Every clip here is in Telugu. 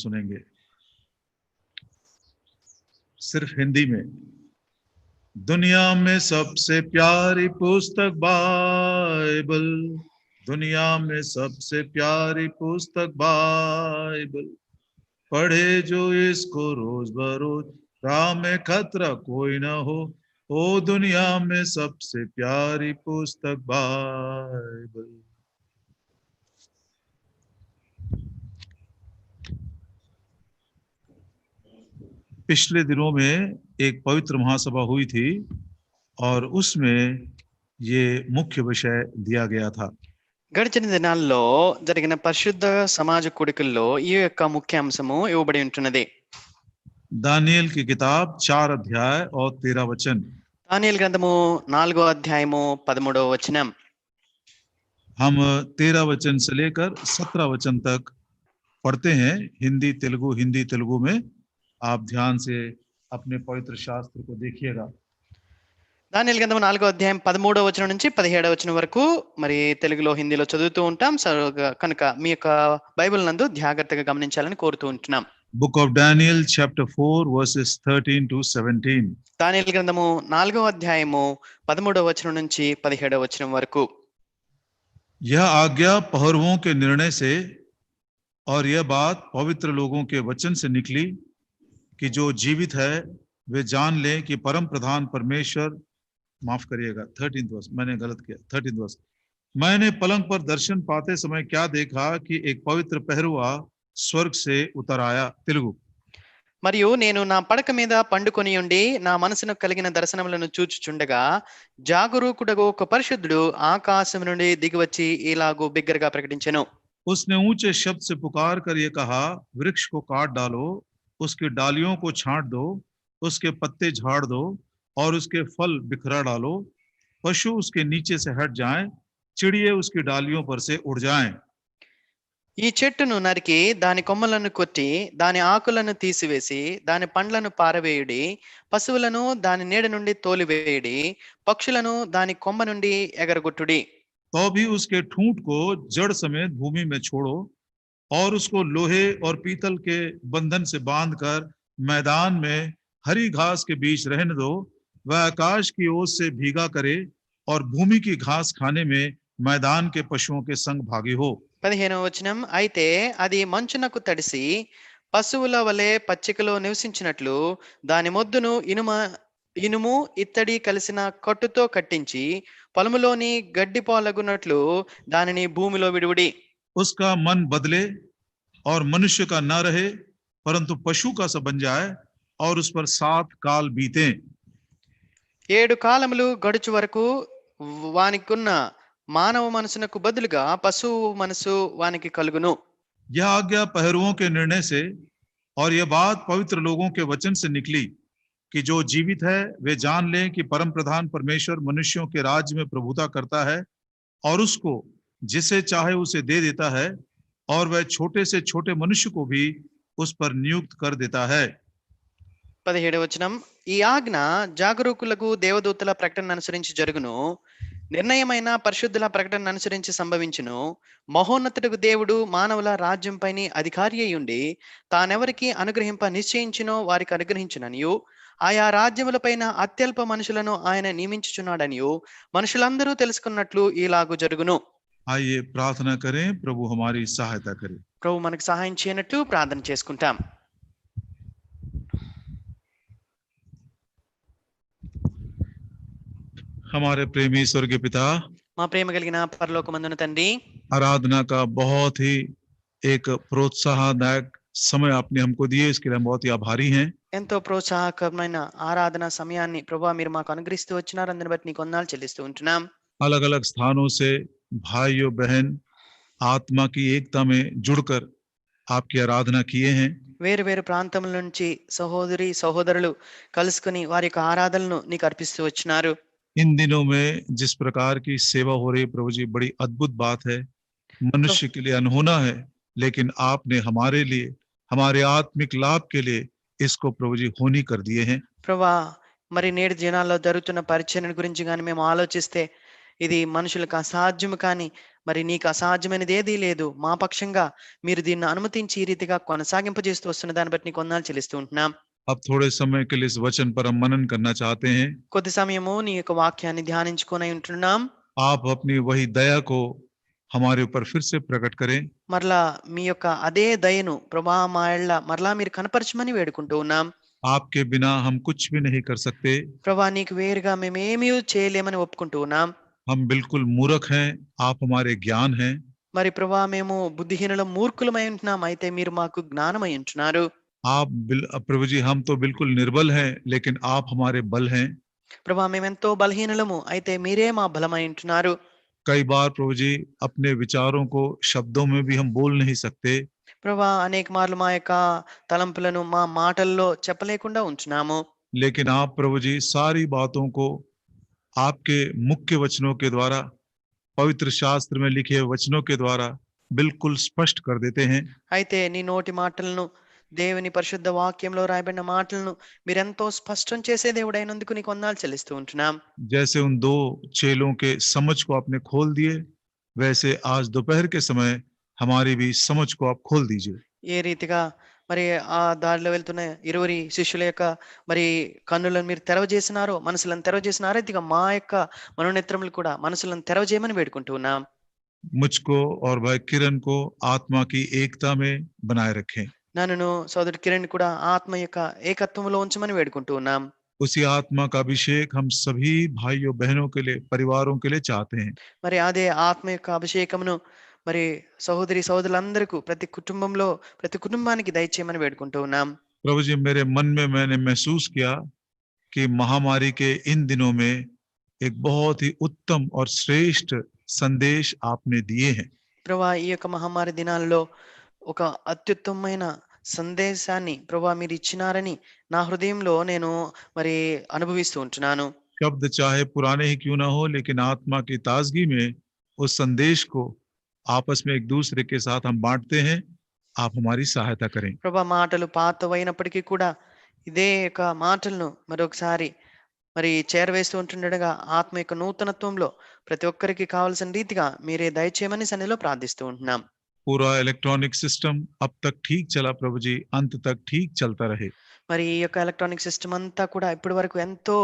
सुनेंगे सिर्फ हिंदी में। दुनिया में सबसे प्यारी पुस्तक बाइबल, दुनिया में सबसे प्यारी पुस्तक बाइबल, पढ़े जो इसको रोज बरोज, राह में खतरा कोई ना हो, ओ दुनिया में सबसे प्यारी पुस्तक बाइबल। पिछले दिनों में एक पवित्र महासभा हुई थी और उसमें ये मुख्य विषय दिया गया था। గడిచిన దినాల్లో జరిగిన పరిశుద్ధ సమాజ కూడికల్లో ఈ యొక్క ముఖ్య అంశము ఇవ్వబడి ఉంటున్నది। दानियल की किताब 4 अध्याय और 13 वचन। దానియేలు గ్రంథము 4వ అధ్యాయము 13వ వచనం। हम 13 वचन से लेकर 17 वचन तक पढ़ते हैं, हिंदी तेलुगु में। आप ध्यान से अपने पवित्र शास्त्र को देखिएगा। దానియేలు గ్రంథము 4వ అధ్యాయం 13వ వచనం నుంచి 17వ వచనం వరకు మరి తెలుగులో హిందీలో చదువుతూ ఉంటాం, కనుక మీ యొక్క బైబిల్ నందు జాగ్రత్తగా గమనించాలని కోరుతూ ఉంటున్నాం। Book of Daniel chapter 4 verses 13 to 17। దానియేలు గ్రంథము 4వ అధ్యాయము 13వ వచనం నుంచి 17వ వచనం వరకు। यह आज्ञा पहरुओं के निर्णय से और यह बात पवित्र लोगों के वचन से निकली कि जो जीवित है वे जान लें कि परम प्रधान परमेश्वर, माफ करिएगा 13th वर्ष, मैंने गलत किया, 13th वर्ष। मैंने पलंग पर दर्शन पाते समय क्या देखा कि एक पवित्र पहरुआ स्वर्ग से उतर आया। तेलुगु। మరియు నేను నా పడక మీద పండుకొని ఉండి నా మనసును కలిగిన దర్శనములను చూచుచుండగా జాగరూకుడగు ఒక పరిశుద్ధుడు ఆకాశం నుండి దిగివచ్చి ఇలాగూ బిగ్గరగా ప్రకటించెను। उसने ऊंचे शब्द से पुकार कर ये कहा, वृक्ष को काट डालो, उसकी डालियों को छांट दो, उसके पत्ते झाड़ दो और उसके फल बिखरा डालो, पशु उसके नीचे से हट जाएं, चिड़िए उसकी डालियों पर से उड़ जाएं। ఈ చెట్టును నరికి దాని కొమ్మలను కొట్టి దాని ఆకులను తీసివేసి దాని పండ్లను పారవేయుడి, పశువులను దాని నీడ నుండి తోలివేయుడి, పక్షులను దాని కొమ్మ నుండి ఎగరగొట్టుడి। तो भी उसके ठूंठ को जड़ समेत भूमि में छोड़ो और उसको लोहे और पीतल के बंधन से बांधकर मैदान में हरी घास के बीच रहने दो। वह आकाश की ओस से भीगा करे और भूमि की घास खाने में मैदान के पशुओं के संग भागी हो। 15వ వచనం, అయితే అది మంచునకు తడిసి పశువుల వలె పచ్చికలో నివసించినట్లు దాని మొద్దును ఇనుము ఇత్తడి కలిసిన కట్టుతో కట్టించి పొలములోని గడ్డి పాలగునట్లు దానిని భూమిలో విడువుడి। उसका मन बदले और मनुष्य का न रहे परंतु पशु का सा बन जाए और उस पर 7 काल बीते। 7 కాలములు గడుచు వరకు వానికున్న మానవ మనసునకు బదులుగా పశువు మనసు వానికి కలుగును। यह आज्ञा पहरुओं के निर्णय से और यह बात पवित्र लोगों के वचन से निकली कि जो जीवित है वे जान लें कि परम प्रधान परमेश्वर मनुष्यों के राज्य में प्रभुता करता है और उसको जिसे चाहे उसे दे देता है और वह छोटे से छोटे मनुष्य को भी उस पर नियुक्त कर देता है। 17వ వచనం, ఈ ఆజ్ఞ జాగరూకులకు దేవదూతల ప్రకటన అనుసరించి జరుగును, నిర్ణయమైన పరిశుద్ధుల ప్రకటన అనుసరించి సంభవించును, మహోన్నతుడు దేవుడు మానవుల రాజ్యంపైని అధికారి అయ్యుండి తానెవరికి అనుగ్రహింప నిశ్చయించినో వారికి అనుగ్రహించుననియు ఆయా రాజ్యములపైన అత్యల్ప మనుషులను ఆయన నియమించుచున్నాడనియు మనుషులందరూ తెలుసుకున్నట్లు ఇలాగు జరుగును। आइए प्रार्थना करें, प्रभु हमारी सहायता करे। ప్రభు మనకు సహాయం చేయనట్లు ప్రార్థన చేసుకుంటాం। हमारे प्रेमी स्वर्गीय पिता, మా ప్రేమ కలిగిన పరలోకమందున తండ్రి, आराधना का बहुत ही एक प्रोत्साहनदायक समय आपने हमको दिए, इसके लिए हम बहुत ही आभारी हैं। ఎంతో ప్రోత్సాహకరమైన ఆరాధన సమయాన్ని ప్రభు మీరు మాకు అనుగ్రహిస్తూ వచ్చినారు, అందుని బట్టి నీకు వందనాలు చెల్లిస్తూ ఉంటున్నాం। अलग अलग स्थानों से भाइयों बहन आत्मा की एकता में जुड़कर आपकी आराधना किए हैं। వేరు వేరు ప్రాంతముల నుంచి సహోదరులు కలుసుకుని వారి యొక్క ఆరాధనలను నీకు అర్పిస్తూ వచ్చినారు। इन दिनों में जिस प्रकार की सेवा हो रही प्रभु जी, बड़ी अद्भुत बात है, मनुष्य के लिए अनहोना है, लेकिन आपने हमारे लिए, हमारे आत्मिक लाभ के लिए इसको प्रभु जी होनी कर दिए हैं। ప్రభా, మరి నేటి దినాల్లో జరుగుతున్న పరిచర్య గురించి కానీ మేము ఆలోచిస్తే ఇది మనుషులకు అసాధ్యము కానీ మరి నీకు అసాధ్యమైనది ఏదీ లేదు. మా పక్షంగా మీరు దీన్ని అనుమతించి ఈ రీతిగా కొనసాగింపజేస్తూ వస్తున్న దాన్ని బట్టి నీకు వందనాలు చెల్లిస్తూ ఉంటున్నాం. अब थोड़े समय के लिए इस वचन पर हम मनन करना चाहते हैं। కొద్ది సమయము నీ యొక్క వాక్యాన్ని ధ్యానించుకొని ఉంటున్నాం. आप अपनी वही दया को हमारे ऊपर फिर से प्रकट करें। మరలా మీ యొక్క అదే దయను ప్రభా మా యెడల మరలా మీరు కనపరచమని వేడుకుంటూ ఉన్నాం. आपके बिना हम कुछ भी नहीं कर सकते। ప్రభా నీకు వేరుగా మేమేమీ చేయలేమని ఒప్పుకుంటూ ఉన్నాం. हम बिल्कुल मूर्ख हैं, आप हमारे ज्ञान हैं। మరి ప్రభా మేము బుద్ధిహీనులం మూర్ఖులమై ఉంటున్నాం, అయితే మీరు మాకు జ్ఞానమై ఉంటున్నారు. प्रभु जी हम तो बिल्कुल निर्बल हैं, लेकिन आप हमारे बल हैं। ప్రభా మేమెంతో బలహీనులము, అయితే మీరే మా బలమై ఉంటున్నారు. कई बार प्रभु जी अपने विचारों को शब्दों में भी हम बोल नहीं सकते, ప్రభా అనేక మార్లు మా యొక్క తలంపులను మా మాటల్లో చెప్పలేకుండా ఉంటున్నాము. लेकिन आप प्रभु जी सारी बातों को आपके मुख्य वचनों के द्वारा, पवित्र शास्त्र में लिखे वचनों के द्वारा बिल्कुल स्पष्ट कर देते हैं। అయితే నీ నోటి మాటలను, దేవుని పరిశుద్ధ వాక్యంలో రాయబడిన మాటలను మీరెంతో స్పష్టం చేసే దేవుడైనందుకు నీకు వందనాలు చెల్లిస్తూ ఉంటున్నాం. जैसे उन दो चेलों के समझ को आपने खोल दिए, वैसे आज दोपहर के समय हमारी भी समझ को आप खोल दीजिए। ఏ రీతిగా మరి ఆ దారిలో వెళ్తున్న ఇరువురి శిష్యుల యొక్క మరి కన్నులను మీరు తెరవజేసినారో, మనసులను తెరవజేసినారో, రీతిగా మా యొక్క మనోనేత్రములు కూడా మనసులను తెరవజేయమని వేడుకుంటూ ఉన్నాం. मुझको और भाई किरण को आत्मा की एकता में बनाए रखें। నన్ను సోదరుడు కిరణ్ కూడా ఆత్మ యొక్క ఏకత్వంలో ఉంచమని వేడుకుంటూ ఉన్నాం. उसी आत्मा का अभिषेक हम सभी भाइयों बहनों के लिए, परिवारों के लिए चाहते हैं। మరి అదే ఆత్మ యొక్క అభిషేకమును మరి సహోదరి సహోదరులందరికీ ప్రతి కుటుంబంలో ప్రతి కుటుంబానికి దయచేయమని వేడుకుంటూ ఉన్నాం. प्रभु जी मेरे मन में मैंने महसूस किया कि महामारी के इन दिनों में एक बहुत ही उत्तम और श्रेष्ठ संदेश आपने दिए हैं। ప్రభా ఈ యొక్క మహమ్మారి దినాల్లో ఒక అత్యుత్తమమైన సందేశాన్ని ప్రభా మీరు ఇచ్చినారని నా హృదయంలో నేను మరి అనుభవిస్తూ ఉంటున్నాను. शब्द चाहे पुराने ही क्यों ना हो, लेकिन आत्मा की ताजगी में उस संदेश को आपस में एक दूसरे के साथ हम बांटते हैं। आप हमारी सहायता करें। ప్రభా మాటలు పాతవైనప్పటికీ కూడా ఇదే యొక్క మాటలను మరొకసారి మరి చేరవేస్తూ ఉంటుండగా ఆత్మ యొక్క నూతనత్వంలో ప్రతి ఒక్కరికి కావాల్సిన రీతిగా మీరే దయచేయమని సన్నిధిలో ప్రార్థిస్తూ ఉంటున్నాం. पूरा इलेक्ट्रॉनिक सिस्टम अब तक ठीक चला प्रभु जी, अंत तक ठीक चलता रहे। మరి ఈ యొక్క ఎలక్ట్రానిక్ సిస్టమ్ అంతా కూడా ఇప్పటి వరకు ఎంతో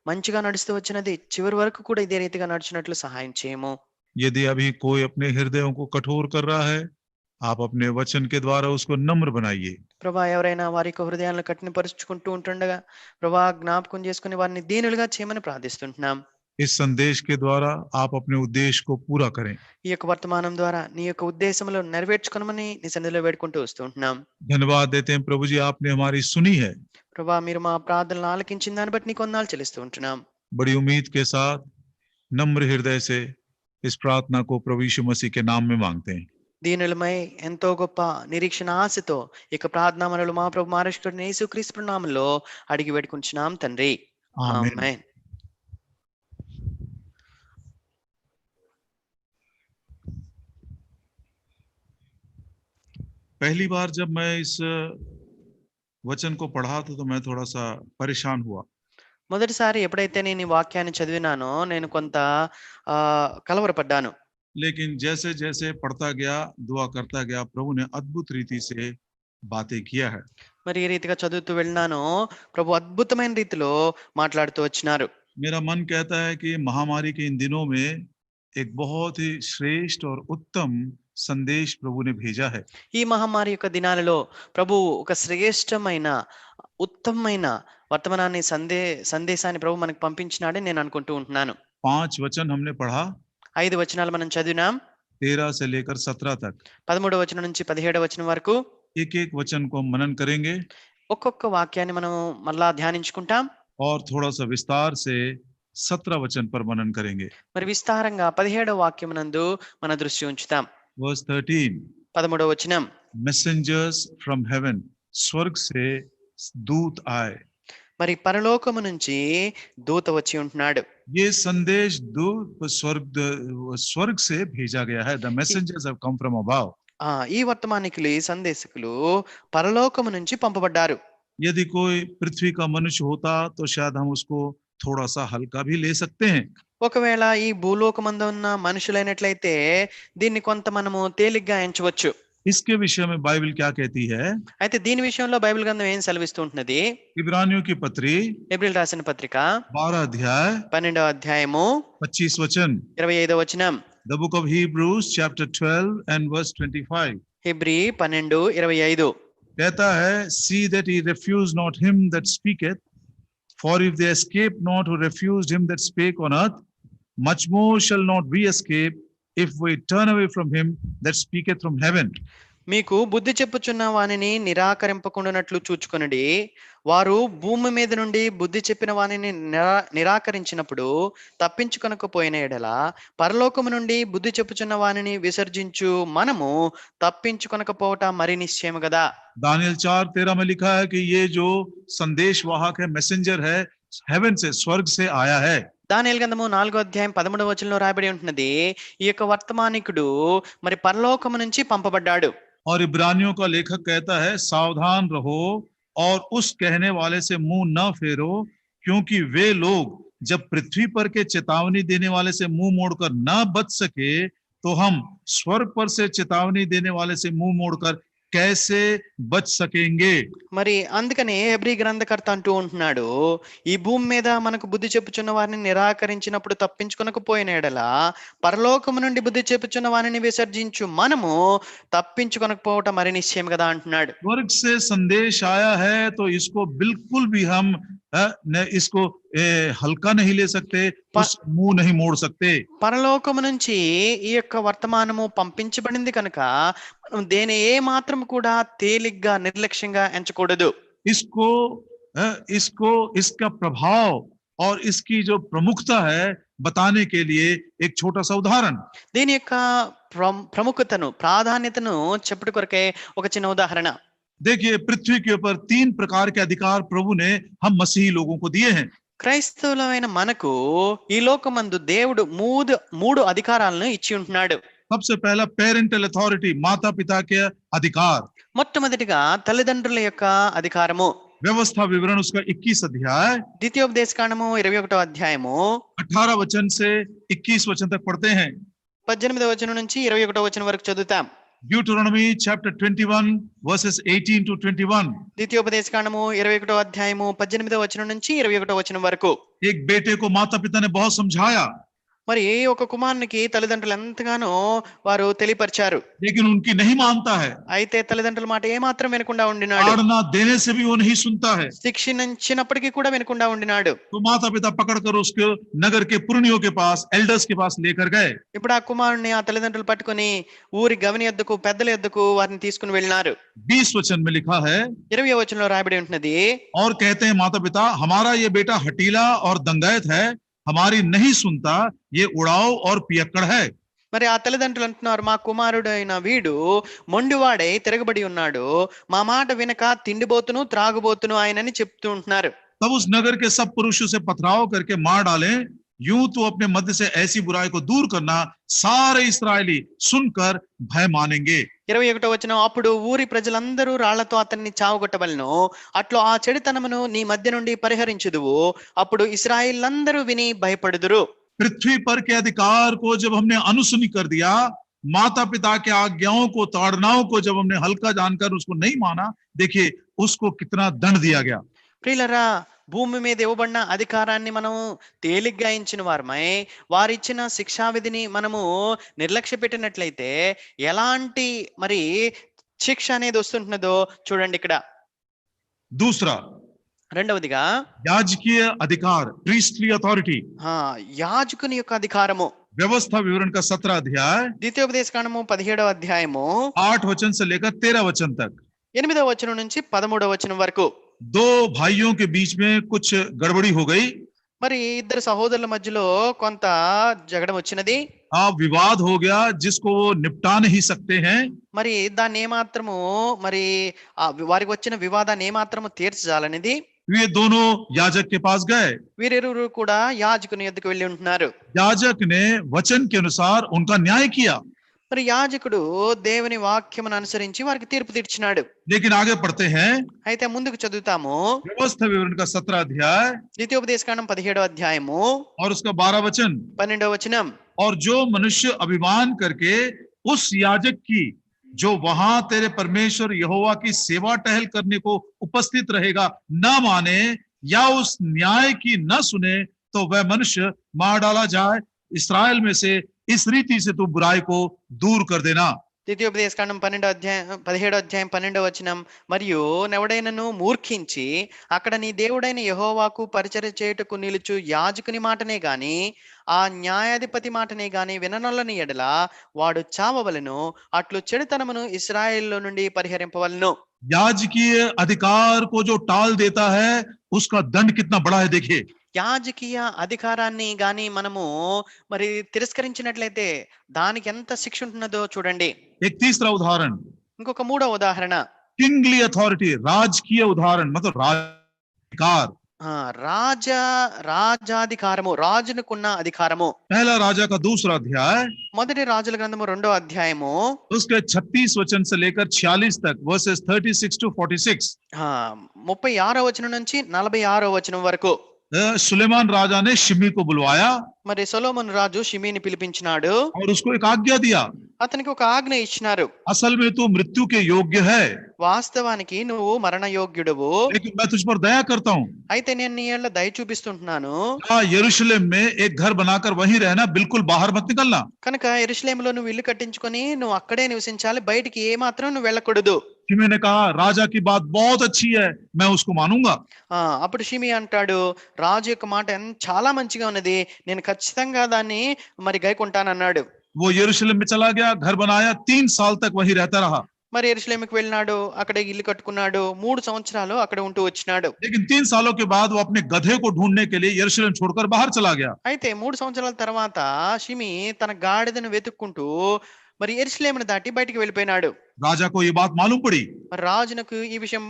మంచిగా నడుస్తూ వచ్చినది, చివరి వరకు కూడా ఇదే రీతిగా నడిచినట్లు సహాయం చేయము. यदि अभी कोई अपने हृदयों को कठोर कर रहा है, आप अपने वचन के द्वारा उसको नम्र बनाइए। ప్రభా ఎవరైనా వారి యొక్క హృదయాలను కఠినపరుచుకుంటూ ఉంటుండగా ప్రభా జ్ఞాపకం చేసుకుని వారిని దీనులుగా చేయమని ప్రార్థిస్తుంటున్నాం. इस संदेश के द्वारा आप अपने उद्देश्य को पूरा करें। ఈ యొక్క వర్తమానం ద్వారా నీ యొక్క ఉద్దేశములు నెరవేర్చుకోమని నీ సన్నిధిలో వేడుకుంటూ వస్తూ ఉంటున్నాం. धन्यवाद देते हैं प्रभु जी, आपने हमारी सुनी है। ప్రభా మీరు మా ప్రార్థనలు ఆలకించిన దాన్ని బట్టి నీకు వందనాలు చెల్లిస్తూ ఉంటున్నాం. बड़ी उम्मीद के साथ नम्र हृदय से इस प्रार्थना को प्रभु यीशु मसीह के नाम में मांगते हैं। దీనులమై ఎంతో గొప్ప నిరీక్షణ ఆశతో ఇక ప్రార్థనా మనలు మా ప్రభు మహారాష్ట్రుడిని యేసుక్రీస్తు నామములో అడిగి వేడుకుంటున్నాం తండ్రి. आमीन। ఆమేన్. पहली बार जब मैं इस वचन को पढ़ा था तो मैं थोड़ा सा परेशान हुआ। మొదటిసారి ఎప్పుడైతే నేను ఈ వాక్యాన్ని చదివినానో నేను కొంత కలవరపడ్డాను. लेकिन जैसे जैसे पढ़ता गया, दुआ करता गया, प्रभु ने अद्भुत रीति से बातें किया है। మరి ఈ రీతిగా చదువుతూ వెళ్ళినాను, ప్రభు అద్భుతమైన రీతిలో మాట్లాడుతూ వచ్చినారు. मेरा मन कहता है कि महामारी के इन दिनों में एक बहुत ही श्रेष्ठ और उत्तम संदेश प्रभु ने भेजा है। ఈ మహమ్మారి యొక్క దినాలలో ప్రభు ఒక శ్రేష్టమైన ఉత్తమమైన వర్తమానాన్ని సందేశాన్ని ప్రభు మనకు పంపించినాడని నేను అనుకుంటూ ఉంటున్నాను. 5 वचन हमने पढ़ा, 5 వచనాలు మనం చదివినాం. 13 से लेकर 17 तक। 13వ వచనం నుంచి 17వ వచనం వరకు एक एक वचन को हम मनन करेंगे ఒక్కొక్క వాక్యాన్ని మనం మళ్ళా ధ్యానించుకుంటాం. और थोड़ा सा विस्तार से 17 वचन पर मनन करेंगे। మరి విస్తారంగా 17వ వాక్యం నందు మన దృష్టి ఉంచుతాం. Verse 13, 13వ వచనం, मैसेंजर्स फ्रॉम हेवन, स्वर्ग से दूत आए। మరి పరలోకము నుంచి దూత వచ్చి ఉంటున్నాడు. ये संदेश दूत स्वर्ग से भेजा गया है। The messengers have come from above। ఈ వర్తమానికులు, ఈ సందేశకులు పరలోకము నుంచి పంపబడ్డారు. यदि कोई पृथ्वी का मनुष्य होता तो शायद हम उसको थोड़ा सा हल्का भी ले सकते हैं। ఒకవేళ ఈ భూలోకమందు ఉన్న మనుషులైనట్లయితే దీన్ని కొంత మనము తేలిగ్గా ఎంచవచ్చు. इसके विषय में बाइबल क्या कहती है? అయితే దీని విషయంలో బైబిల్ గ్రంథం ఏం సెలవిస్తూ ఉంటున్నది? इब्रानियों की पत्री హెబ్రీయులకు రాసిన పత్రిక 12 अध्याय 12వ అధ్యాయము 25 वचन, 25వ వచనం. the book of Hebrews chapter 12 and verse 25 Hebrew 12:25. कहता है, see that ye refuse not him that speaketh, for if they escape not who refused him that spake on earth, much more shall not we escape if we turn away from him that speaketh from heaven. మీకు బుద్ధి చెప్పుచున్న వానిని నిరాకరింపకుండానట్లు చూచుకొనుడి. వారు భూమి మీద నుండి బుద్ధి చెప్పిన వానిని నిరాకరించినప్పుడు తప్పించుకొనకపోయిన ఎడల పరలోకము నుండి బుద్ధి చెప్పుచున్న వానిని విసర్జించు మనము తప్పించుకొనకపోవట మరి నిశ్చయం కదా. दानियल 4:13 में लिखा है कि ये जो संदेश वाहक है, मैसेंजर है, हेवन से, स्वर्ग से आया है. దానియేలు గ్రంథము 4వ అధ్యాయం 13వ వచనంలో రాయబడి ఉంటున్నది, ఈ యొక్క వర్తమానికుడు మరి పరలోకము నుంచి పంపబడ్డాడు. और इब्रानियों का लेखक कहता है, सावधान रहो और उस कहने वाले से मुंह न फेरो, क्योंकि वे लोग जब पृथ्वी पर के चेतावनी देने वाले से मुंह मोड़कर न बच सके, तो हम स्वर्ग पर से चेतावनी देने वाले से मुंह मोड़कर कैसे बच सकेंगे. మరి అందుకనే హెబ్రీ గ్రంథకర్త అంటూ ఉంటున్నాడు, ఈ భూమి మీద మనకు బుద్ధి చెప్పుచున్న వారిని నిరాకరించినప్పుడు తప్పించుకొనకపోయిన ఎడల పరలోకము నుండి బుద్ధి చెప్పుచున్న వారిని విసర్జించు మనము తప్పించుకొనకపోవటం మరి నిశ్చయం కదా అంటున్నాడు. स्वर्ग से संदेश आया है तो इसको बिल्कुल भी हम इसको हल्का नहीं ले सकते, उस मुंह नहीं मोड़ सकते. పరలోకము నుంచి ఈ యొక్క వర్తమానము పంపించబడింది కనుక మనం దేని ఏ మాత్రం కూడా తేలిగ్గా నిర్లక్ష్యంగా ఎంచకూడదు. इसको इसको इसका प्रभाव और इसकी जो प्रमुखता है बताने के लिए एक छोटा सा उदाहरण. దీని యొక్క ప్రముఖతను ప్రాధాన్యతను చెప్పుట కొరకే ఒక చిన్న ఉదాహరణ. देखिए, पृथ्वी के ऊपर 3 प्रकार के अधिकार प्रभु ने हम मसीही लोगों को दिए हैं. క్రైస్తవులైన మనకు ఈ లోకమందు దేవుడు మూడు అధికారాలను ఇచ్చి ఉంటున్నాడు. सबसे पहला पेरेंटल अथॉरिटी, माता पिता के अधिकार. మొట్టమొదటిగా తల్లిదండ్రుల యొక్క అధికారము. व्यवस्था विवरण उसका 21 अध्याय ద్వితీయోపదేశకాండము 21వ అధ్యాయము 18 वचन से 21 वचन तक पढ़ते हैं. 18వ వచనం నుంచి 21వ వచనం వరకు చదువుతాం. Deuteronomy chapter 21 verses 18 to 21. ద్వితీయోపదేశకాండము 21వ అధ్యాయము 18వ వచనం నుంచి 21వ వచనం వరకు. एक बेटे को माता पिता ने बहुत समझाया, మరి ఒక కుమారునికి తల్లిదండ్రులు ఎంతగానో వారు తెలియపరిచారు. लेकिन उनकी नहीं मानता है. అయితే తల్లిదండ్రుల మాట ఏమాత్రం వినకుండా ఉండినాడు. ताड़ना देने से भी वो नहीं सुनता है. శిక్షించినప్పటికీ కూడా వినకుండా ఉండినాడు. तो माता पिता पकड़कर उसको नगर के पुरनियों के पास, एल्डर्स के पास लेकर गए. ఇప్పుడు ఆ కుమారుని ఆ తల్లిదండ్రులు పట్టుకొని ఊరి గవిని యొద్దకు, పెద్దల యొద్దకు వారిని తీసుకుని వెళ్ళినారు. 20 वचन में लिखा है, 20వ వచనంలో రాయబడి ఉంటున్నది, और कहते हैं माता पिता, हमारा ये बेटा हटीला और दंगायत है, हमारी नहीं सुनता, ये उड़ाव और पियक्कड़ है. మరి ఆ తల్లిదండ్రులు అంటున్నారు, మా కుమారుడు అయిన వీడు మొండివాడై తిరగబడి ఉన్నాడు, మా మాట వినక తిండిబోతును త్రాగుబోతును ఆయనని చెప్తూ ఉంటున్నారు. तब उस नगर के सब पुरुषों से पथराव करके मार डालें, यूं तो अपने मध्य से ऐसी बुराई को दूर करना, सारे इस्राएली सुनकर भय मानेंगे. 21వ వచనం, అప్పుడు ఊరి ప్రజలందరూ రాళ్లతో అతన్ని చావగొట్టవలెను, అట్లు ఆ చెడుతనమును నీ మధ్య నుండి పరిహరించుదువు, అప్పుడు ఇశ్రాయేలీయులందరూ విని భయపడుదురు. पृथ्वी पर के अधिकार को जब हमने अनुसुनी कर दिया, माता पिता के आज्ञाओं को, ताड़नाओं को जब हमने हल्का जानकर उसको नहीं माना, देखिए उसको कितना दंड दिया गया. ప్రియులరా, భూమి మీద ఇవ్వబడిన అధికారాన్ని మనం తేలిగ్గా ఇచ్చిన వారమై వారిచ్చిన శిక్షా విధిని మనము నిర్లక్ష్య పెట్టినట్లయితే ఎలాంటి మరి శిక్ష అనేది వస్తుంటున్నదో చూడండి ఇక్కడ. दूसरा, రెండవదిగా याजकीय अधिकार, प्रीस्टली अथॉरिटी. యాజకుని యొక్క అధికారము. व्यवस्था विवरण का 17 अध्याय ద్వితీయోపదేశకాండము 17వ అధ్యాయము 8 वचन से लेकर 13 वचन तक. 8వ వచనం నుంచి 13వ వచనం వరకు. 2 भाइयों के बीच में कुछ गड़बड़ी हो गई. మరి ఇద్దరు సహోదరుల మధ్యలో కొంత జగడం వచ్చినది. विवाद हो गया जिसको वो निपटा नहीं सकते हैं. మరి దాన్ని ఏమాత్రము మరి వారికి వచ్చిన వివాదాన్ని ఏమాత్రము తీర్చజాలనిది. वे दोनों याजक के पास गए. వీరిరువురు కూడా యాజకుని యొద్దకు వెళ్ళి ఉంటున్నారు. याजक ने वचन के अनुसार उनका न्याय किया. మరి యాజకుడు దేవుని వాక్యమును అనుసరించి వారికి తీర్పు తీర్చినాడు. लेकिन आगे पढ़ते हैं అయితే ముందుకు చదువుతాము. व्यवस्था विवरण का 17 अध्याय ద్వితీయోపదేశకాండం 17వ అధ్యాయము और उसका 12 वचन। 12వ వచనం. और जो मनुष्य अभिमान करके उस याजक की जो वहां तेरे परमेश्वर यहोवा की सेवा टहल करने को उपस्थित रहेगा न माने या उस न्याय की न सुने तो वह मनुष्य मार डाला जाए। इस्राएल में से इस रीति से तू बुराई को दूर कर देना। ద్వితీయోపదేశకాండం 17వ అధ్యాయం 12వ వచనం. మరియు నెవడైనను మూర్ఖించి అక్కడ నీ దేవుడైన యెహోవాకు పరిచర్య చేయుటకు నిలుచు యాజకుని మాటనే గాని ఆ న్యాయాధిపతి మాటనే గాని విననొల్లని ఎడల వాడు చావవలెను. అట్లు చెడుతనమును ఇశ్రాయేలులో నుండి పరిహరింపవలెను. याजकीय अधिकार को जो टाल देता है उसका दंड कितना बड़ा है देखिए। యాజకీయ అధికారాన్ని గాని మనము మరి తిరస్కరించినట్లయితే దానికి ఎంత శిక్ష ఉంటున్నదో చూడండి. एक तीसरा उदाहरण, ఇంకొక మూడో ఉదాహరణ. किंगली अथॉरिटी, राजकीय उदाहरण मतलब राजधिकार। రాజాధికారము, రాజునుకున్న అధికారము. पहला राजा का दूसरा अध्याय మొదటి రాజుల గ్రంథము 2వ అధ్యాయము उसके 36 वचन से लेकर 46 तक, वर्सेस 36 to 46। 36వ వచనం నుంచి 46వ వచనం వరకు. सुलेमान राजा ने शिमी को बुलवाया మరి సొలొమోను రాజు షిమీని పిలిపించినాడు. और उसको एक आज्ञा दिया, అతనికి ఒక ఆజ్ఞ ఇచ్చినారు. असल में तू मृत्यु के योग्य है, వాస్తవానికి నువ్వు మరణ యోగ్యుడవు, लेकिन मैं तुझ पर दया करता हूँ। అయితే నేను నీ యేళ్ళ దయ చూపిస్తుంటున్నాను. यरूशलेम में एक घर बनाकर वहीं रहना, बिल्कुल बाहर मत निकलना। కనుక యెరూషలేములో నువ్వు ఇల్లు కట్టించుకొని నువ్వు అక్కడే నివసించాలి, బయటికి ఏ మాత్రం నువ్వు వెళ్ళకూడదు. शिमी ने कहा राजा की बात बहुत अच्छी है, मैं उसको मानूंगा। అప్పుడు షిమి అంటాడు, రాజు యొక్క మాట చాలా మంచిగా ఉన్నది, నేను ఖచ్చితంగా దాన్ని మరి గైకొంటానన్నాడు. वो यरूशलेम में चला गया, घर बनाया, 3 साल तक वहीं रहता रहा। మరి యెరూషలేముకి వెళ్ళినాడు, అక్కడ ఇల్లు కట్టుకున్నాడు, 3 సంవత్సరాలు అక్కడ ఉంటూ వచ్చినాడు. लेकिन 3 सालों के बाद वो अपने गधे को ढूंढने के लिए यरूशलेम छोड़कर बाहर चला गया। అయితే 3 సంవత్సరాల తర్వాత షిమి తన గాడిదను వెతుక్కుంటూ మరి యెరూషలేమును దాటి బయటికి వెళ్ళిపోయినాడు. राजा को ये बात मालूम पड़ी, మరి రాజునకు ఈ విషయం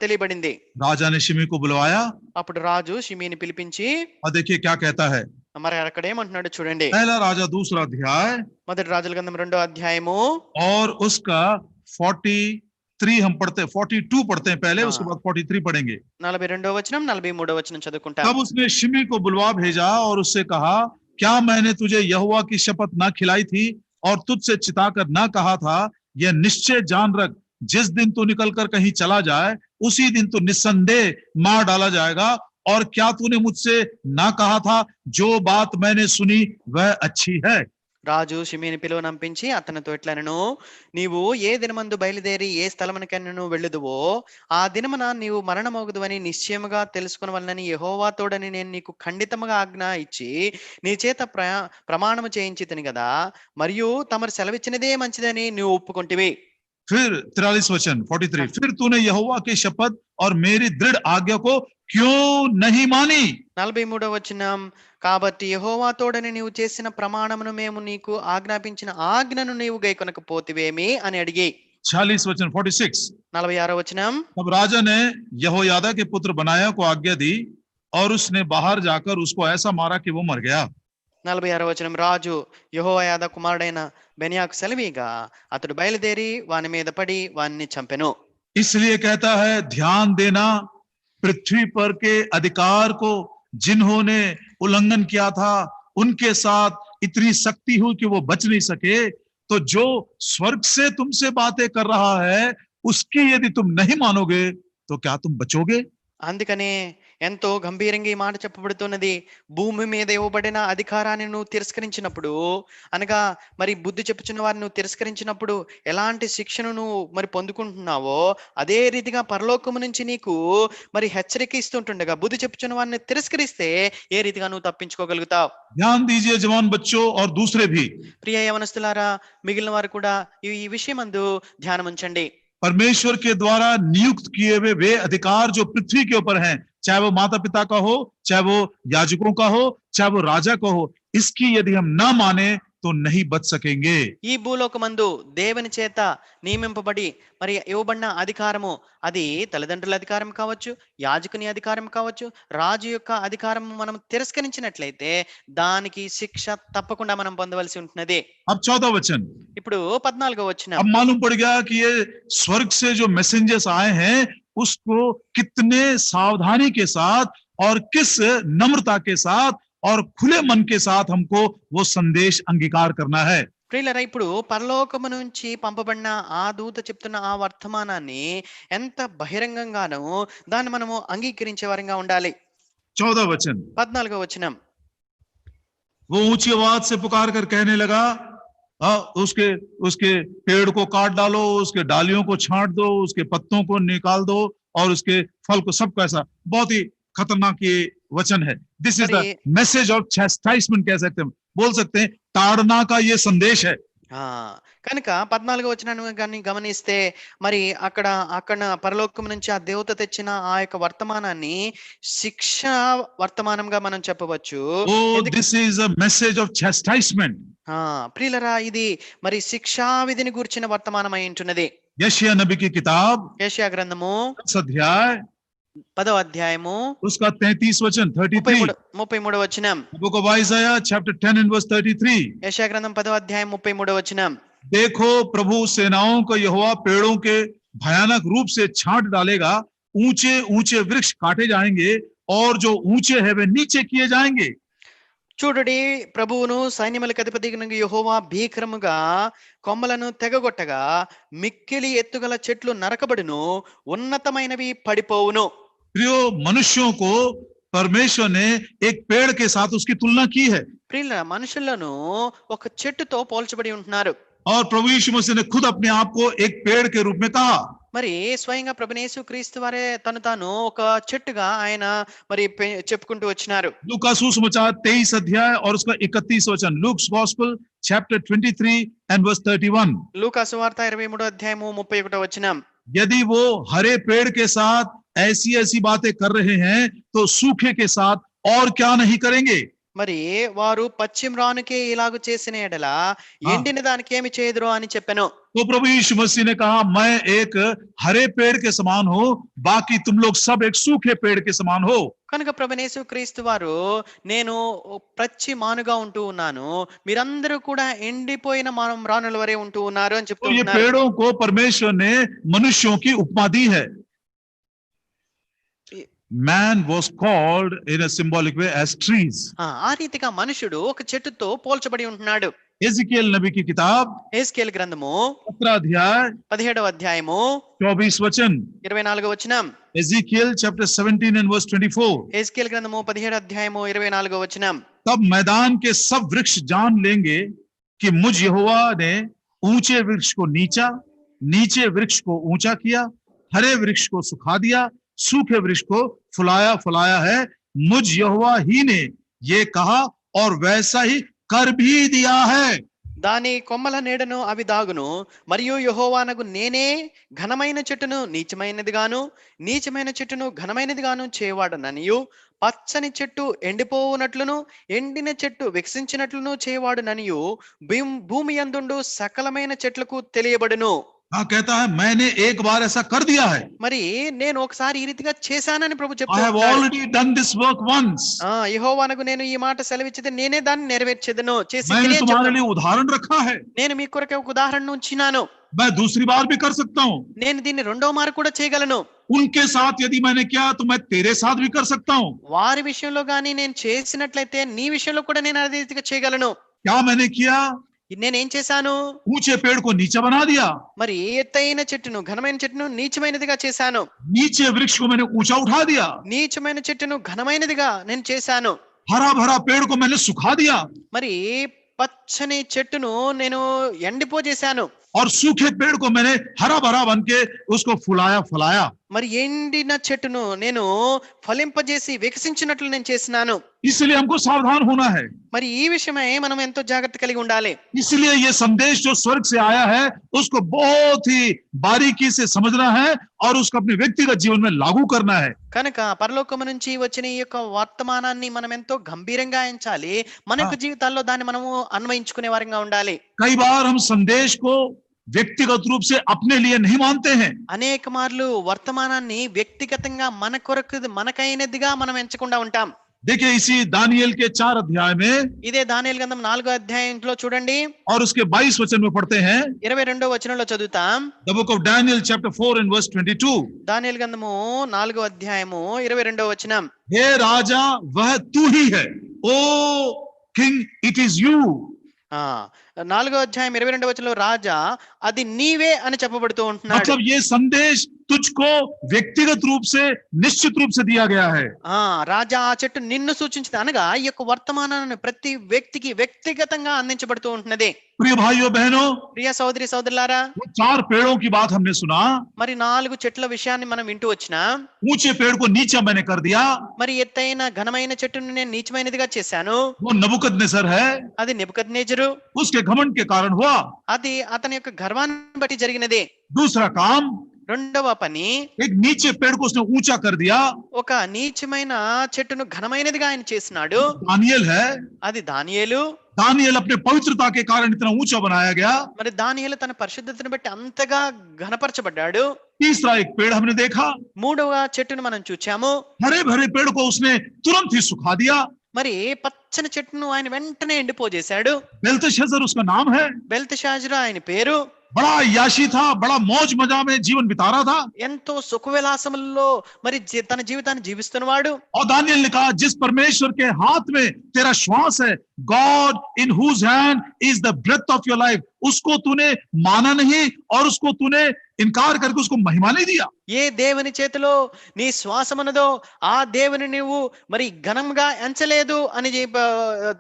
తెలియబడింది. राजा ने शिमी को बुलवाया అప్పుడు రాజు షిమీని పిలిపించి और देखिए क्या कहता है। మరి అక్కడ ఏమంటున్నాడు చూడండి. पहला राजा दूसरा अध्याय మొదటి రాజుల గ్రంథం 2వ అధ్యాయము और उसका 43 हम पढ़ते, 42 पढ़ते हैं पहले, उसके बाद 43 पढ़ेंगे। 42వ వచనం 43వ వచనం చదువుకుంటాం. तब उसने शिमी को बुलवा भेजा और उससे कहा, क्या मैंने तुझे यहोवा की शपथ न खिलाई थी और तुझसे चिताकर न कहा था, यह निश्चय जान रख, जिस दिन तू निकलकर कहीं चला जाए उसी दिन तू निस्संदेह मार डाला जाएगा। और क्या तूने मुझसे ना कहा था, जो बात मैंने सुनी वह अच्छी है। రాజు షిమీని పిలువనంపించి అతనితో ఇట్లనెను, నీవు ఏ దినమందు బయలుదేరి ఏ స్థలమునకైనను వెళ్ళుదువో ఆ దినమున నీవు మరణమోగుదువని నిశ్చయముగా తెలుసుకొనవలనని యెహోవా తోడని నేను నీకు ఖండితముగా ఆజ్ఞ ఇచ్చి నీ చేత ప్రమాణము చేయించితిని కదా, మరియు తమరు సెలవిచ్చినదే మంచిదని నీవు ఒప్పుకొంటివి. फिर 43 वचन 43, फिर तूने यहोवा की शपथ और मेरी दृढ़ आज्ञा को क्यों नहीं मानी। 43వ వచనం, కాబట్టి యెహోవా తోడని నీవు చేసిన ప్రమాణమును మేము నీకు ఆజ్ఞాపించిన ఆజ్ఞను నీవు గైకొనకపోతివేమి అని అడిగి. 46 वचन 46, 46వ వచనం, तब राजा ने यहोयादा के पुत्र बनाया को आज्ञा दी और उसने बाहर जाकर उसको ऐसा मारा कि वो मर गया। 46వ వచనం, రాజు యెహోయాదా కుమారుడైన బెన్యాకు సెలవీగా అతడు బయలుదేరి వాని మీద పడి వాన్ని చంపెను. इसलिए कहता है ध्यान देना, पृथ्वी पर के अधिकार को जिन्होंने उल्लंघन किया था उनके साथ इतनी शक्ति हुई कि वो बच नहीं सके, तो जो स्वर्ग से तुमसे बातें कर रहा है उसकी यदि तुम नहीं मानोगे तो क्या तुम बचोगे। అందుకనే ఎంతో గంభీరంగా ఈ మాట చెప్పబడుతున్నది. భూమి మీద ఇవ్వబడిన అధికారాన్ని నువ్వు తిరస్కరించినప్పుడు, అనగా మరి బుద్ధి చెప్పుచున్న వారిని నువ్వు తిరస్కరించినప్పుడు ఎలాంటి శిక్షను నువ్వు మరి పొందుకుంటున్నావో అదే రీతిగా పరలోకము నుంచి నీకు మరి హెచ్చరిక ఇస్తుంటుండగా బుద్ధి చెప్పుచున్న వారిని తిరస్కరిస్తే ఏ రీతిగా నువ్వు తప్పించుకోగలుగుతావు. ध्यान दीजिए जवान बच्चों और दूसरे भी। ప్రియ యవనస్తులారా, మిగిలిన వారు కూడా ఈ విషయమందు ధ్యానం ఉంచండి. परमेश्वर के द्वारा नियुक्त किए हुए वे अधिकार जो पृथ्वी के ऊपर हैं, चाहे वो माता पिता का हो, चाहे वो याजकों का हो, चाहे वो राजा का हो, इसकी यदि हम ना माने तो नहीं बच सकेंगे। ఈ భూలోకమందు దేవుని చేత నియమింపబడి మరి ఇవ్వబడిన అధికారము అది తల్లిదండ్రుల అధికారం కావచ్చు, యాజకుని అధికారం కావచ్చు, రాజు యొక్క అధికారం మనం తిరస్కరించినట్లయితే దానికి శిక్ష తప్పకుండా మనం పొందవలసి ఉంటున్నది. अब 14 वचन, ఇప్పుడు 14వ వచనం. अब मालूम पड़ गया कि ये स्वर्ग से जो मैसेंजर्स आए हैं उसको कितने सावधानी के साथ और किस नम्रता के साथ और खुले मन के साथ हमको वो संदेश अंगीकार करना है। ప్రియులారా, ఇప్పుడు పరలోకము నుంచి పంపబడిన ఆ దూత చెప్తున్న ఆ వర్తమానాన్ని ఎంత బహిరంగంగానో దాన్ని మనము అంగీకరించే వారంగా ఉండాలి. 14 वचन, 14వ వచనం. वो ऊंची आवाज से पुकार कर कहने लगा, उसके उसके पेड़ को काट डालो, उसके डालियों को छांट दो, उसके पत्तों को निकाल दो और उसके फल को, सब कैसा बहुत ही खतरनाक ये वचन है. This is the message of chastisement कह सकते हैं, बोल सकते हैं ताड़ना का ये संदेश है. కనుక 14వ వచనాన్ని కానీ గమనిస్తే మరి అక్కడ పరలోకం నుంచి ఆ దేవత తెచ్చిన ఆ యొక్క వర్తమానాన్ని శిక్ష వర్తమానంగా మనం చెప్పవచ్చు. This is a message of chastisement. ప్రియులరా, ఇది మరి శిక్షా విధిని గురించిన వర్తమానం అయి ఉంటున్నది. యెషయా నబీ కి కితాబ్, యెషయా గ్రంథము 10వ అధ్యాయము उसका 33 वचन 33వ వచనం. Book of आइज़ाया chapter 10 and verse 33. యెషయా గ్రంథం 10వ అధ్యాయం 33వ వచనం. देखो प्रभु सेनाओं का यहोवा पेड़ों के भयानक रूप से छांट डालेगा, ऊंचे ऊंचे वृक्ष काटे जाएंगे और जो ऊंचे है वे नीचे किए जाएंगे. చూడుడి, ప్రభువును సైన్యములకు అధిపతిగా యెహోవా భీకరముగా కొమ్మలను తెగగొట్టగా మిక్కిలి ఎత్తుగల చెట్లు నరకబడును, ఉన్నతమైనవి పడిపోవును. प्रियो, मनुष्यों को परमेश्वर ने एक पेड़ के साथ उसकी तुलना की है. ప్రియుల, మనుషులను ఒక చెట్టుతో పోల్చబడి ఉంటున్నారు. और प्रभु यीशु मसीह ने खुद अपने आप को एक पेड़ के रूप में कहा. మరి స్వయంగా ప్రభువైన యేసుక్రీస్తు వారే తాను ఒక చెట్టుగా ఆయన మరి చెప్పుకుంటూ వచ్చినారు. लूका सुसमाचार 23 अध्याय और उसका 31 वचन. Luke's gospel chapter 23 and verse 31. లూకా సువార్త 23వ అధ్యాయము 31వ వచనం. यदि वो हरे पेड़ के साथ ऐसी ऐसी बातें कर रहे हैं तो सूखे के साथ और क्या नहीं करेंगे. మరి వారు పశ్చిమ రానుకే ఇలాగ చేసిన ఎడల ఎండిన దానికి ఏమి చేయదురో అని చెప్పాను. तो प्रभु यीशु मसीह ने कहा, मैं एक हरे पेड़ के समान हूं, बाकी तुम लोग सब एक सूखे पेड़ के समान हो. కనుక ప్రభువైన యేసుక్రీస్తు వారు, నేను పచ్చి మానుగా ఉంటూ ఉన్నాను, మీరందరూ కూడా ఎండిపోయిన రానుల వరే ఉంటూ ఉన్నారు అని చెప్తూ ఉన్నారు. ये पेड़ों को परमेश्वर ने मनुष्यों की उपमा दी है. Man was called in a symbolic way as trees. ఆ రీతిగా మనుషుడు ఒక చెట్టుతో పోల్చబడి ఉంటున్నాడు. ఎజెకియల్ నబీ की किताब, ఎహెజ్కేలు గ్రంథము 17వ అధ్యాయం 17వ అధ్యాయము 24 वचन. 24వ వచనం. Ezekiel chapter 17 and verse 24. Ezekiel గ్రంథము 17వ అధ్యాయము 24వ వచనం. तब मैदान के सब वृक्ष जान लेंगे कि मुझ यहोवा ने ऊंचे वृक्ष को नीचा, नीचे वृक्ष को ऊंचा किया, हरे वृक्ष को सुखा दिया, सूखे वृक्ष को फुलाया है. मुझ यहोवा ही ने ये कहा और वैसा ही कर भी दिया है. దాని కొమ్మల నీడను అవి దాగును, మరియు యెహోవానగు నేనే ఘనమైన చెట్టును నీచమైనదిగాను, నీచమైన చెట్టును ఘనమైనదిగాను చేయవాడననియు, పచ్చని చెట్టు ఎండిపోవునట్లును ఎండిన చెట్టు వికసించినట్లును చేయవాడుననియు భూమి యందుండు సకలమైన చెట్లకు తెలియబడును. कहता है मैंने एक बार ऐसा कर दिया है. మరి నేను ఒకసారి ఈ రీతిగా చేశానని ప్రభు I చెప్తున్నాడు. have already done this work once. యెహోవానకు నేను ఈ మాట సెలవిచ్చితే నేనే దాన్ని నెరవేర్చెదను, చేసి मैंने तुम्हारे लिए उदाहरण रखा है. నేను మీ కొరకు ఒక ఉదాహరణ ఉంచినాను. मैं दूसरी बार भी कर सकता हूँ. నేను దీన్ని రెండో మారు కూడా చేయగలను. उनके साथ यदि मैंने किया तो मैं तेरे साथ भी कर सकता हूँ. వారి విషయంలో గానీ నేను చేసినట్లయితే నీ విషయంలో కూడా నేను అదే రీతిగా చేయగలను. क्या मैंने किया? నేనేం చేశాను? ऊंचे पेड़ को नीचा बना दिया, మరి ఎత్తైన చెట్టును ఘనమైన చెట్టును నీచమైనదిగా చేశాను. नीचे वृक्ष को मैंने ऊंचा उठा दिया, నీచమైన చెట్టును ఘనమైనదిగా నేను చేశాను. हरा भरा पेड़ को मैंने सुखा दिया, మరి పచ్చని చెట్టును నేను ఎండిపోజేశాను. और सूखे पेड़ को मैंने हरा भरा बन के उसको फुलाया. మరి ఎండిన చెట్టును నేను ఫలింపజేసి వికసించినట్లు నేను చేసినాను. इसलिए हमको सावधान होना है. మరి ఈ విషయమై మనం ఎంతో జాగ్రత్త కలిగి ఉండాలి. इसलिए ये संदेश जो स्वर्ग से आया है उसको बहुत ही बारीकी से समझना है और उसको अपने व्यक्तिगत जीवन में लागू करना है. కనుక పరలోకము నుంచి వచ్చిన ఈ యొక్క వర్తమానాన్ని మనం ఎంతో గంభీరంగా ఎంచాలి. మన యొక్క జీవితాల్లో దాన్ని మనము అన్వయించుకునే వారంగా ఉండాలి. कई बार हम संदेश को व्यक्तिगत रूप से अपने लिए नहीं मानते हैं. అనేక మార్లు వర్తమానాన్ని వ్యక్తిగతంగా మన కొరకు మనకైనదిగా మనం ఎంచకుండా ఉంటాం. देखिए इसी दानिయేल के 4 अध्याय में ఇదే దానియేలు గ్రంథం 4వ అధ్యాయంలో చూడండి. और उसके 22 वचन में पढ़ते हैं. 22వ వచనంలో చదువుతాం. The book of Daniel chapter 4 and verse 22. దానియేలు గ్రంథము 4వ అధ్యాయము 22వ వచనం. हे राजा वह तू ही है. O king it is you. 4వ అధ్యాయం 22వ వచనంలో రాజా అది నీవే అని చెప్పబడుతూ ఉంటున్నాడు. मतलब ये संदेश तुझको व्यक्तिगत रूप से निश्चित रूप से दिया गया है. రాజా ఆ చెట్టు నిన్ను సూచించింది అనగా ఈ యొక్క వర్తమానాన్ని ప్రతి వ్యక్తికి వ్యక్తిగతంగా అందించబడుతూ ఉంటున్నది. प्रिय भाइयों बहनों, ప్రియ సోదరి సోదరులారా, वो 4 पेड़ों की बात हमने सुना. మరి 4 చెట్ల విషయాన్ని మనం వింటూ వచ్చినా, ऊंचे पेड़ को नीचा मैंने कर दिया. మరి ఎత్తైన ఘనమైన చెట్టును నేను నీచమైనదిగా చేశాను. वो नबूकदनेस्सर है. అది నెబుకద్నెజరు. उसके घमंड के कारण हुआ. అది అతని యొక్క గర్వాన్ని బట్టి జరిగినది. दूसरा काम, రెండవ పని, एक नीचे पेड़ को उसने ऊंचा कर दिया. ఒక నీచమైన చెట్టును ఘనమైనదిగా ఆయన చేసినాడు. दानिయేल है. అది దానియేలు. दानिయేल अपने पवित्रता के कारण इतना ऊंचा बनाया गया. మరి దానియేలు తన పరిశుద్ధతను బట్టి అంతగా ఘనపరచబడ్డాడు. तीसरा एक पेड़ हमने देखा. మూడవ చెట్టును మనం చూచాము. हरे भरे पेड़ को उसने तुरंत ही सुखा दिया. మరి పచ్చని చెట్టును ఆయన వెంటనే ఎండిపోజేశాడు. बेलतशस्सर उसका नाम है. బెల్తెషాజరు ఆయన పేరు. बड़ा याशी था, बड़ा मौज मजा में जीवन बिता रहा था. ఎంతో సుఖవిలాసముల్లో మరి తన జీవితాన్ని జీవిస్తున్నవాడు. और दानिయేल ने कहा जिस परमेश्वर के हाथ में तेरा श्वास है, God in whose hand is the breath of your life, उसको तूने माना नहीं और उसको तूने इनकार करके उसको महिमा नहीं दिया. ఏ దేవుని చేతిలో నీ శ్వాసమున్నదో ఆ దేవుని నీవు మరి ఘనంగా ఎంచలేదు అని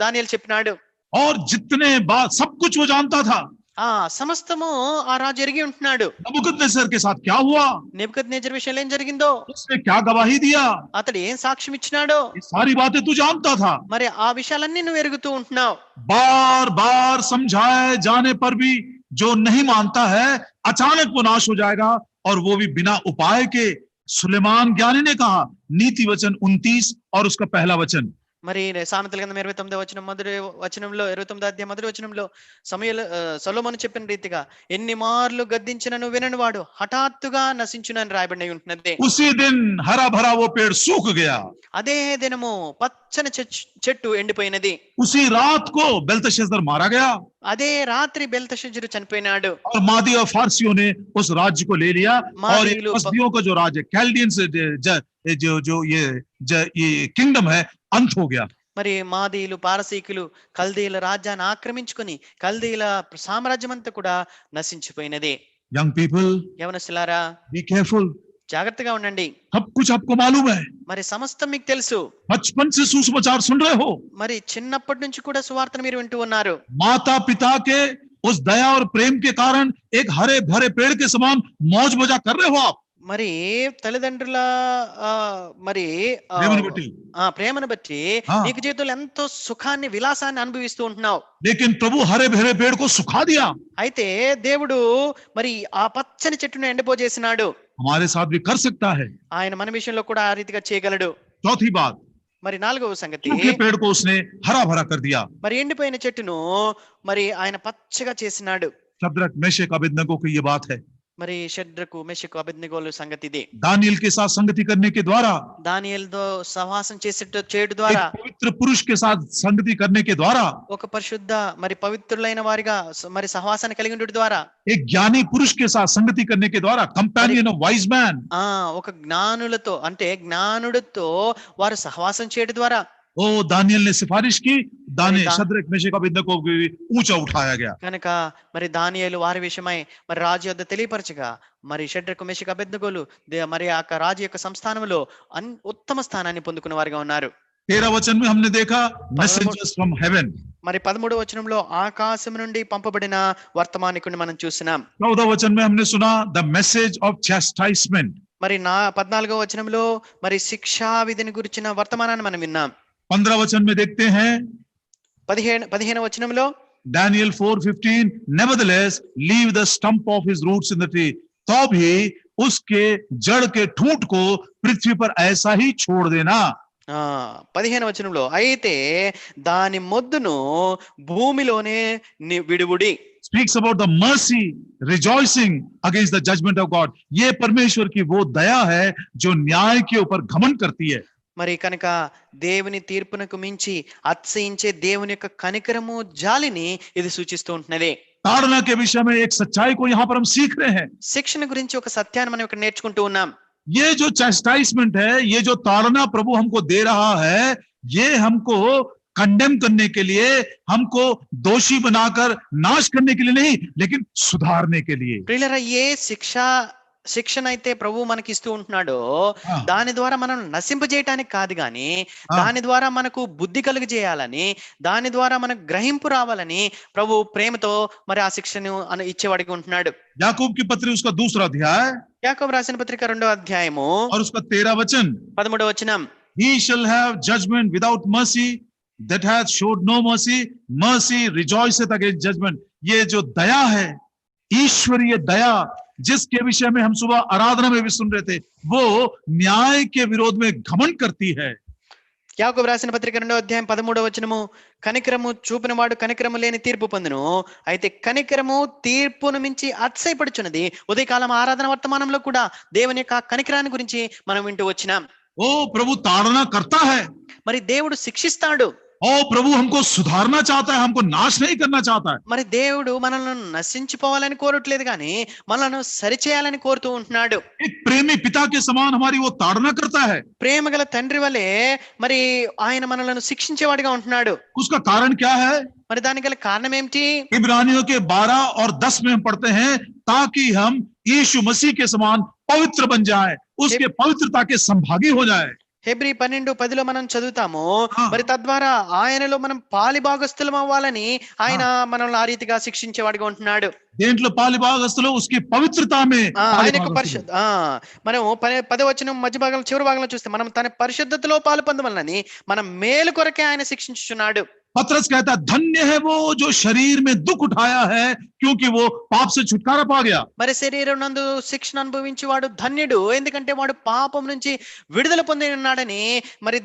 దానియేలు చెప్పినాడు. और जितने बात सब कुछ वो जानता था. సమస్తము ఆ రాజు ఎరిగి ఉంటున్నాడు. नबूकदनेस्सर के साथ क्या हुआ, నెబుకద్నెజరు విషయంలో ఏం జరిగిందో, उसने क्या गवाही दिया, అతడు ఏం సాక్ష్యం ఇచ్చినాడో, ये सारी बातें तू जानता था. మరి ఆ విషయాలన్నీ నువ్వు ఎరుగుతూ ఉంటున్నావు. बार बार समझाए जाने पर भी जो नहीं मानता है अचानक वो नाश हो जाएगा, और वो भी बिना उपाय के. सुलेमान ज्ञानी ने कहा, नीति वचन 29 और उसका पहला वचन. మరి సామెతల గ్రంథం 29వ వచనం మొదటి వచనంలో 29వ అధ్యాయం మొదటి వచనంలో సొలొమోను చెప్పిన రీతిగా ఎన్ని మార్లు గద్దించినను వినని వాడు హఠాత్తుగా నశించునని రాయబడి ఉంటున్నది. उसी दिन हरा भरा वो पेड़ सूख गया. అదే దినము పచ్చని చెట్టు ఎండిపోయినది. उसी रात को बेलतशस्सर मारा गया. అదే రాత్రి బెల్తెషాజరు చనిపోయినాడు. और मादी और फारसियों ने उस राज्य को ले लिया. और कसदियों का जो राज्य कैल्डियंस जो ये किंगडम है अंत हो गया. మరి మాదీయులు పారసీకులు కల్దీయుల రాజ్యాన్ని ఆక్రమించుకొని కల్దీయుల సామ్రాజ్యం అంతా కూడా నశించిపోయినది. Young people, యవనస్తులారా, be careful. జాగ్రత్తగా ఉండండి. सब कुछ आपको मालूम है. మరి సమస్తం మీకు తెలుసు. बचपन से सुसमाचार सुन रहे हो. మరి చిన్నప్పటి నుంచి కూడా సువార్తను మీరు వింటూ ఉన్నారు. माता पिता के उस दया और प्रेम के कारण एक हरे भरे पेड़ के समान मौज मजा कर रहे हो आप. మరి తల్లిదండ్రుల మరి ప్రేమను బట్టి నీకు జీవితంలో ఎంతో సుఖాన్ని విలాసాన్ని అనుభవిస్తూ ఉంటున్నావు. लेकिन प्रभु हरे भरे पेड़ को सुखा दिया. అయితే దేవుడు మరి ఆ పచ్చని చెట్టును ఎండిపోజేసినాడు. हमारे साथ भी कर सकता है. ఆయన మన విషయంలో కూడా ఆ రీతిగా చేయగలడు. चौथी बात, మరి నాలుగవ సంగతి, पेड़ को उसने हरा भरा कर दिया. మరి ఎండిపోయిన చెట్టును మరి ఆయన పచ్చగా చేసినాడు. शद्रक मेशक अबेदनगो की ये बात है. మరి షద్రకు మెషకు అబేద్నెగోల సంగతి ఇది. दानिయేल के साथ संगति करने के द्वारा, దానియేలుతో సహవాసం చేయడం ద్వారా, पवित्र पुरुष के साथ संगति करने के द्वारा, ఒక పరిశుద్ధ మరి పవిత్రులైన వారిగా మరి సహవాసాన్ని కలిగి ఉండడం ద్వారా, एक ज्ञानी पुरुष के साथ संगति करने के द्वारा, कंपेनियन ऑफ वाइज मैन, ఒక జ్ఞానులతో అంటే జ్ఞానుడితో వారు సహవాసం చేయడం ద్వారా ओ दानिయేल ने सिफारिश की. शद्रक मेशक अबेदनगो को भी ऊंचा उठाया गया. కనుక మరి దానియేలు వారి విషయమై మరి రాజు యొద్ద తెలియపరచగా మరి షడ్రకు మెషకు అబేద్నెగోలు మరి ఆ రాజు యొక్క సంస్థానంలో ఉత్తమ స్థానాన్ని పొందుకున్న వారిగా ఉన్నారు. 13 वचन में हमने देखा मैसेजेस फ्रॉम हेवन. మరి 13వ వచనంలో ఆకాశం నుండి పంపబడిన వర్తమానికుని మనం చూసినాం. 14 वचन में हमने सुना द मैसेज ऑफ चैस्टाइसमेंट. మరి 14వ వచనంలో మరి శిక్షా విధిని గురించిన వర్తమానాన్ని మనం విన్నాం. 15 वचन में देखते हैं 15వ వచనంలో Daniel 4:15, nevertheless leave the stump of his roots in the tree, तो भी उसके जड़ के ठूंठ को पृथ्वी पर ऐसा ही छोड़ देना. 15వ వచనంలో అయితే దాని మొద్దును భూమిలోనే విడువుడి. Speaks about the mercy, rejoicing against the judgment of God. ये परमेश्वर की वो दया है जो न्याय के ऊपर घमंड करती है. మరి కనుక దేవుని తీర్పునకు మించి అతిశయించే దేవుని యొక్క కనికరము జాలిని ఇది సూచిస్తూ ఉంటున్నది. ताड़ना के विषय में एक सच्चाई को यहाँ पर हम सीख रहे हैं. శిక్షణ గురించి ఒక సత్యాన్ని మనం ఇక్కడ నేర్చుకుంటూ ఉన్నాం. ये जो चैस्टाइजमेंट है, ये जो ताड़ना प्रभु हमको दे रहा है, ये हमको कंडेम करने के लिए, हमको दोषी बनाकर नाश करने के लिए नहीं, लेकिन सुधारने के लिए. ప్రియులారా, ఏ శిక్షణ అయితే ప్రభు మనకి ఇస్తూ ఉంటున్నాడో దాని ద్వారా మనం నశింపజేయటానికి కాదు గాని దాని ద్వారా మనకు బుద్ధి కలుగజేయాలని, దాని ద్వారా మనకు గ్రహింపు రావాలని ప్రభు ప్రేమతో మరి ఆ శిక్షను ఇచ్చేవాడికి ఉంటున్నాడు. याकूब की पत्री उसका दूसरा अध्याय, యాకోబు రాసిన పత్రిక 2వ అధ్యాయము और उसका 13 वचन, 13వ వచనం, he shall have judgment without mercy that hath showed no mercy, mercy rejoiceth against judgment. ये जो दया है, ईश्वरीय दया, जिसके विषय में हम सुबह आराधना में भी सुन रहे थे, वो न्याय के विरोध में घमंड करती है. యాకోబు రాసిన పత్రిక 2వ అధ్యాయం 13వ వచనము, కనికరము చూపినవాడు కనికరము లేని తీర్పు పొందును, అయితే కనికరము తీర్పును మించి అతిశయపడుచున్నది. ఉదయకాలం ఆరాధన వర్తమానంలో కూడా దేవుని యొక్క కనికరాన్ని గురించి మనం వింటూ వచ్చినాం. ओ प्रभु ताड़ना करता है, మరి దేవుడు శిక్షిస్తాడు. ओ प्रभु हमको सुधारना चाहता है, हमको नाश नहीं करना चाहता है. మరి దేవుడు మనల్ని నశించిపోవాలని కోరట్లేదు కానీ మనల్ని సరిచేయాలని కోరుతూ ఉంటున్నాడు. एक प्रेमी पिता के समान हमारी वो ताड़ना करता है. ప్రేమ గల తండ్రి వలె మరి ఆయన మనల్ని శిక్షించేవాడిగా ఉంటున్నాడు. उसका कारण क्या है? మరి దానికి గల కారణం ఏమిటి? इब्रानियों के 12 और 10 में हम पढ़ते हैं, ताकि हम यीशु मसीह के समान पवित्र बन जाए, उसके पवित्रता के संभागी हो जाए. హెబ్రీ 12:10లో మనం చదువుతాము, మరి తద్వారా ఆయనలో మనం పాలిభాగస్థులం అవ్వాలని ఆయన మనల్ని ఆ రీతిగా శిక్షించేవాడిగా ఉంటున్నాడు. దేంట్లో పాలిభాగస్థులు? उसकी పవిత్రता में ఆయనకు పరిశుద్ధ మనం 10వ వచనం మధ్య భాగంలో చివరి భాగంలో చూస్తే మనం తన పరిశుద్ధతలో పాలు పొందవలనని మన మేలు కొరకే ఆయన శిక్షించుచున్నాడు. पतरस कहता है, धन्य है वो जो शरीर में दुख उठाया है, क्योंकि वो पाप से छुटकारा पा गया. మరి శరీరం నందు శిక్షణ అనుభవించి వాడు ధన్యుడు, ఎందుకంటే వాడు పాపం నుంచి విడుదల పొంది ఉన్నాడని మరి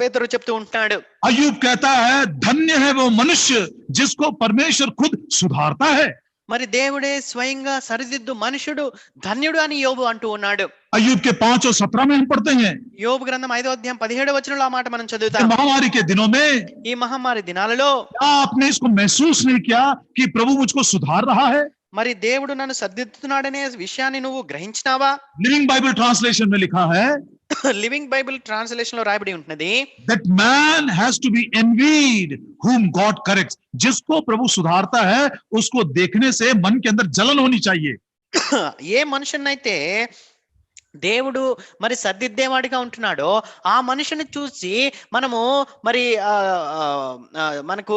పేతురు చెప్తూ ఉంటున్నాడు. अय्यूब कहता है, धन्य है वो मनुष्य जिसको परमेश्वर खुद सुधारता है. మరి దేవుడే స్వయంగా సరిదిద్దు మనుషుడు ధన్యుడు అని యోబు అంటూ ఉన్నాడు. अय्यूब के 5 और 17 में हम पढ़ते हैं. యోబు గ్రంథం 5వ అధ్యాయం 17వ వచనంలో ఆ మాట మనం చదువుతాం. महामारी के दिनों में ఈ మహమ్మారి దినాలలో क्या आपने इसको महसूस नहीं किया कि प्रभु मुझको सुधार रहा है? మరి దేవుడు నన్ను సరిదిద్దుతున్నాడనే విషయాన్ని నువ్వు గ్రహించినావా? लिविंग बाइबल ट्रांसलेशन में लिखा है, లివింగ్ బైబిల్ ట్రాన్స్లేషన్ లో రాయబడి ఉంటున్నది, that man has to be envied whom God corrects. जिसको प्रभु सुधारता है उसको देखने से मन के अंदर जलन होनी चाहिए. ఏ మనుషున్నైతే దేవుడు మరి సర్దిద్దేవాడిగా ఉంటున్నాడో ఆ మనుషుని చూసి మనము మరి మనకు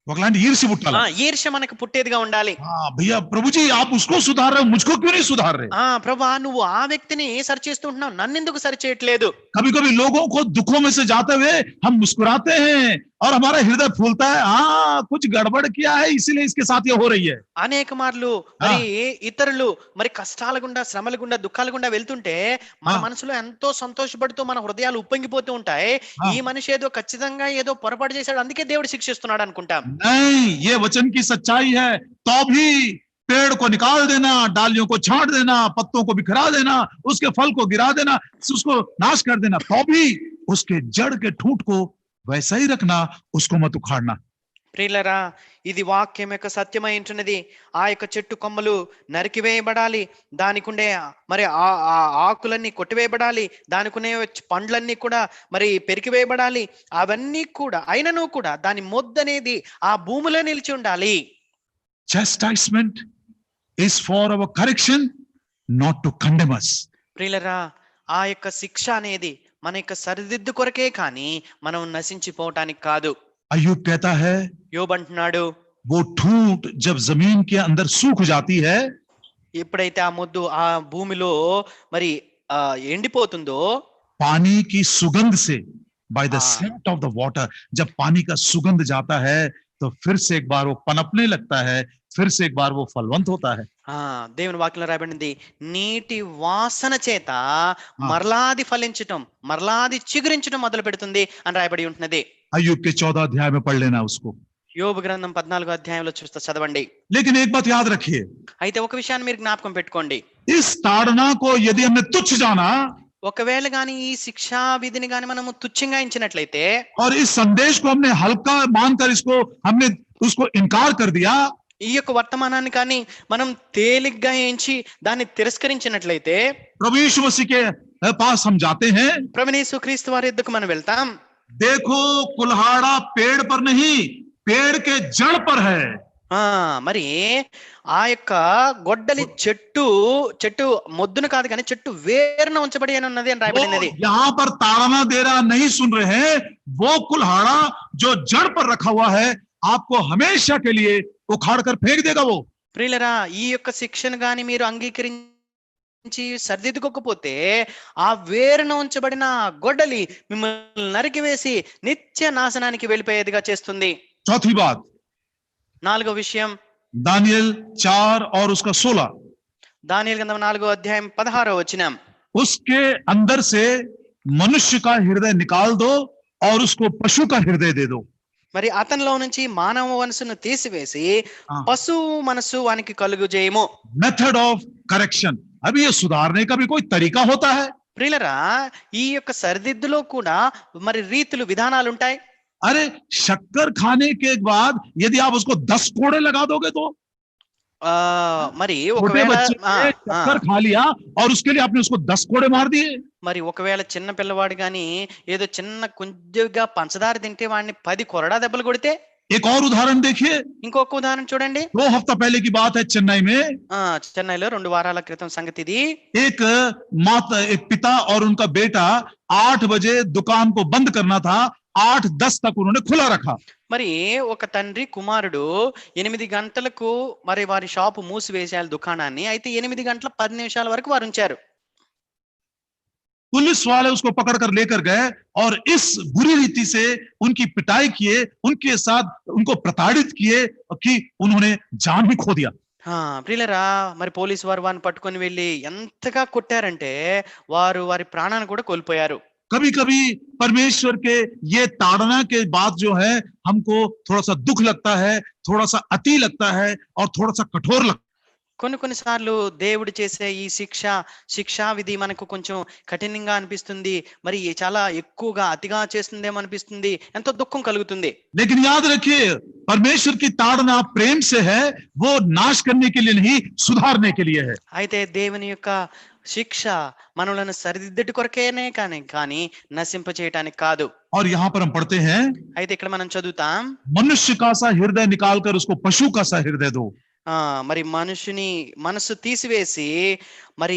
ఒకలాంటి ఈర్ష్య పుట్టాలి. ఈర్ష్య మనకు పుట్టేదిగా ఉండాలి. भैया प्रभु जी आप उसको सुधार रहे हो, मुझको क्यों नहीं सुधार रहे? ప్రభా, నువ్వు ఆ వ్యక్తిని సరి చేస్తూ ఉంటున్నావు, నన్ను ఎందుకు సరి చేయట్లేదు? कभी कभी लोगों को दुखों में से जाते हुए हम मुस्कुराते हैं और हमारा हृदय फूलता है, हाँ कुछ गड़बड़ किया है इसीलिए इसके साथ ये हो रही है. అనేక మార్లు మరి ఇతరులు మరి కష్టాల గుండా, శ్రమల గుండా, దుఃఖాల గుండా వెళ్తుంటే మన మనసులో ఎంతో సంతోషపడుతూ మన హృదయాలు ఉప్పొంగిపోతూ ఉంటాయి. ఈ మనిషి ఏదో ఖచ్చితంగా ఏదో పొరపాటు చేశాడు, అందుకే దేవుడు శిక్షిస్తున్నాడు అనుకుంటాం. नहीं, ये वचन की सच्चाई है. तो भी पेड़ को निकाल देना, डालियों को छांट देना, पत्तों को बिखरा देना, उसके फल को गिरा देना, उसको नाश कर देना, तो भी उसके जड़ के ठूंठ को वैसा ही रखना, उसको मत उखाड़ना. ప్రియులరా, ఇది వాక్యం యొక్క సత్యమై ఉంటున్నది. ఆ యొక్క చెట్టు కొమ్మలు నరికివేయబడాలి, దానికుండే మరి ఆ ఆకులన్నీ కొట్టివేయబడాలి, దానికునే పండ్లన్నీ కూడా మరి పెరికివేయబడాలి. అవన్నీ కూడా అయినను కూడా దాని మొద్దనేది ఆ భూమిలో నిలిచి ఉండాలి. Chastisement is for our correction, not to condemn us. ప్రియులరా, ఆ యొక్క శిక్ష అనేది మన యొక్క సరిదిద్దు కొరకే కానీ మనం నశించిపోవటానికి కాదు. अय्यूब कहता है, యోబు అంటున్నాడు, वो ठूंठ जब जमीन के अंदर सूख जाती है, ఎప్పుడైతే ఆ మొద్దు ఆ భూమిలో మరి ఎండిపోతుందో, पानी की सुगंध से, बाय द ఆ सेंट ऑफ द वाटर, जब पानी का सुगंध जाता है तो फिर से एक बार वो पनपने लगता है, फिर से एक बार वो फलवंत होता है। దేవుని వాక్యంలో రాయబడింది, నీటి వాసన చేత हाँ, మరలాది ఫలించటం, మరలాది చిగురించడం మొదలు పెడుతుంది అని రాయబడి ఉంటున్నది. अय्यूब के 14 अध्याय में पढ़ लेना उसको। యోబు గ్రంథం 14వ అధ్యాయంలో చూస్తే చదవండి. लेकिन एक बात याद रखिए, అయితే ఒక విషయాన్ని మీరు జ్ఞాపకం పెట్టుకోండి. इस ताड़ना को यदि हमने तुच्छ जाना ఒకవేళ గాని ఈ శిక్షా విధిని గాని మనము తుచ్చంగా ఎంచినట్లయితే, और इस संदेश को हमने हल्का मानकर इसको हमने उसको इनकार कर दिया, ఈ యొక్క వర్తమానాన్ని కానీ మనం తేలిగ్గా ఎంచి దాన్ని తిరస్కరించినట్లయితే, प्रभु यीशु मसीह के पास हम जाते हैं, ప్రభువైన యేసుక్రీస్తు వారి యొద్దకు మనం వెళ్తాం. देखो कुल्हाड़ा पेड़ पर नहीं, पेड़ के जड़ पर है। మరి ఆ యొక్క గొడ్డలి చెట్టు మొద్దును కాదు కానీ చెట్టు వేరున ఉంచబడి అని ఉన్నది అని రాయబడినది. यहाँ पर ताड़ना दे रहा नहीं सुन रहे हैं, वो कुल्हाड़ा जो जड़ पर रखा हुआ है आपको हमेशा के लिए उखाड़ कर फेंक देगा वो। ప్రియులరా, ఈ యొక్క శిక్షను గాని మీరు అంగీకరించి సరిదిద్దుకోకపోతే ఆ వేరున ఉంచబడిన గొడ్డలి మిమ్మల్ని నరికివేసి నిత్య నాశనానికి వెళ్ళిపోయేదిగా చేస్తుంది. चौथी बात, 4వ విషయం, दानियल 4 और उसका 16, దానియేలు గ్రంథం 4వ అధ్యాయం 16వ వచనం. उसके अंदर से मनुष्य का हृदय निकाल दो और उसको पशु का हृदय दे दो। మరి అతనిలో నుంచి మానవ మనసును తీసివేసి हाँ। పశువు మనసు వానికి కలుగు చేయము. मेथड ऑफ करेक्शन, अभी ये सुधारने का भी कोई तरीका होता है? ప్రియులరా, ఈ యొక్క సరిదిద్దులో కూడా మరి రీతులు విధానాలు ఉంటాయి. अरे शक्कर खाने के बाद यदि आप उसको 10 कोड़े लगा दोगे तो మరి छोटे ఒకవేళ बच्चे ने शक्कर खा लिया और उसके लिए आपने उसको 10 कोड़े मार दिए। మరి ఒకవేళ చిన్న పిల్లవాడు గాని ఏదో చిన్న కొంచెంగా పంచదార తింటే వాడిని 10 కొరడా దెబ్బలు కొడితే, एक और उदाहरण देखिए, ఇంకొక ఉదాహరణ చూడండి. 2 हफ्ता पहले की बात है, चेन्नई में చెన్నైలో 2 వారాల క్రితం సంగతి ఇది. एक माता, एक पिता और उनका बेटा 8 बजे दुकान को बंद करना था, 8:10 तक उन्होंने खुला रखा। మరి ఒక తండ్రి కుమారుడు 8 గంటలకు మరి వారి షాపు మూసివేసేయాలి దుకాణాన్ని. అయితే 8 గంటల 10 నిమిషాల వరకు వారు ఉంచారు. पुलिस वाले उसको पकड़कर लेकर गए और इस बुरी रीति से उनकी पिटाई किए, उनके साथ उनको प्रताड़ित किए कि उन्होंने जान ही खो दिया। ప్రియులరా, మరి పోలీసు వారు వారిని పట్టుకొని వెళ్ళి ఎంతగా కొట్టారంటే వారు వారి ప్రాణాన్ని కూడా కోల్పోయారు. कभी कभी परमेश्वर के ये ताड़ना के बाद जो है हमको थोड़ा सा दुख लगता है, थोड़ा सा अति लगता है और थोड़ा सा कठोर लगता है। కొన్నిసార్లు దేవుడు చేసే ఈ శిక్షా విధి మనకు కొంచెం కఠినంగా అనిపిస్తుంది, మరి చాలా ఎక్కువగా అతిగా చేస్తుందేమో అనిపిస్తుంది, ఎంతో దుఃఖం కలుగుతుంది. लेकिन याद रखिए, परमेश्वर की ताड़ना प्रेम से है, वो नाश करने के लिए नहीं, सुधारने के लिए है। అయితే దేవుని యొక్క శిక్ష మనలను సరిదిద్దుట కొరకేనే కానీ నశింప చేయటానికి కాదు. और यहाँ पर हम पढ़ते हैं, అయితే ఇక్కడ మనం చదువుతాం, मनुष्य का सा हृदय निकालकर उसको पशु का सा हृदय दो। మరి మనుషుని మనసు తీసివేసి మరి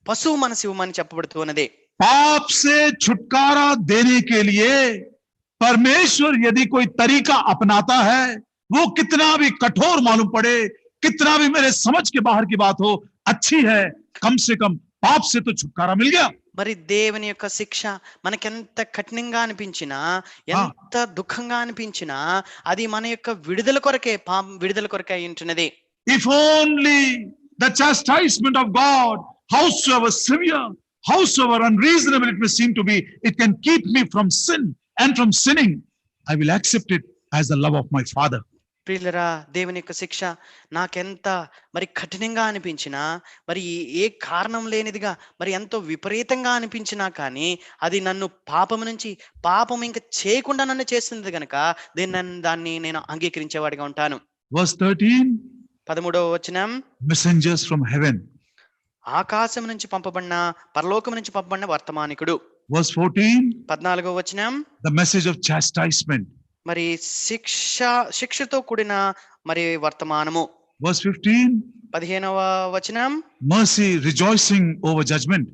పశువు మనసు ఇవ్వమని చెప్పబడుతున్నది. पाप से छुटकारा देने के लिए परमेश्वर यदि कोई तरीका अपनाता है, वो कितना भी कठोर मालूम पड़े, कितना भी मेरे समझ के बाहर की बात हो, अच्छी है, कम से कम पाप से तो छुटकारा मिल गया। మరి దేవుని యొక్క శిక్ష మనకెంత కఠినంగా అనిపించినా, ఎంత దుఃఖంగా అనిపించినా అది మన యొక్క విడుదల కొరకే ఉంటున్నది. If only the chastisement of God, howsoever severe, howsoever unreasonable it may seem to be, it can keep me from sin and from sinning, I will accept it as the love of my Father. ప్రియులరా, దేవుని యొక్క శిక్ష నాకెంత మరి కఠినంగా అనిపించినా, మరి ఏ కారణం లేనిదిగా మరి ఎంతో విపరీతంగా అనిపించినా కానీ అది నన్ను పాపం ఇంకా చేయకుండా నన్ను చేస్తుంది కనుక దాన్ని నేను అంగీకరించేవాడిగా ఉంటాను. Verse 13, 13వ వచనం, messengers from heaven. ఆకాశం నుంచి పరలోకం నుంచి పంపబడిన వర్తమానికుడు. Verse 14, 14వ వచనం, the message of chastisement. మరి శిక్షతో కూడిన మరి వర్తమానము. Verse 15, 15వ వచనం, mercy rejoicing over judgment.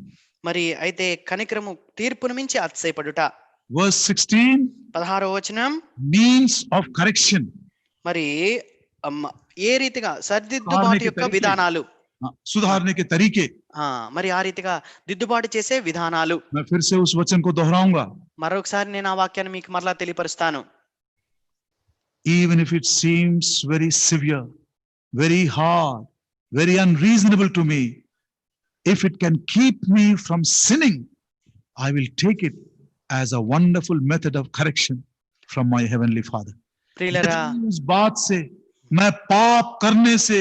మరి అయితే కనికరము తీర్పును మించి అతిశయపడుట. Verse 16, 16వ వచనం, means of correction. మరి ఏ రీతిగా సరిదిద్దుబాటు యొక్క విధానాలు. सुधारने के तरीके। మరి ఆ రీతిగా దిద్దుబాటు చేసే విధానాలు. मैं फिर से उस वचन को दोहराऊंगा, మరొకసారి నేను ఆ వాక్యాన్ని మీకు మరలా తెలియపరుస్తాను. even if it seems very severe, very hard, very unreasonable to me, if it can keep me from sinning, I will take it as a wonderful method of correction from my heavenly Father. ప్రియులారా, उस बात से मैं पाप करने से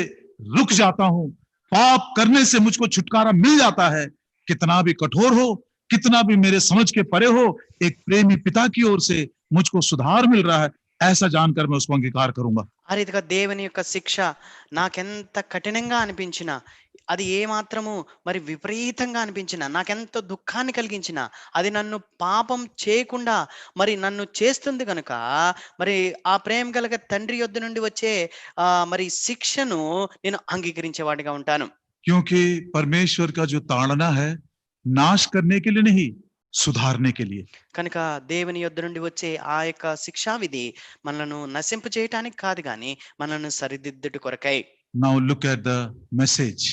रुक जाता हूं, पाप करने से मुझको छुटकारा मिल जाता है, कितना भी कठोर हो, कितना भी मेरे समझ के परे हो, एक प्रेमी पिता की ओर से मुझको सुधार मिल रहा है, ऐसा जानकर मैं उसको अंगीकार करूंगा। ఆ రీతిగా దేవుని యొక్క శిక్ష నాకెంత కఠినంగా అనిపించినా, అది ఏ మాత్రము మరి విపరీతంగా అనిపించినా, నాకెంత దుఃఖాన్ని కలిగించినా, అది నన్ను పాపం చేయకుండా మరి నన్ను చేస్తుంది కనుక, మరి ఆ ప్రేమ గల తండ్రి యొద్ద నుండి వచ్చే మరి శిక్షను నేను అంగీకరించేవాడిగా ఉంటాను. क्योंकि परमेश्वर का जो ताड़ना है नाश करने के लिए नहीं, सुधारने के लिए। కనుక దేవుని యొద్ద నుండి వచ్చే ఆ యొక్క శిక్షా విధి మనలను నశింపు చేయటానికి కాదు గాని మనలను సరిదిద్దుట కొరకై. Now look at the message.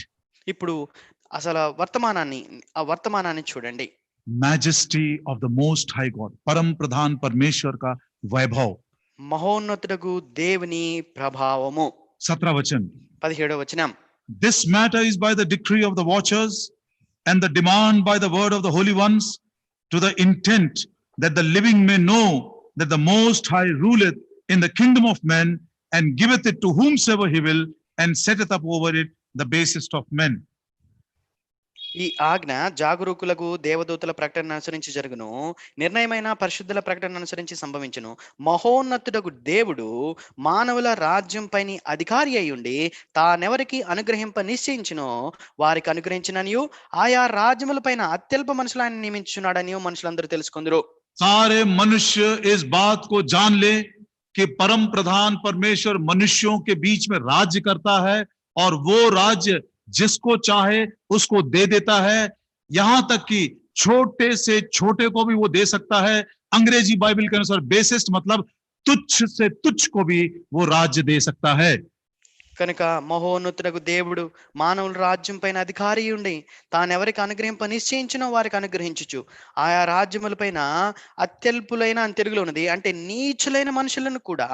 ఇప్పుడు అసలు ఆ వర్తమానాన్ని చూడండి. Majesty of the Most High God, परम प्रधान परमेश्वर का वैभव। మహోన్నతుడగు దేవుని ప్రభావము. 17 वचन, 17వ వచనం. This matter is by the decree of the watchers and the demand by the word of the holy ones, to the intent that the living may know that the Most High ruleth in the kingdom of men, and giveth it to whomsoever he will, and setteth up over it the basest of men. ఈ ఆజ్ఞ జాగరూకులకు దేవదూతల ప్రకటన అనుసరించి జరుగును, నిర్ణయమైన పరిశుద్ధుల ప్రకటన అనుసరించి సంభవించును. మహోన్నతుడగు దేవుడు మానవుల రాజ్యం పైన అధికారి అయ్యుండి తానెవరికి అనుగ్రహింప నిశ్చయించునో వారికి అనుగ్రహించిననియు ఆయా రాజ్యముల పైన అత్యల్ప మనుషులు ఆయన నియమించున్నాడని మనుషులందరూ తెలుసుకుందరు. सारे मनुष्य इस बात को जान ले कि परम प्रधान परमेश्वर मनुष्यों के बीच में राज्य करता है, और वो राज्य जिसको चाहे उसको दे देता है, यहां तक कि छोटे से छोटे को भी वो दे सकता है। अंग्रेजी बाइबल के अनुसार बेसिस्ट मतलब तुच्छ से तुच्छ को भी वो राज्य दे सकता है। కనుక మహోన్నతుడగు దేవుడు మానవుల రాజ్యం పైన అధికారి ఉండి తానెవరికి అనుగ్రహింప నిశ్చయించినో వారికి అనుగ్రహించుచు ఆయా రాజ్యములపైన అత్యల్పులైన అని తెలుగులో ఉన్నది, అంటే నీచులైన మనుషులను కూడా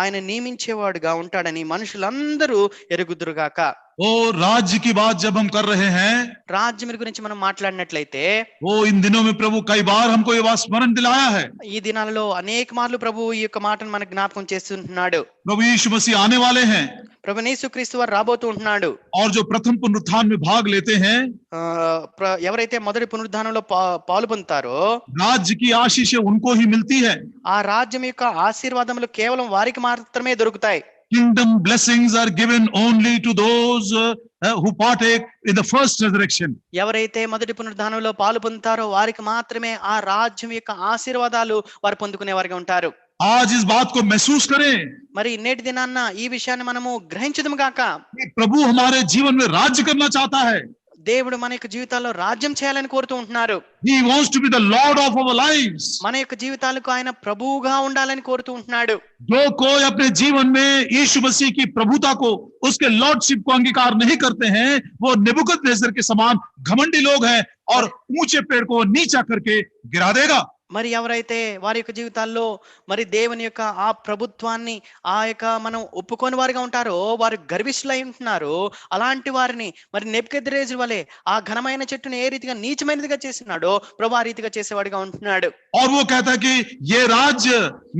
ఆయన నియమించేవాడుగా ఉంటాడని మనుషులందరూ ఎరుగుదురుగాక. वो राज्य की बात जब हम कर रहे हैं, రాజ్యం గురించి మనం మాట్లాడినట్లయితే, वो इन दिनों में प्रभु कई बार हमको ये बात स्मरण दिलाया है। ఈ దినాలలో అనేక మార్లు ప్రభు ఈ యొక్క మాటను మనకు జ్ఞాపకం చేస్తుంటున్నాడు. प्रभु यीशु मसीह आने वाले हैं, ప్రభు యేసుక్రీస్తు వారు రాబోతూ ఉంటున్నాడు. और जो प्रथम पुनरुत्थान में भाग लेते हैं, ఎవరైతే మొదటి పునరుద్ధానంలో పాలు పొందుతారో राज्य की आशीष उनको ही मिलती है। ఆ రాజ్యం యొక్క ఆశీర్వాదములు కేవలం వారికి మాత్రమే దొరుకుతాయి. Kingdom blessings are given only to those who partake in the first resurrection. ఎవరైతే మొదటి పునరుద్ధానంలో పాలు పొందుతారో వారికి మాత్రమే ఆ రాజ్యం యొక్క ఆశీర్వాదాలు వారు పొందుకునే వారిగా ఉంటారు. आज इस बात को महसूस करें, మరి నేటి దినాన్న ఈ విషయాన్ని మనము గ్రహించదుము గాక. प्रभु हमारे जीवन में राज्य करना चाहता है। దేవుడు మన యొక్క జీవితాల్లో రాజ్యం చేయాలని కోరుతూ ఉంటున్నారు. He wants to be the Lord of our lives. మన యొక్క జీవితాలకు ఆయన ప్రభువుగా ఉండాలని కోరుతూ ఉంటున్నాడు. जो कोई अपने जीवन में यीशु मसीह की प्रभुता को, उसके लॉर्डशिप को अंगीकार नहीं करते हैं, वो नेबुकदनेस्सर के समान घमंडी लोग हैं, और ऊंचे पेड़ को नीचा करके गिरा देगा। మరి ఎవరైతే వారి యొక్క జీవితాల్లో మరి దేవుని యొక్క ఆ ప్రభుత్వాన్ని ఆ యొక్క మనం ఒప్పుకొని వారిగా ఉంటారో వారు గర్విష్ఠులై ఉంటున్నారు. అలాంటి వారిని మరి నెబుకద్నెజరు వలె ఆ ఘనమైన చెట్టును ఏ రీతిగా నీచమైనదిగా చేసినాడో ప్రభు ఆ రీతిగా చేసేవాడిగా ఉంటున్నాడు. और वो कहता है कि ये राज्य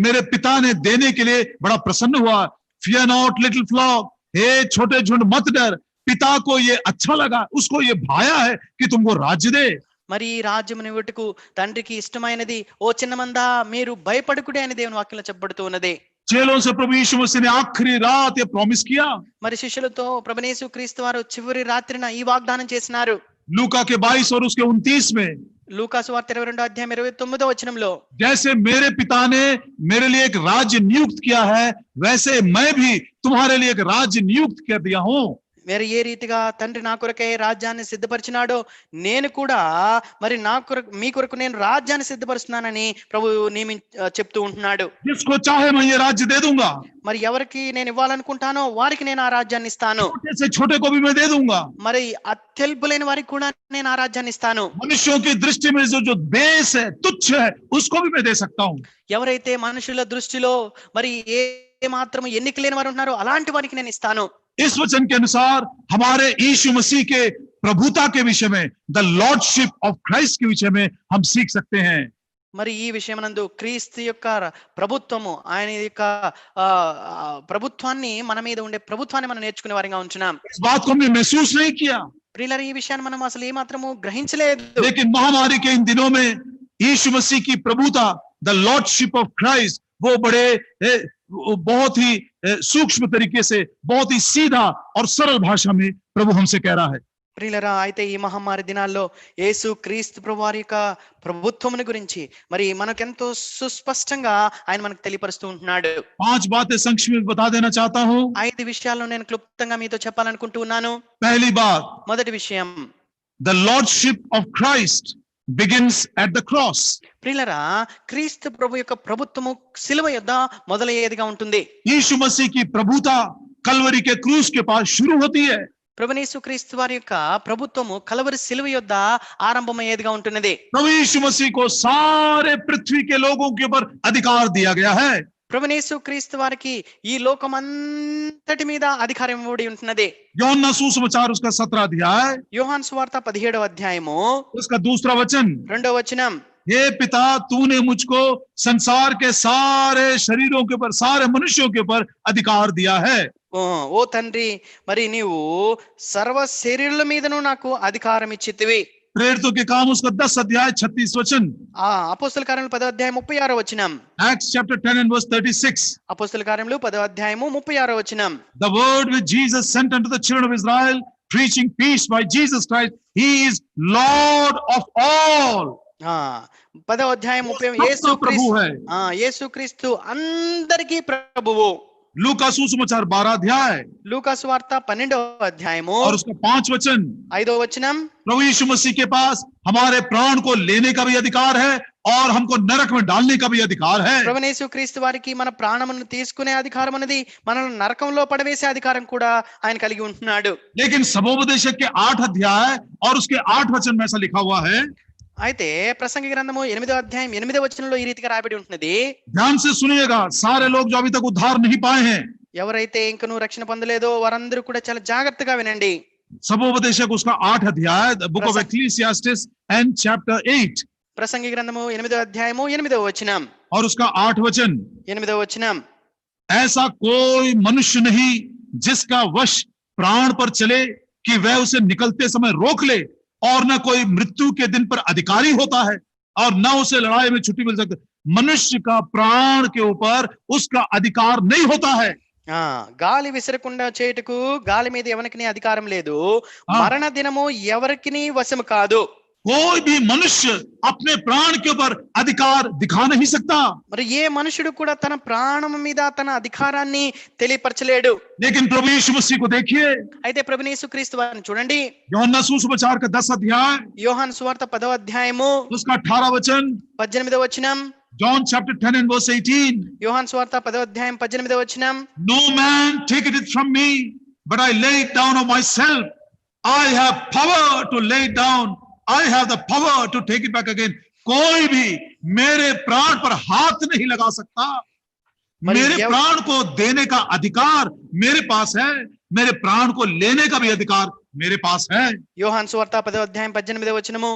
मेरे पिता ने देने के लिए बड़ा प्रसन्न हुआ। Fear not little flock, हे छोटे झुंड मत डर, पिता को ये अच्छा लगा, उसको ये भाया है कि तुमको राज्य दे। మరి ఈ రాజ్యముని ఇవ్వటకు తండ్రికి ఇష్టమైనది, ఓ చిన్నమందా మీరు భయపడకుడే అని దేవుని వాక్యంలో చెప్పబడుతూ ఉన్నది. चेलों से प्रभु यीशु मसीह ने आखिरी रात ये प्रॉमिस किया। మరి శిష్యులతో ప్రభువైన యేసుక్రీస్తు వారు చివరి రాత్రిన ఈ వాగ్దానం చేసినారు. लूका के 22 और उसके 29 में, లూకా సువార్త 22వ అధ్యాయం 29వ వచనంలో, जैसे मेरे पिता ने मेरे लिए एक राज्य नियुक्त किया है, वैसे मैं भी तुम्हारे लिए एक राज्य नियुक्त कर दिया हूं। మరి ఏ రీతిగా తండ్రి నా కొరకే రాజ్యాన్ని సిద్ధపరిచినాడో నేను కూడా మరి నా కొరకు మీ కొరకు నేను రాజ్యాన్ని సిద్ధపరుస్తున్నానని ప్రభు చెప్తూ ఉంటున్నాడు. जिसको चाहे मैं ये राज्य दे दूंगा, మరి ఎవరికి నేను ఇవ్వాలనుకుంటానో వారికి నేను ఆ రాజ్యాన్ని ఇస్తాను. छोटे से छोटे को भी मैं दे दूंगा. మరి అత్యల్పులైన వారికి కూడా నేను ఆ రాజ్యాన్ని ఇస్తాను. मनुष्यों की दृष्टि में जो बेस है, तुच्छ है, उसको भी मैं दे सकता हूँ. ఎవరైతే మనుషుల దృష్టిలో మరి ఏ మాత్రం ఎన్నిక లేని వారు ఉన్నారో అలాంటి వారికి నేను ఇస్తాను. इस वचन के अनुसार हमारे यीशु मसीह के प्रभुता के विषय में, द लॉर्डशिप ऑफ क्राइस्ट के विषय में हम सीख सकते हैं. మరి ఈ విషయమనందు క్రీస్తు యొక్క ప్రభుత్వము, ఆయన యొక్క ప్రభుత్వాన్ని మన మీద ఉండే ప్రభుత్వాన్ని మనం నేర్చుకునే వారిగా ఉంటున్నాం. इस बात को हमने महसूस नहीं किया, ప్రియులారా, ఈ విషయాన్ని మనం అసలు ఏ మాత్రము గ్రహించలేదు. लेकिन महामारी के इन दिनों में यीशु मसीह की प्रभुता, द लॉर्डशिप ऑफ क्राइस्ट, वो बड़े बहुत ही सूक्ष्म तरीके से, बहुत ही सीधा और सरल भाषा में प्रभु हमसे कह रहा है. ప్రియులారా, అయితే ఈ మహమ్మారి దినాల్లో యేసు క్రీస్తు ప్రభువారి యొక్క ప్రభుత్వముని గురించి మరి మనకెంతో సుస్పష్టంగా ఆయన మనకు తెలియపరుస్తూ ఉంటున్నాడు. 5 बातें संक्षिप्त में बता देना चाहता हूँ. 5 విషయాలను నేను క్లుప్తంగా మీతో చెప్పాలనుకుంటూ ఉన్నాను. पहली बात, మొదటి విషయం, the lordship of Christ begins at the cross. ప్రియులారా, క్రీస్తు ప్రభు యొక్క ప్రభుత్వము సిలువ యొద్ద మొదలయ్యేదిగా ఉంటుంది. यीशु मसीह की प्रभुता कलवरी के क्रूस के पास शुरू होती है. ప్రభునేసు క్రీస్తు వారి యొక్క ప్రభుత్వము కలవరి సిలువ యొద్ద ఆరంభమయ్యేదిగా ఉంటున్నది. प्रभु यीशु मसीह को सारे पृथ्वी के लोगों के ऊपर अधिकार दिया गया है. ప్రభునేసు క్రీస్తు వారికి ఈ లోకమంతటి మీద అధికారం ఇవ్వబడి ఉంటున్నది. యోహన్నా सुसमाचार उसका 17 अध्याय, యోహాను సువార్త 17వ అధ్యాయము उसका दूसरा वचन, 2వ వచనం, हे पिता, तूने मुझको संसार के सारे शरीरों के ऊपर, सारे मनुष्यों के ऊपर अधिकार दिया है. ఓ తండ్రి, మరి నీవు సర్వ శరీరుల మీదను నాకు అధికారం ఇచ్చితివి. प्रेरितों के काम उसका 10 अध्याय 36 वचन, అపోస్తల కార్యములు 10వ అధ్యాయం 36వ వచనం, Acts chapter 10 and verse 36. అపోస్తల కార్యములు 10వ అధ్యాయము 36వ వచనం, The word which Jesus sent unto the children of Israel, preaching peace by Jesus Christ, he is Lord of all. 10వ అధ్యాయం 30, యేసుక్రీస్తు అందరికీ ప్రభువు. लूका सुसमाचार 12 अध्याय, లూకా సువార్త 12వ అధ్యాయము और उसका 5 वचन, 5వ వచనం, प्रभु यीशु मसीह के पास हमारे प्राण को लेने का भी अधिकार है और हमको नरक में डालने का भी अधिकार है. ప్రభునేసు క్రీస్తు వారికి మన ప్రాణమును తీసుకునే అధికారం అనేది, మనల్ని నరకంలో పడవేసే అధికారం కూడా ఆయన కలిగి ఉంటున్నాడు. लेकिन सबोपदेशक के 8 अध्याय और उसके 8 वचन में ऐसा लिखा हुआ है. అయితే ప్రసంగి గ్రంథము 8వ అధ్యాయం 8వ వచనంలో ఈ రీతిగా రాయబడి ఉంటున్నది. ध्यान से सुनिएगा, सारे लोग जो अभी तक उद्धार नहीं पाए हैं, ఎవరైతే ఇంకనూ రక్షణ పొందలేదో వారందరూ కూడా చాలా జాగ్రత్తగా వినండి. सबोपदेशक उसका 8 अध्याय, बुक ऑफ एक्लेसियास्टिस एंड चैप्टर 8, ప్రసంగి గ్రంథము 8వ అధ్యాయము 8వ వచనం, और उसका 8 वचन, 8వ వచనం, ऐसा कोई मनुष्य नहीं जिसका वश प्राण पर चले कि वह उसे निकलते समय रोक ले, और न कोई मृत्यु के दिन पर अधिकारी होता है, और न उसे लड़ाई में छुट्टी मिल सकती. मनुष्य का प्राण के ऊपर उसका अधिकार नहीं होता है. గాలి విసరకుండా చేయుటకు గాలి మీద ఎవరికి అధికారం లేదు. మరణ దినము ఎవరికి వశము కాదు. कोई भी मनुष्य अपने प्राण के ऊपर अधिकार दिखा नहीं सकता. మరి ఏ మనుషుడు కూడా తన ప్రాణం మీద తన అధికారాన్ని తెలియపరచలేడు. लेकिन प्रभु यीशु मसीह को देखिए, అయితే ప్రభుని యేసుక్రీస్తు వారిని చూడండి. యోహన్నా सुसमाचार का 10 अध्याय, యోహాను సువార్త 10వ అధ్యాయము उसका 18 वचन, 18వ వచనం, John chapter 10 and verse 18. యోహాను సువార్త 10వ అధ్యాయం 18వ వచనం, No man taketh it from me, but I lay it down of myself. I have power to lay it down. I have the power to take it back again. कोई भी मेरे प्राण पर हाथ नहीं लगा सकता. मेरे प्राण को देने का अधिकार मेरे पास है, मेरे प्राण को लेने का भी अधिकार मेरे पास है. యోహాను సువార్త 10వ అధ్యాయం 18వ వచనము,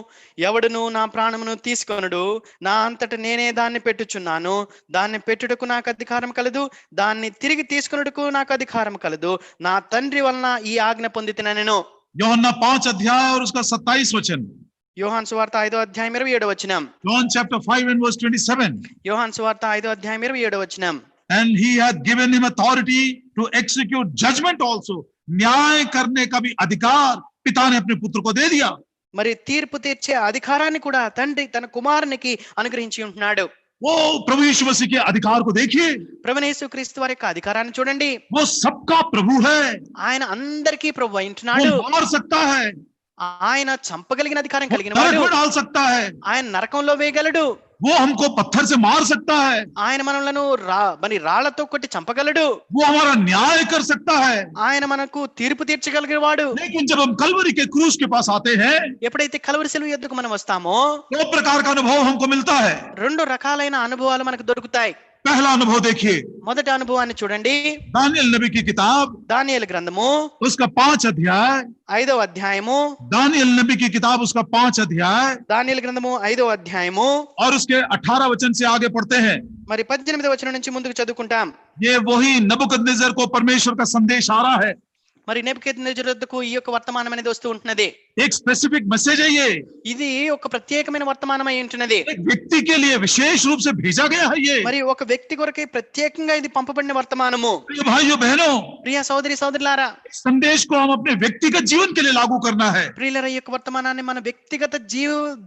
ఎవడును నా ప్రాణమును తీసుకొనుడు, నా అంతట నేనే దాన్ని పెట్టుచున్నాను. దాన్ని పెట్టుటకు నాకు అధికారం కలదు, దాన్ని తిరిగి తీసుకొనుటకు నాకు అధికారం కలదు. నా తండ్రి వలన ఈ ఆజ్ఞ పొందితినెను. యోహన్నా 5 अध्याय और उसका 27 वचन, యోహాను సువార్త 5వ అధ్యాయం 27వ వచనం, John chapter 5 and verse 27. యోహాను సువార్త 5వ అధ్యాయం 27వ వచనం, And he hath given him authority to execute judgment also. न्याय करने का भी अधिकार पिता ने अपने पुत्र को दे दिया. మరి తీర్పు తీర్చే అధికారాన్ని కూడా తండ్రి తన కుమారునికి అనుగ్రహించి ఉంటున్నాడు. वो प्रभु यीशु मसीह के अधिकार को देखिए, ప్రభునేసు క్రీస్తు వారి యొక్క అధికారాన్ని చూడండి. वो सबका प्रभु है, ఆయన అందరికీ ప్రభు वो అయింటున్నాడు. मार सकता है, ఆయన చంపగలిగిన అధికారం वो కలిగిన नरक వాడు. में डाल सकता है, ఆయన నరకంలో వేయగలడు. वो हमको पत्थर से मार सकता है, ఆయన మనలను మరి రాళ్లతో కొట్టి చంపగలడు. वो हमारा न्याय कर सकता है. ఆయన మనకు తీర్పు తీర్చగలిగిన వాడు. लेकिन जब हम कलवरी के क्रूस के पास आते हैं, ఎప్పుడైతే కలువరి సిలువ యొద్దకు మనం వస్తామో दो प्रकार का अनुभव हमको मिलता है. రెండు రకాలైన అనుభవాలు మనకు దొరుకుతాయి. पहला अनुभव देखिए, మొదటి అనుభవాన్ని చూడండి. दानियल नबी की किताब దానియేలు గ్రంథము उसका 5 अध्याय, 5వ అధ్యాయము, दानियल नबी की किताब उसका 5 अध्याय దానియేలు గ్రంథము 5వ అధ్యాయము और उसके 18 वचन से आगे पढ़ते हैं. మరి 18వ వచనం నుంచి ముందుకు చదువుకుంటాం. ये वही नबूकदनेस्सर को परमेश्वर का संदेश आ रहा है. మరి నెబుకద్నెజరు వద్దకు ఈ యొక్క వర్తమానం అనేది వస్తూ ఉంటున్నది. एक स्पेसिफिक मैसेज है ये, ఇది ఒక ప్రత్యేకమైన వర్తమానం అయి ఉంటున్నది. एक व्यक्ति के लिए विशेष रूप से भेजा गया है ये. మరి ఒక వ్యక్తి కొరకే ప్రత్యేకంగా ఇది పంపబడిన వర్తమానము. प्रिय भाइयों बहनों, ప్రియ సోదరి సోదరులారా, इस संदेश को हम अपने व्यक्तिगत जीवन के लिए लागू करना है. ప్రియులరా, ఈ యొక్క వర్తమానాన్ని మన వ్యక్తిగత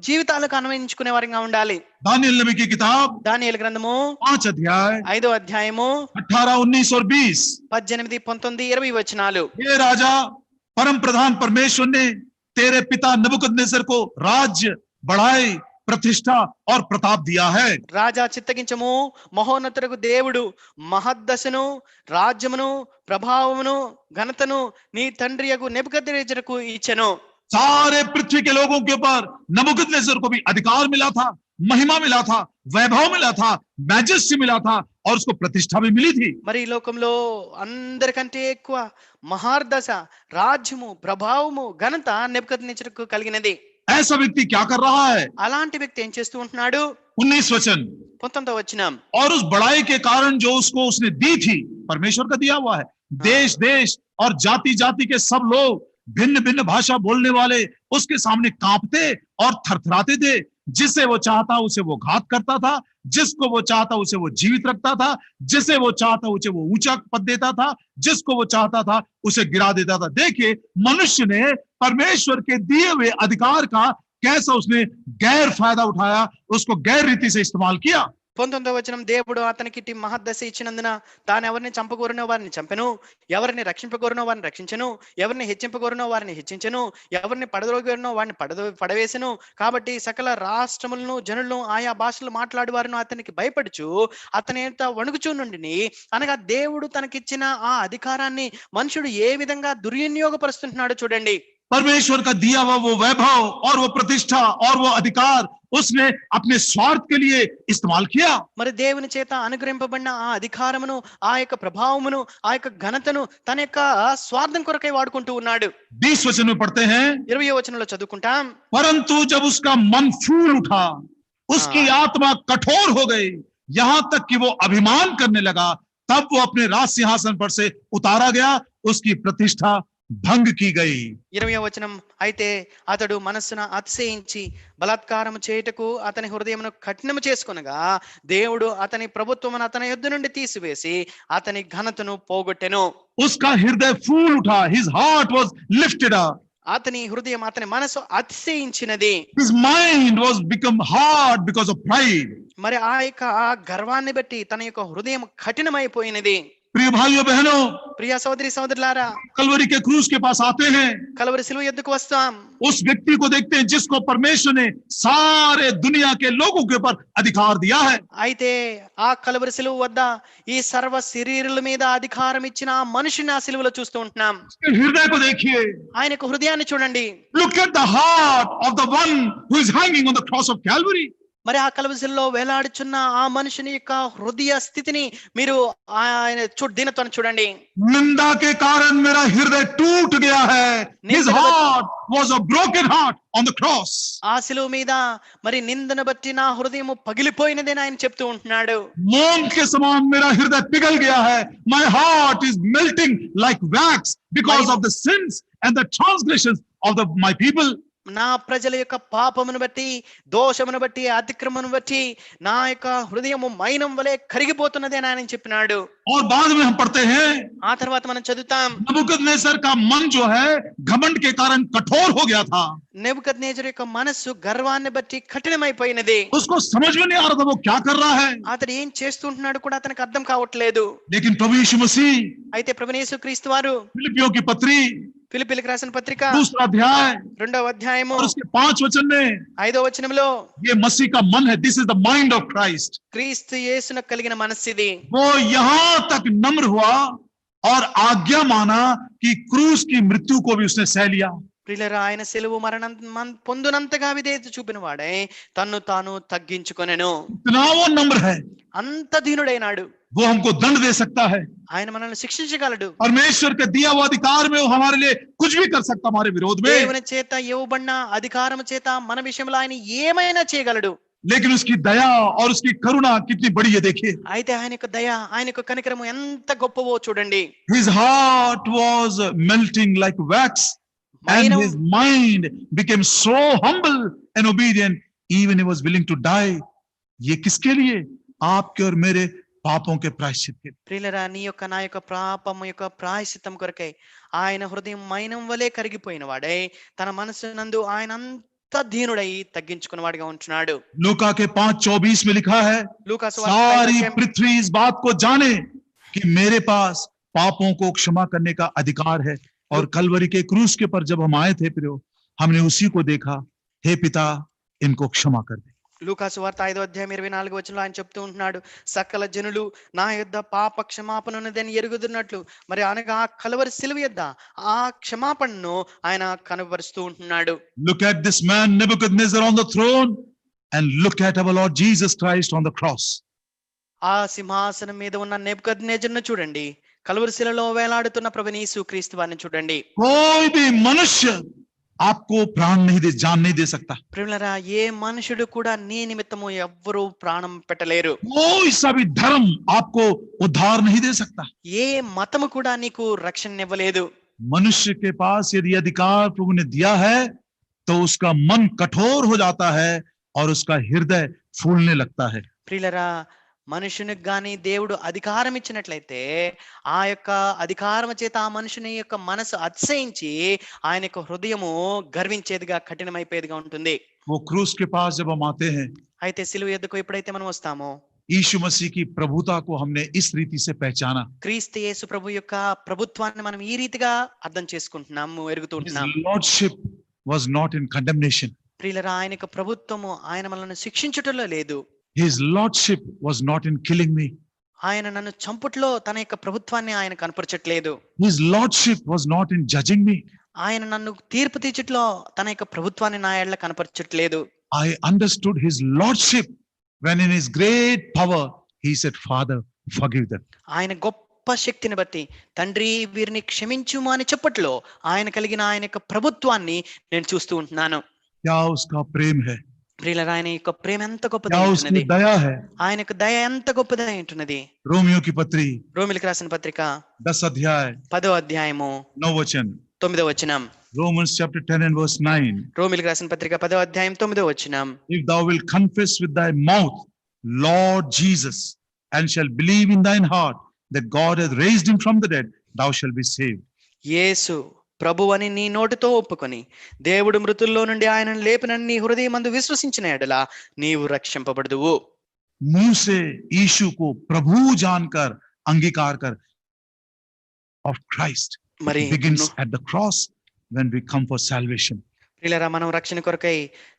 జీవితాలకు అన్వయించుకునే వారిగా ఉండాలి. दानियल नबी की किताब దానియేలు గ్రంథము 5 अध्याय 5వ అధ్యాయము 18, 19 और 20. 18, 19, 20 వచనాలు. ये राजा परम प्रधान परमेश्वर ने तेरे पिता नबूकदनेस्सर को राज्य, बढ़ाई, प्रतिष्ठा और प्रताप दिया है. రాజా చిత్తగించము, మహోన్నతుడకు దేవుడు మహద్దశను, రాజ్యమును, ప్రభావమును, ఘనతను నీ తండ్రియగు నెబుకద్నెజరుకు ఇచ్చెను. सारे पृथ्वी के लोगों के ऊपर नबूकदनेस्सर को भी अधिकार मिला था, महिमा मिला था, वैभव मिला था, मैजेस्टी मिला था और उसको प्रतिष्ठा भी मिली थी. మరి ఈ లోకంలో అందరికంటే ఎక్కువ మహార్దశ, రాజ్యము, ప్రభావము, ఘనత నెబుకద్నెజరుకు కలిగినది. ऐसा व्यक्ति क्या कर रहा है? అలాంటి వ్యక్తి ఏం చేస్తూ ఉంటున్నాడు? 19 वचन, 19వ వచనం. और उस बड़ाई के कारण जो उसको उसने दी थी, परमेश्वर का दिया हुआ है, देश देश और जाति जाति के सब लोग, भिन्न भिन्न भाषा बोलने वाले उसके सामने कांपते और थरथराते थे. जिसे वो चाहता उसे वो घात करता था, जिसको वो चाहता उसे वो जीवित रखता था, जिसे वो चाहता उसे वो ऊंचा पद देता था, जिसको वो चाहता था उसे गिरा देता था. देखिए, मनुष्य ने परमेश्वर के दिए हुए अधिकार का कैसा उसने गैर फायदा उठाया, उसको गैर रीति से इस्तेमाल किया. 19వ వచనం. దేవుడు అతనికి మహద్దశ ఇచ్చినందున తాను ఎవరిని చంపగోరునో వారిని చంపెను, ఎవరిని రక్షింపగోరునో వారిని రక్షించెను, ఎవరిని హెచ్చింపగోరునో వారిని హెచ్చించెను, ఎవరిని పడద్రోగోరునో వారిని పడవేసెను. కాబట్టి సకల రాష్ట్రములను, జనులను, ఆయా భాషలు మాట్లాడు వారిను అతనికి భయపడుచు అతని వణుకుచూ నుండిని. అనగా దేవుడు తనకిచ్చిన ఆ అధికారాన్ని మనుషుడు ఏ విధంగా దుర్వినియోగపరుస్తుంటున్నాడో చూడండి. परमेश्वर का दिया हुआ वो वैभव और वो प्रतिष्ठा और वो अधिकार उसने अपने स्वार्थ के लिए इस्तेमाल किया. మరి దేవుని చేత అనుగ్రహింపబడిన ఆ అధికారమును, ఆ యొక్క ప్రభావమును, ఆ యొక్క ఘనతను తన యొక్క స్వార్థం కొరకై వాడుకుంటూ ఉన్నాడు. 20 वचन में पढ़ते हैं, 20వ వచనంలో చదువుకుంటాం. परंतु जब उसका मन फूल उठा, उसकी आत्मा कठोर हो गई, यहां तक कि वो अभिमान करने लगा, तब वो अपने राज सिंहासन पर से उतारा गया, उसकी प्रतिष्ठा भंग की गई. 20వ వచనం. అయితే అతడు మనస్సున అతిశయించి బలాత్కారము చేయుటకు అతని హృదయమును కఠినము చేసుకొనగా దేవుడు అతని ప్రభుత్వమును అతని యొద్ద నుండి తీసివేసి అతని ఘనతను పోగొట్టెను. उसका हृदय फूल उठा, his heart was lifted up, అతని హృదయం, అతని మనసు అతిశయించినది. his mind was become hard because of pride. మరి ఆ యొక్క గర్వాన్ని బట్టి తన యొక్క హృదయం కఠినమైపోయినది. प्रिय भाइयों बहनों, ప్రియ సోదరి సోదరులారా, कलवरी के क्रूस के पास आते हैं, కలువరి సిలువ యొద్దకు వస్తాం. उस व्यक्ति को देखते हैं जिसको परमेश्वर ने सारे दुनिया के लोगों के ऊपर अधिकार दिया है. అయితే ఆ కలువరి సిలువ వద్ద ఈ సర్వ శరీరుల మీద అధికారం ఇచ్చిన ఆ మనిషిని ఆ సిలువలో చూస్తూ ఉంటున్నాం. उसके हृदय को देखिए, ఆయన యొక్క హృదయాన్ని చూడండి. look at the heart of the one who is hanging on the cross of Calvary. మరి ఆ కలువరిలో వేలాడుచున్న ఆ మనుషుని యొక్క హృదయ స్థితిని మీరు ఆయన దీనత్వాన్ని చూడండి. निंदा के कारण मेरा हृदय टूट गया है. His heart was a broken heart on the cross. ఆ సిలువ మీద మరి నిందను బట్టి నా హృదయము పగిలిపోయినదని ఆయన చెప్తూ ఉంటున్నాడు. मोम के समान मेरा हृदय पिघल गया है. My heart is melting like wax because of the sins and the transgressions of my people. నా ప్రజల యొక్క పాపమును బట్టి, దోషమును బట్టి, అతిక్రమమును బట్టి నా యొక్క హృదయము మైనం వలె కరిగిపోతున్నది అని ఆయన చెప్పినాడు. और बाद में हम पढ़ते हैं ఆ తర్వాత మనం చదువుతాం, नबूकदनेस्सर का मन जो है घमंड के कारण कठोर हो गया था. నెబుకద్నెజరు యొక్క మనస్సు గర్వాన్ని బట్టి కఠినమైపోయినది. उसको समझ में नहीं आ रहा था वो क्या कर रहा है. అతడు ఏం చేస్తుంటున్నాడు కూడా అతనికి అర్థం కావట్లేదు. लेकिन प्रभु यीशु मसीह అయితే ప్రభువైన యేసుక్రీస్తు వారు फिलिपियों की पत्री ఫిలిప్పీయులకు రాసిన పత్రిక 2 अध्याय 2వ అధ్యాయము और उसके 5 वचन में 5వ వచనంలో ये मसीह का मन है. This is the mind of Christ. క్రీస్తు యేసునకు కలిగిన మనస్సిది. वो यहाँ तक नम्र हुआ और आज्ञा माना कि क्रूस की मृत्यु को भी उसने सह लिया. ప్రియులారా, ఆయన సెలవు మరణం పొందునంతగా విధేయత చూపిన వాడే తన్ను తాను తగ్గించుకొనెను. इतना वो नम्र है, అంత దీనుడైనాడు. वो हमको दंड दे सकता है. ఆయన మనల్ని శిక్షించగలడు. परमेश्वर के दिया हुआ अधिकार में वो हमारे लिए कुछ भी कर सकता हमारे विरोध में. దేవుని చేత ఇవ్వబడిన అధికారం చేత మన విషయంలో ఆయన ఏమైనా చేయగలడు. लेकिन उसकी दया और उसकी करुणा कितनी बड़ी है देखिए. అయితే ఆయన యొక్క దయ, ఆయన యొక్క కనికరము ఎంత గొప్పవో చూడండి. His heart was melting like wax and his mind became so humble and obedient even he was willing to die. ये किसके लिए? आपके और मेरे పాపం के प्रायश्चित के. ప్రియులారా, నీ యొక్క నా యొక్క పాపము యొక్క ప్రాయశ్చిత్తం కొరకై ఆయన హృదయం మైనం వలె కరిగిపోయిన వాడై తన మనసునందు ఆయన అంత దీనుడై తగ్గించుకున్న వాడిగా ఉంటున్నాడు. लूका के 5:24 में लिखा है, లూకా సువార్త सारी पृथ्वी इस बात को जाने कि मेरे पास पापों को क्षमा करने का अधिकार है. और कलवरी के क्रूस के पर जब हम आए थे प्रियो, हमने उसी को देखा. हे पिता, इनको क्षमा कर दे. లూకా సువార్త 5వ అధ్యాయం 24వ వచనంలో ఆయన చెప్తూ ఉంటున్నాడు, సకల జనులు నా యొద్ద పాప క్షమాపణ ఉన్నదని ఎరుగుతున్నట్లు, మరి అనగా ఆ కలవరి సిలువ యొద్ద ఆ క్షమాపణను ఆయన కనబరుస్తూ ఉంటున్నాడు. Look at this man Nebuchadnezzar on the throne and look at our Lord Jesus Christ on the cross. ఆ సింహాసనం మీద ఉన్న నెబుకద్నెజరును చూడండి, కలవరి శిలలో వేలాడుతున్న ప్రభువైన యేసుక్రీస్తు వారిని చూడండి. कोई भी मनुष्य आपको प्राण नहीं दे, जान नहीं दे सकता. ప్రియులారా, ఏ మనుషుడు కూడా నీ నిమిత్తము ఎవ్వరూ ప్రాణం పెట్టలేరు. कोई सा भी धर्म आपको उद्धार नहीं दे सकता. ఏ మతము కూడా నీకు రక్షణ ఇవ్వలేదు. मनुष्य के पास यदि अधिकार प्रभु ने दिया है तो उसका मन कठोर हो जाता है और उसका हृदय फूलने लगता है. ప్రియులారా, మనుషునికి గాని దేవుడు అధికారం ఇచ్చినట్లయితే ఆ యొక్క అధికారం చేత ఆ మనుషుని యొక్క మనసు అతిశయించి ఆయన యొక్క హృదయము గర్వించేదిగా కఠినమైపోయేదిగా ఉంటుంది. वो क्रूस के पास जब हम आते हैं, అయితే సిలువ ఎద్దుకు ఎప్పుడైతే మనం వస్తామో यीशु मसीह की प्रभुता को हमने इस रीति से पहचाना. క్రీస్తు యేసు ప్రభు యొక్క ప్రభుత్వాన్ని మనం ఈ రీతిగా అర్థం చేసుకుంటున్నాము, His ఎరుగుతుంటున్నాం. lordship was not in condemnation. ప్రియులారా, ఆయన యొక్క ప్రభుత్వము ఆయన మనల్ని శిక్షించుటలో లేదు. His lordship was not in killing me. ఆయన నన్ను చంపుట్లో తన యొక్క ప్రభుత్వాన్ని ఆయన కనపరచట్లేదు. His lordship was not in judging me. ఆయన నన్ను తీర్పు తీర్చుట్లో తన యొక్క ప్రభుత్వాన్ని నా ఎడల కనపరచట్లేదు. I understood his lordship when in his great power he said, Father, forgive them. ఆయన గొప్ప శక్తిని బట్టి తండ్రి వీరిని క్షమించుము అని చెప్పట్లో ఆయన కలిగిన ఆయన యొక్క ప్రభుత్వాన్ని నేను చూస్తూ ఉంటున్నాను. क्या उसका प्रेम है, ప్రియులారా, ఆయన యొక్క ప్రేమ ఎంత గొప్పదై क्या ఉంటున్నది, उसकी दया है. ఆయన యొక్క దయ ఎంత గొప్పదై ఉంటున్నది. रोमियो की पत्री రోమిలికి రాసిన పత్రిక 10 अध्याय 10వ అధ్యాయము 9 वचन. 9వ వచనం. Romans chapter 10 and verse 9. రోమిలికి రాసిన పత్రిక 10వ అధ్యాయం 9వ వచనం. If thou wilt confess with thy mouth Lord Jesus and shall believe in thine heart that God hath raised him from the dead, thou shalt be saved. యేసు ప్రభువని నీ నోటితో ఒప్పుకొని దేవుడు మృతుల్లో నుండి ఆయనను లేపినని నీ హృదయమందు విశ్వసించిన ఎడల నీవు రక్షింపబడుదువు. मुंह से यीशु को प्रभु जानकर अंगीकार कर of Christ మరి begins at the cross when we come for salvation. ప్రియులారా, మనం రక్షణ కొరకై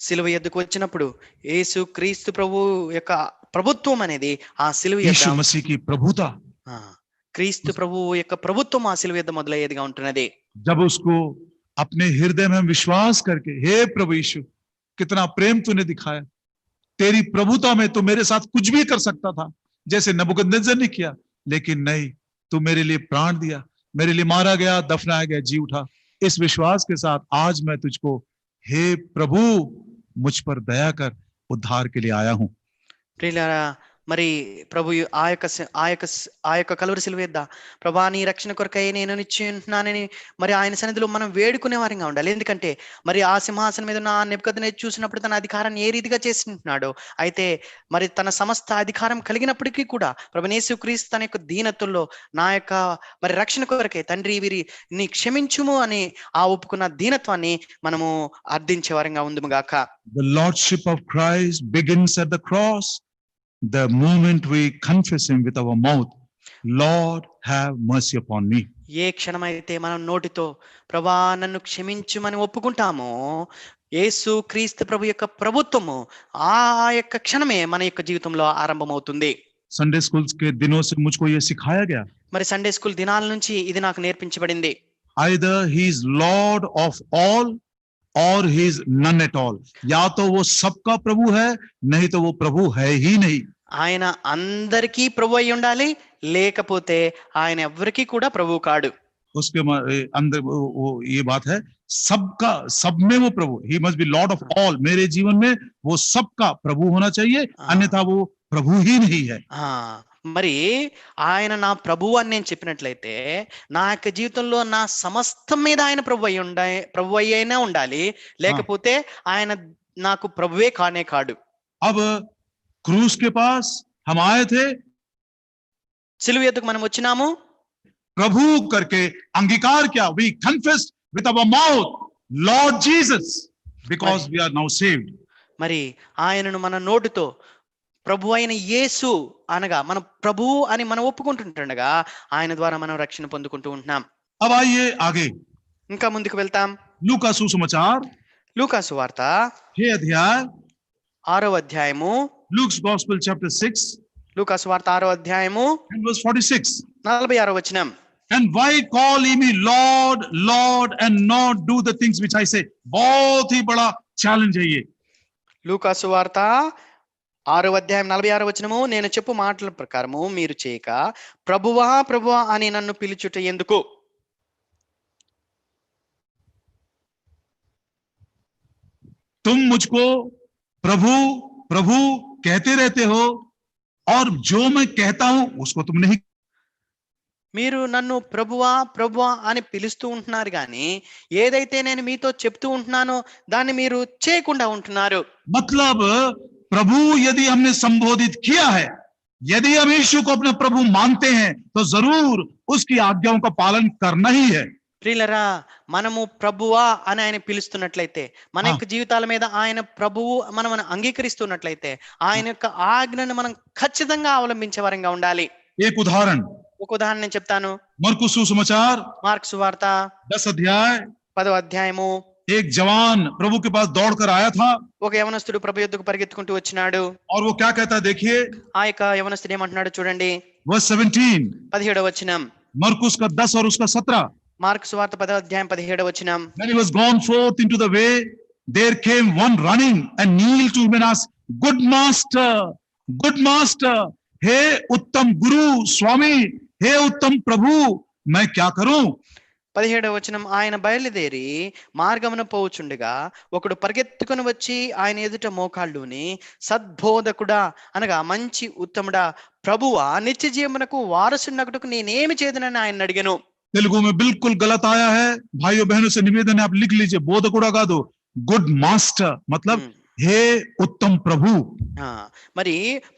సిలువ ఎద్దుకు వచ్చినప్పుడు యేసు క్రీస్తు ప్రభు యొక్క ప్రభుత్వం అనేది ఆ సిలువ यीशु యొద్ద, मसीह की प्रभुता క్రీస్తు ప్రభు యొక్క ప్రభుత్వం ఆ సిలువ యొద్ద మొదలయ్యేదిగా ఉంటున్నది. जब उसको अपने हृदय में हम विश्वास करके, हे प्रभु यीशु, कितना प्रेम तूने दिखाया, तेरी प्रभुता में तो मेरे साथ कुछ भी कर सकता था जैसे नबूकदनेस्सर ने किया, लेकिन नहीं, तू मेरे लिए प्राण दिया, मेरे लिए मारा गया, दफनाया गया, जी उठा. इस विश्वास के साथ आज मैं तुझको, हे प्रभु, मुझ पर दया कर, उद्धार के लिए आया हूं. ప్రియులారా, మరి ప్రభు ఆ యొక్క కలువరి సిలువ యొద్ద ప్రభా నీ రక్షణ కొరకై నేను నిశ్చయించున్నానని మరి ఆయన సన్నిధిలో మనం వేడుకునే వారంగా ఉండాలి. ఎందుకంటే మరి ఆ సింహాసనం మీద ఉన్న నెబుకద్నెజరు చూసినప్పుడు తన అధికారాన్ని ఏ రీతిగా చేస్తుంటున్నాడో, అయితే మరి తన సమస్త అధికారం కలిగినప్పటికీ కూడా ప్రభువైన యేసుక్రీస్తు తన యొక్క దీనత్వంలో నా యొక్క మరి రక్షణ కొరకై తండ్రి వీరి నీ క్షమించుము అని ఆ ఒప్పుకున్న దీనత్వాన్ని మనము అర్థించే వారంగా ఉందుము గాక. The Lordship of Christ begins at the cross. The moment we confess him with our mouth, Lord, have mercy upon me. ఏ క్షణమైతే మనం నోటితో ప్రభా నన్ను క్షమించుమని ఒప్పుకుంటామో, యేసు క్రీస్తు ప్రభు యొక్క ప్రభుత్వము ఆ యొక్క క్షణమే మన యొక్క జీవితంలో ఆరంభమవుతుంది. संडे स्कूल के दिनों से मुझको ये सिखाया गया. మరి సండే స్కూల్ దినాల నుంచి ఇది నాకు నేర్పించబడింది. Either he is Lord of all or he is none at all. या तो वो सबका प्रभु है, नहीं तो वो प्रभु है ही नहीं. ఆయన అందరికీ ప్రభు అయి ఉండాలి, లేకపోతే ఆయన ఎవరికీ కూడా ప్రభువు కాడు. उसके अंदर वो ये बात है, सबका, सब में वो प्रभु, he must be Lord of all. मेरे जीवन में वो सबका प्रभु होना चाहिए, अन्यथा वो प्रभु ही नहीं है. మరి ఆయన నా ప్రభువు అని నేను చెప్పినట్లయితే నా యొక్క జీవితంలో నా సమస్తం మీద ఆయన ప్రభు అయినా ఉండాలి, లేకపోతే ఆయన నాకు ప్రభువే కానే కాడు. अब क्रूस के पास हम आए थे, సిలువ యొద్దకు మనం వచ్చినాము, प्रभु करके अंगीकार किया, we confessed with our mouth Lord Jesus, because we are now saved. మరి ఆయనను మన నోటితో ప్రభు అయిన యేసు అనగా మన ప్రభువు అని మనం ఒప్పుకుంటుండగా ఆయన ద్వారా మనం రక్షణ పొందుకుంటూ ఉంటున్నాం. अब आइए आगे, ఇంకా ముందుకు వెళ్తాం. लूका सुसमाचार లూకా సువార్త 6 अध्याय, 6వ అధ్యాయము, Luke's Gospel chapter 6 లూకా సువార్త 6వ అధ్యాయము and verse 46. 46వ వచనం. And why call ye me Lord, Lord, and not do the things which I say? बहुत ही बड़ा challenge है ये. లూకా సువార్త 6వ అధ్యాయం 46వ వచనము, నేను చెప్పు మాటల ప్రకారము మీరు చేయక ప్రభువా ప్రభువా అని నన్ను పిలుచుట ఎందుకు? तुम मुझको प्रभु प्रभु कहते रहते हो और जो मैं कहता हूं उसको तुम नहीं. మీరు నన్ను ప్రభువా ప్రభువా అని పిలుస్తూ ఉంటున్నారు కానీ ఏదైతే నేను మీతో చెప్తూ ఉంటున్నానో దాన్ని మీరు చేయకుండా ఉంటున్నారు. मतलब प्रभु यदि हमने संबोधित किया है, यदि हम यीशु को अपने प्रभु मानते हैं, तो जरूर उसकी आज्ञाओं का पालन करना ही है. ప్రియులరా, మనము ప్రభువా అని ఆయన పిలుస్తున్నట్లయితే, మన యొక్క జీవితాల మీద ఆయన ప్రభువు మనం అంగీకరిస్తున్నట్లయితే ఆయన యొక్క ఆజ్ఞను మనం ఖచ్చితంగా అవలంబించే వారంగా ఉండాలి. एक उदाहरण, ఒక ఉదాహరణ నేను చెప్తాను. मरकुस सुसमाचार మార్కు సువార్త 10 अध्याय, 10వ అధ్యాయము. एक जवान प्रभु के पास दौड़कर आया था ఒక యవనస్తుడు ప్రభు యొద్దకు పరిగెత్తుకుంటూ వచ్చినాడు. और वो क्या कहता है देखिए, ఆ యొక్క యవనస్తుడు ఏమంటున్నాడు చూడండి, वर्स 17, 17వ వచనం. मरकुस का 10 और उसका 17. మార్కు సువార్త 10వ అధ్యాయం 17వ వచనం. When he was gone forth into the way, there came one running and kneeled to him and asked, good master, हे उत्तम गुरु स्वामी, हे उत्तम प्रभु, मैं क्या करूं? 17వ వచనం, ఆయన బయలుదేరి మార్గమున పోవుచుండగా ఒకడు పరిగెత్తుకుని వచ్చి ఆయన ఎదుట మోకాళ్ళుని, సద్బోధకుడా అనగా మంచి ఉత్తముడా, ప్రభువా నిత్య జీవమునకు వారసునగుటకు నేనేమి చేదనని ఆయన అడిగాను. तेलुगु में बिल्कुल गलत आया है, भाइयों बहनों से निवेदन है, आप लिख लीजिए, बोधकुड़ा का दो, गुड मास्टर मतलब हे उत्तम प्रभु. మరి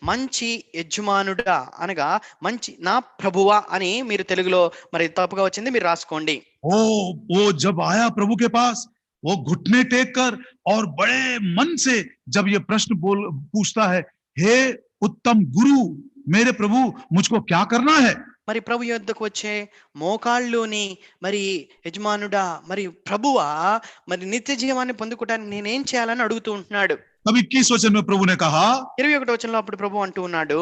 మంచి యజమానుడా అనగా మంచి నా ప్రభువా అని మీరు తెలుగులో మరి తప్పుగా వచ్చింది, మీరు రాసుకోండి. वो जब आया प्रभु के पास, वो घुटने टेक कर और बड़े मन से जब ये प्रश्न पूछता है, हे उत्तम गुरु मेरे प्रभु, मुझको क्या करना है? మరి ప్రభు యొద్దకు వచ్చే మోకాళ్ళుని, మరి యజమానుడా మరి ప్రభువా మరి నిత్య జీవాన్ని పొందుకోవడానికి నేనేం చేయాలని అడుగుతూ ఉంటున్నాడు. तब 21 वचन में प्रभु ने कहा, 21వ వచనంలో అప్పుడు ప్రభు అంటూ ఉన్నాడు,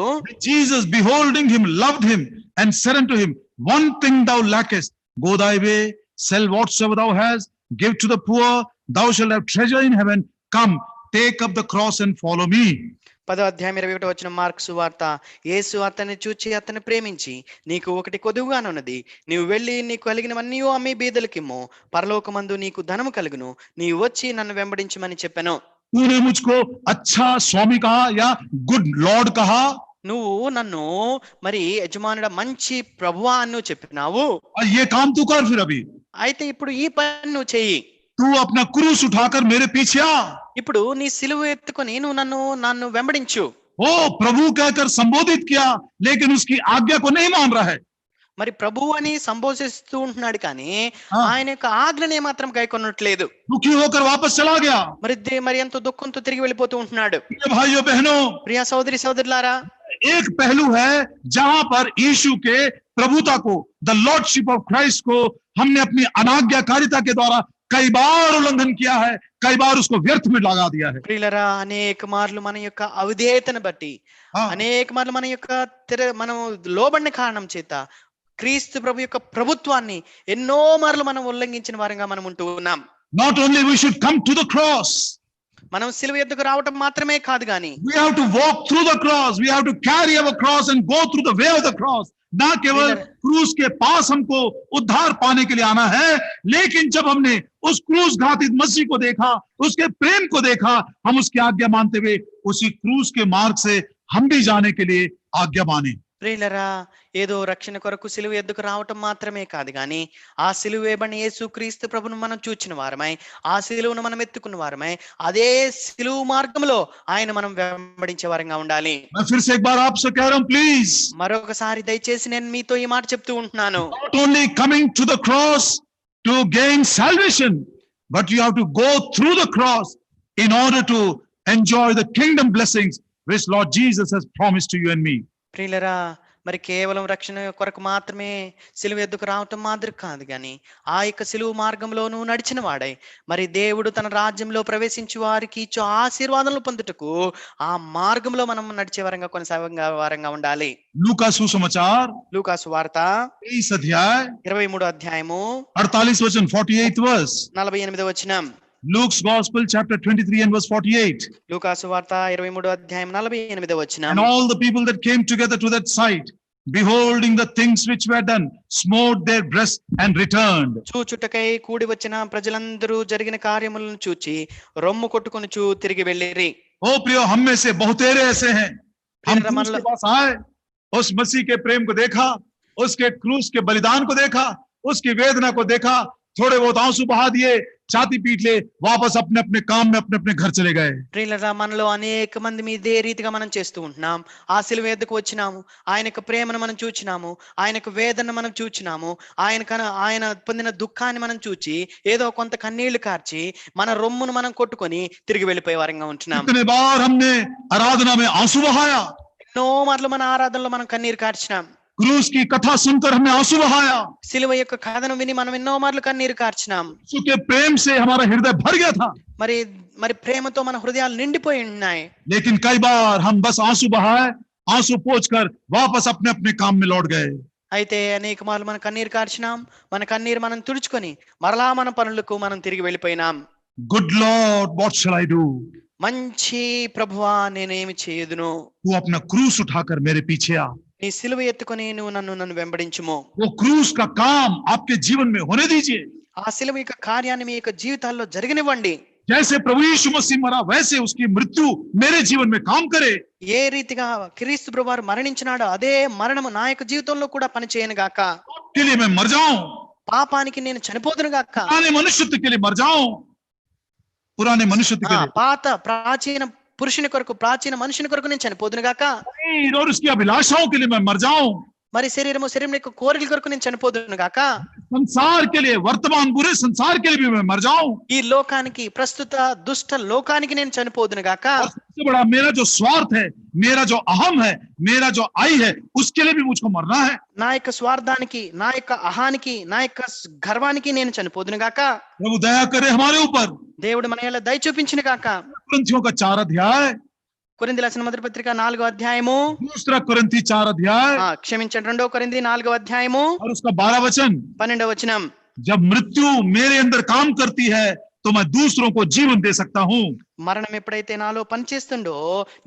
Jesus beholding him loved him and said unto him, one thing thou lackest, go thy way, sell whatsoever thou hast, give to the poor, thou shalt have treasure in heaven, come, take up the cross and follow me. 10వ అధ్యాయం 21వ వచనం మార్కు సువార్త. యేసు అతన్ని చూచి అతన్ని ప్రేమించి, నీకు ఒకటి కొదువుగానున్నది, నీవు వెళ్ళి నీకు కలిగినవన్నీ అమ్మి బీదలకిమ్ము, పరలోకమందు నీకు ధనము కలుగును, నీవు వచ్చి నన్ను వెంబడించమని చెప్పాను. तूने मुझको अच्छा स्वामी कहा या गुड लॉर्ड कहा? నువ్వు నన్ను మరి యజమానుడ మంచి ప్రభువా అని నువ్వు చెప్పినావు, और ये काम तू कर फिर अभी, అయితే ఇప్పుడు ఈ పని నువ్వు చెయ్యి. तू अपना क्रूस उठाकर मेरे पीछे आ। ఇప్పుడు నీ సిలువ ఎత్తుకొని నువ్వు నన్ను వెంబడించు. ओ प्रभु कहकर संबोधित किया, लेकिन उसकी आज्ञा को नहीं मान रहा है। మరి ప్రభువు అని సంబోధిస్తూ ఉంటున్నాడు కానీ हाँ। ఆయన యొక్క ఆజ్ఞని మాత్రం గైకొనట్లేదు. दुखी होकर वापस चला गया। మరి ఎంతో దుఃఖంతో తిరిగి వెళ్ళిపోతూ ఉంటున్నాడు. प्रिय भाइयों बहनों, ప్రియ సోదరి సోదరులారా, एक पहलू है जहां पर यीशु के प्रभुता को, द लॉर्डशिप ऑफ क्राइस्ट को हमने अपनी अनाज्ञाकारिता के द्वारा कई बार उल्लंघन किया है, कई बार उसको व्यर्थ में लगा दिया है। ప్రియులరా, అనేక మార్లు మన యొక్క అవిధేయతను బట్టి, हाँ। అనేక మార్లు మన యొక్క మనం లోబడిన కారణం చేత క్రీస్తు ప్రభు యొక్క ప్రభుత్వాన్ని ఎన్నో మార్లు మనం ఉల్లంఘించిన వారంగా మనం ఉంటూ ఉన్నాం. Not only we should come to the cross, మనం సిలువ ఎద్దుకు రావటం మాత్రమే కాదు గాని we have to walk through the cross, we have to carry our cross and go through the way of the cross। ना केवल क्रूस के पास हमको उद्धार पाने के लिए आना है, लेकिन जब हमने उस क्रूस घातित मसीह को देखा, उसके प्रेम को देखा, हम उसकी आज्ञा मानते हुए उसी क्रूस के मार्ग से हम भी जाने के लिए आज्ञा माने। ప్రియులరా, ఏదో రక్షణ కొరకు సిలువ ఎద్దుకు రావటం మాత్రమే కాదు గాని ఆ సిలువ వేయబడిన యేసు క్రీస్తు ప్రభును మనం చూచిన వారమై, ఆ సిలువను మనం ఎత్తుకున్న వారమై, అదే సిలువ మార్గంలో ఆయన మనం వెంబడించే వారంగా ఉండాలి. मैं फिर से एक बार आपसे कह रहा हूं, प्लीज, మరొకసారి దయచేసి నేను మీతో ఈ మాట చెప్తూ ఉంటున్నాను. not only coming to the cross to gain salvation, but you have to go through the cross in order to enjoy the kingdom blessings which Lord Jesus has promised to you and me. ప్రియులరా, మరి కేవలం రక్షణ కొరకు మాత్రమే సిలువ ఎద్దుకు రావటం మాదిరి కాదు గాని ఆ యొక్క సిలువ మార్గంలో నువ్వు నడిచిన వాడై, మరి దేవుడు తన రాజ్యంలో ప్రవేశించి వారికి ఇచ్చే ఆశీర్వాదాలను పొందుటకు ఆ మార్గంలో మనం నడిచే వారంగా కొనసాగే వారంగా ఉండాలి. लूका सुसमाचार లూకాసు వార్త 23 अध्याय 23వ అధ్యాయము 48 वचन, 48th verse। 48వ వచనం. Luke's Gospel chapter 23 and verse 48. లూకాసు వార్త 23వ అధ్యాయం 48వ వచనం. And all the people that came together to that sight, beholding the things which were done, smote their breasts and returned. చూచుటకై కూడి వచ్చిన ప్రజలందరూ జరిగిన కార్యములను చూచి రొమ్ము కొట్టుకొనుచు తిరిగి వెళ్ళిరి. ओ प्रियो, हम में से बहुतेरे ऐसे हैं, हम फिर क्रूस के पास आए, उस मसीह के प्रेम को देखा, उसके क्रूस के बलिदान को देखा, उसकी वेदना को देखा, थोड़े बहुत आंसू बहा दिए, छाती पीट ले, वापस अपने अपने काम में अपने अपने घर चले गए। ప్రియులరా, మనలో అనేక మంది ఇదే రీతిగా మనం చేస్తూ ఉంటున్నాం. ఆ సిలువ ఎద్దుకు వచ్చినాము, ఆయన యొక్క ప్రేమను మనం చూచినాము, ఆయన యొక్క వేదనను మనం చూచినాము, ఆయన పొందిన దుఃఖాన్ని మనం చూచి ఏదో కొంత కన్నీళ్లు కార్చి మన రొమ్మును మనం కొట్టుకొని తిరిగి వెళ్ళిపోయే వారంగా ఉంటున్నాం. कितने बार हमने आराधना में आंसू बहाया, ఎన్నో మార్లు మన ఆరాధనలో మనం కన్నీరు కార్చినాం. क्रूस की कथा सुनकर हमने आंसू बहाया, సిలువ యొక్క కథను విని మనం ఎన్నో మార్లు కన్నీరు కార్చినాం. यीशु के प्रेम से हमारा हृदय भर गया था। మరి ప్రేమతో మన హృదయాలు నిండిపోయి ఉన్నాయి. लेकिन कई बार हम बस आंसू बहाए, आंसू पोंछकर वापस अपने अपने काम में लौट गए। అయితే అనేక మార్లు మన కన్నీరు కార్చినాం, మన కన్నీరు మనం తుడుచుకొని మరలా మన పనులకు మనం తిరిగి వెళ్ళిపోయినాం. Good Lord, what shall I do? మంచి ప్రభువా, నేనేమి చేయదును? तू अपना क्रूस उठाकर मेरे पीछे आ। నీ సిలువ ఎత్తుకొని నువ్వు నన్ను వెంబడించుము. वो क्रूस का काम आपके जीवन में होने दीजिए। ఆ సిలువ యొక్క కార్యాన్ని మీ యొక్క జీవితాల్లో జరగనివ్వండి. जैसे प्रभु यीशु मसीह मरा, वैसे उसकी मृत्यु मेरे जीवन में काम करे। ఏ రీతిగా క్రీస్తు ప్రభువారు మరణించినాడో అదే మరణము నా యొక్క జీవితంలో కూడా పని చేయను గాక. के लिए मैं मर जाऊं, పాపానికి నేను చనిపోదును గాక. पुराने मनुष्यत्व के लिए मर जाऊं, पुराने मनुष्यत्व के लिए, పాత ప్రాచీన పురుషుని కొరకు, ప్రాచీన మనుషుని కొరకు నేను చనిపోదును గాక. और उसकी अभिलाषाओं के लिए मैं मर जाऊं, మరి శరీరం యొక్క కోరికల కొరకు నేను చనిపోదును గాక. संसार के लिए, वर्तमान बुरे संसार के लिए भी मैं मर जाऊं, ఈ లోకానికి, ప్రస్తుత దుష్ట లోకానికి నేను చనిపోదును గాక. और सबसे बड़ा मेरा जो स्वार्थ है, मेरा जो अहम है, मेरा जो आई है, उसके लिए भी मुझको मरना है। నా యొక్క స్వార్థానికి, నా యొక్క అహానికి, నా యొక్క గర్వానికి నేను చనిపోదును గాక. प्रभु दया करे हमारे ऊपर। దేవుడు మన ఎలా దయ చూపించిన గాక. कुरिन्थियों का 4 अध्याय, కొరింథీ రాసిన మొదటి పత్రిక 4వ అధ్యాయము, दूसरा कुरिन्थी 4 अध्याय క్షమించండి 2 కొరింథీ 4వ అధ్యాయము और उसका 12 वचन। 12వ వచనం. जब मृत्यु मेरे अंदर काम करती है तो मैं दूसरों को जीवन दे सकता हूँ। మరణం ఎప్పుడైతే నాలో పనిచేస్తుండో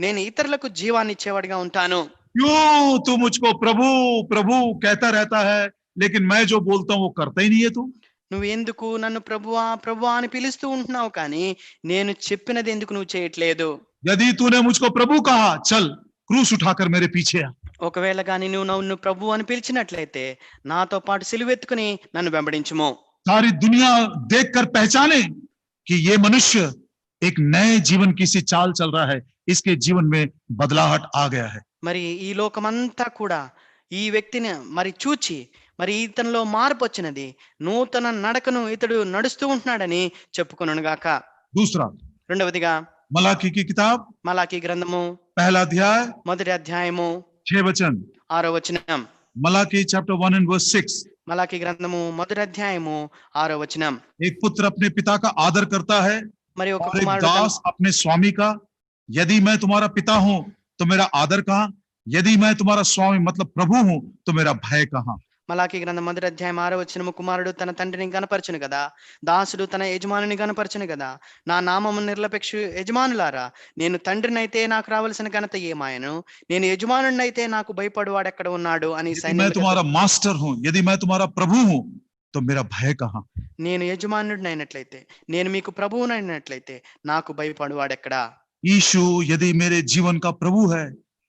నేను ఇతరులకు జీవాన్ని ఇచ్చేవాడిగా ఉంటాను. क्यों तू मुझको प्रभु प्रभु कहता रहता है, लेकिन मैं जो बोलता हूँ वो करता ही नहीं है तू। నువ్వు ఎందుకు నన్ను ప్రభువా ప్రభువా అని పిలుస్తూ ఉంటున్నావు, కానీ నేను చెప్పినది ఎందుకు నువ్వు చేయట్లేదు? यदि तूने मुझको प्रभु कहा, चल क्रूस उठाकर मेरे पीछे आ। ఒకవేళ గాని నువ్వు నన్ను ప్రభు అని పిలిచినట్లయితే నాతో పాటు సిలువెత్తుకుని నన్ను వెంబడించుము. सारी दुनिया देखकर पहचाने कि ये मनुष्य एक नए जीवन की सी चाल चल रहा है, इसके जीवन में बदलाहट आ गया है। మరి ఈ లోకమంతా కూడా ఈ వ్యక్తిని మరి చూచి మరి ఇతనిలో మార్పు వచ్చినది, నూతన నడకను ఇతడు నడుస్తూ ఉంటున్నాడని చెప్పుకొనును గాక. दूसरा, రెండవదిగా मलाकी की किताब మలాకీ గ్రంథము पहला अध्याय మొదటి అధ్యాయము 6 वचन। 6వ వచనం. Malachi chapter 1 and verse 6। Malachi గ్రంథము మొదటి అధ్యాయము 6వ వచనం. एक पुत्र अपने पिता का आदर करता है మరి ఒక और एक కుమారుడు दास अपने स्वामी का। यदि मैं तुम्हारा पिता हूं तो मेरा आदर कहां? यदि मैं तुम्हारा स्वामी मतलब प्रभु हूं तो मेरा भय कहां? మలాకీ గ్రంథం మొదటి అధ్యాయం 6వ వచనము, కుమారుడు తన తండ్రిని గనపరచును కదా, దాసుడు తన యజమానుని గనపరచును కదా. నా నామము నిర్లపేక్ష యజమానులారా, నేను తండ్రినైతే నాకు రావాల్సిన ఘనత ఏమాయను, నేను యజమానుడినైతే నాకు భయపడువాడు ఎక్కడ ఉన్నాడు అని मैं तुम्हारा मास्टर हूं, यदि मैं तुम्हारा प्रभु हूं तो मेरा भय कहां? నేను యజమానుడినైనట్లయితే, నేను మీకు ప్రభువునైనట్లయితే నాకు భయపడువాడెక్కడా? यीशु यदि मेरे जीवन का प्रभु है,